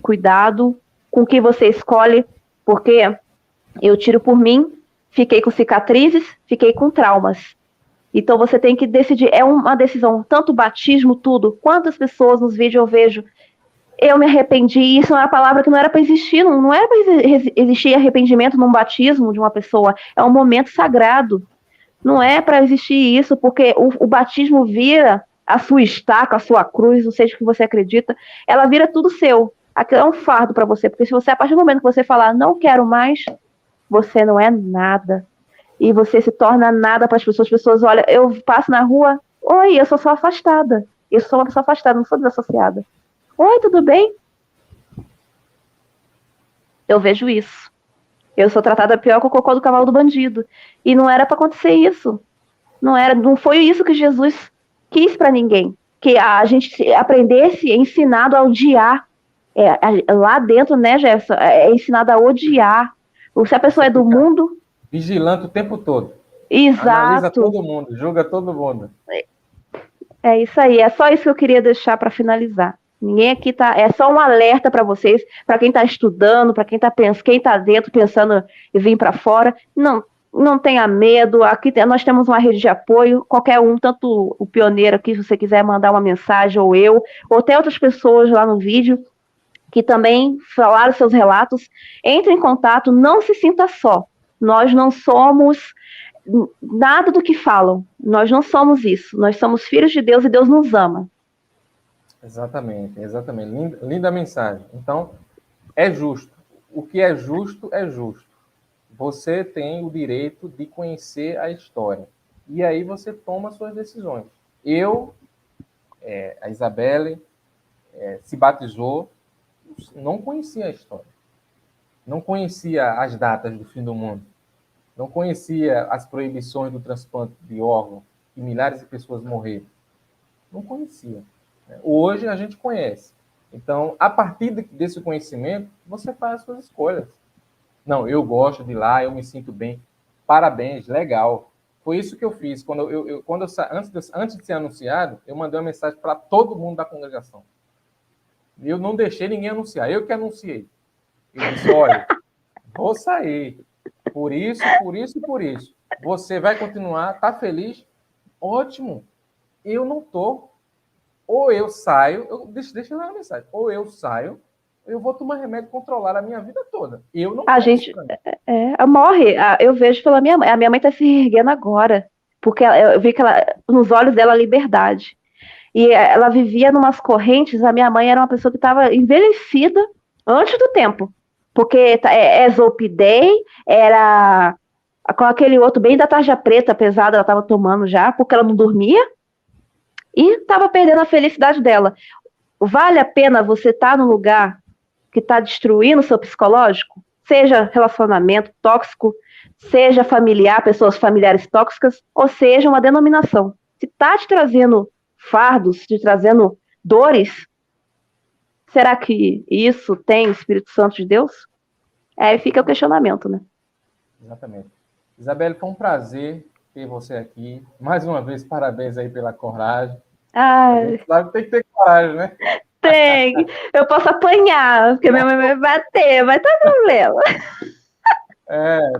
cuidado com o que você escolhe, porque eu tiro por mim, fiquei com cicatrizes, fiquei com traumas. Então você tem que decidir, é uma decisão, tanto batismo, tudo. Quantas pessoas nos vídeos eu vejo, eu me arrependi, isso é uma palavra que não era para existir, não era para existir arrependimento num batismo de uma pessoa, é um momento sagrado. Não é para existir isso, porque o batismo vira a sua estaca, a sua cruz, não seja o que você acredita, ela vira tudo seu. Aquilo é um fardo para você, porque se você, a partir do momento que você falar, não quero mais, você não é nada. E você se torna nada para as pessoas olham, eu passo na rua, oi, eu sou só afastada. Eu sou uma pessoa afastada, não sou desassociada. Oi, tudo bem? Eu vejo isso. Eu sou tratada pior que o cocô do cavalo do bandido. E não era para acontecer isso. Não foi isso que Jesus quis para ninguém. Que a gente aprendesse, ensinado a odiar. Lá dentro, né, Jefferson, é ensinado a odiar. Se a pessoa Você é do fica mundo, vigilante o tempo todo. Analisa exato. todo mundo, julga todo mundo. É isso aí. É só isso que eu queria deixar para finalizar. Ninguém aqui tá. É só um alerta para vocês, para quem está estudando, para quem está pensando, quem está dentro pensando em vir para fora. Não tenha medo. Aqui nós temos uma rede de apoio. Qualquer um, tanto o pioneiro aqui, se você quiser mandar uma mensagem, ou até outras pessoas lá no vídeo que também falaram seus relatos. Entre em contato. Não se sinta só. Nós não somos nada do que falam. Nós não somos isso. Nós somos filhos de Deus e Deus nos ama. Exatamente, exatamente. Linda mensagem. Então, é justo. O que é justo é justo. Você tem o direito de conhecer a história. E aí você toma suas decisões. A Isabelle, se batizou, não conhecia a história. Não conhecia as datas do fim do mundo. Não conhecia as proibições do transplante de órgão, que milhares de pessoas morreram. Não conhecia. Hoje a gente conhece. Então, a partir desse conhecimento, você faz as suas escolhas. Não, eu gosto de ir lá, eu me sinto bem. Parabéns, legal. Foi isso que eu fiz. Antes de ser anunciado, eu mandei uma mensagem para todo mundo da congregação. Eu não deixei ninguém anunciar, eu que anunciei. Eu disse, olha, vou sair. Por isso, por isso e por isso. Você vai continuar, tá feliz? Ótimo. Eu não tô. Ou eu saio, deixa eu ler a mensagem. Ou eu saio, eu vou tomar remédio controlar a minha vida toda. Eu não A quero gente isso. morre. Eu vejo pela minha mãe. A minha mãe está se erguendo agora. Porque eu vi que nos olhos dela, a liberdade. E ela vivia numas correntes. A minha mãe era uma pessoa que estava envelhecida antes do tempo. Porque Zolpidem era com aquele outro bem da tarja preta pesada, ela estava tomando já, porque ela não dormia e estava perdendo a felicidade dela. Vale a pena você estar no lugar que está destruindo o seu psicológico? Seja relacionamento tóxico, seja familiar, pessoas familiares tóxicas, ou seja uma denominação. Se está te trazendo fardos, te trazendo dores, Será que isso tem o Espírito Santo de Deus? Aí fica o questionamento, né? Exatamente. Isabelle, foi um prazer ter você aqui. Mais uma vez, parabéns aí pela coragem. A Ah, gente sabe que tem que ter coragem, né? tem. Eu posso apanhar, porque minha mãe vai bater, mas tá problema.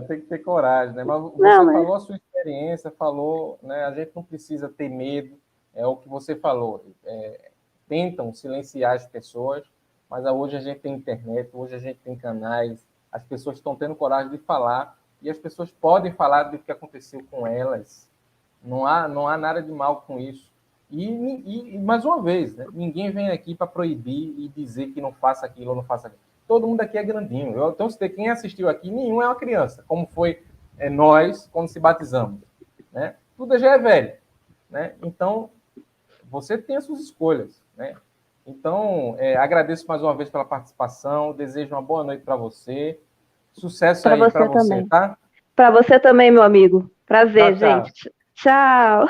Tem que ter coragem, né? Mas Não, você mas falou a sua experiência, falou, né? A gente não precisa ter medo, é o que você falou. Tentam silenciar as pessoas, mas hoje a gente tem internet, hoje a gente tem canais, as pessoas estão tendo coragem de falar e as pessoas podem falar do que aconteceu com elas. Não há nada de mal com isso. E mais uma vez, né? Ninguém vem aqui para proibir e dizer que não faça aquilo ou não faça aquilo. Todo mundo aqui é grandinho. Então, quem assistiu aqui, nenhum é uma criança, como foi nós quando se batizamos. Né? Tudo já é velho. Né? Então, você tem as suas escolhas. Né? Então, agradeço mais uma vez pela participação, desejo uma boa noite para você. Sucesso para aí para você você, também. tá? Para você também, meu amigo. Tchau, Prazer, tchau. gente. Tchau.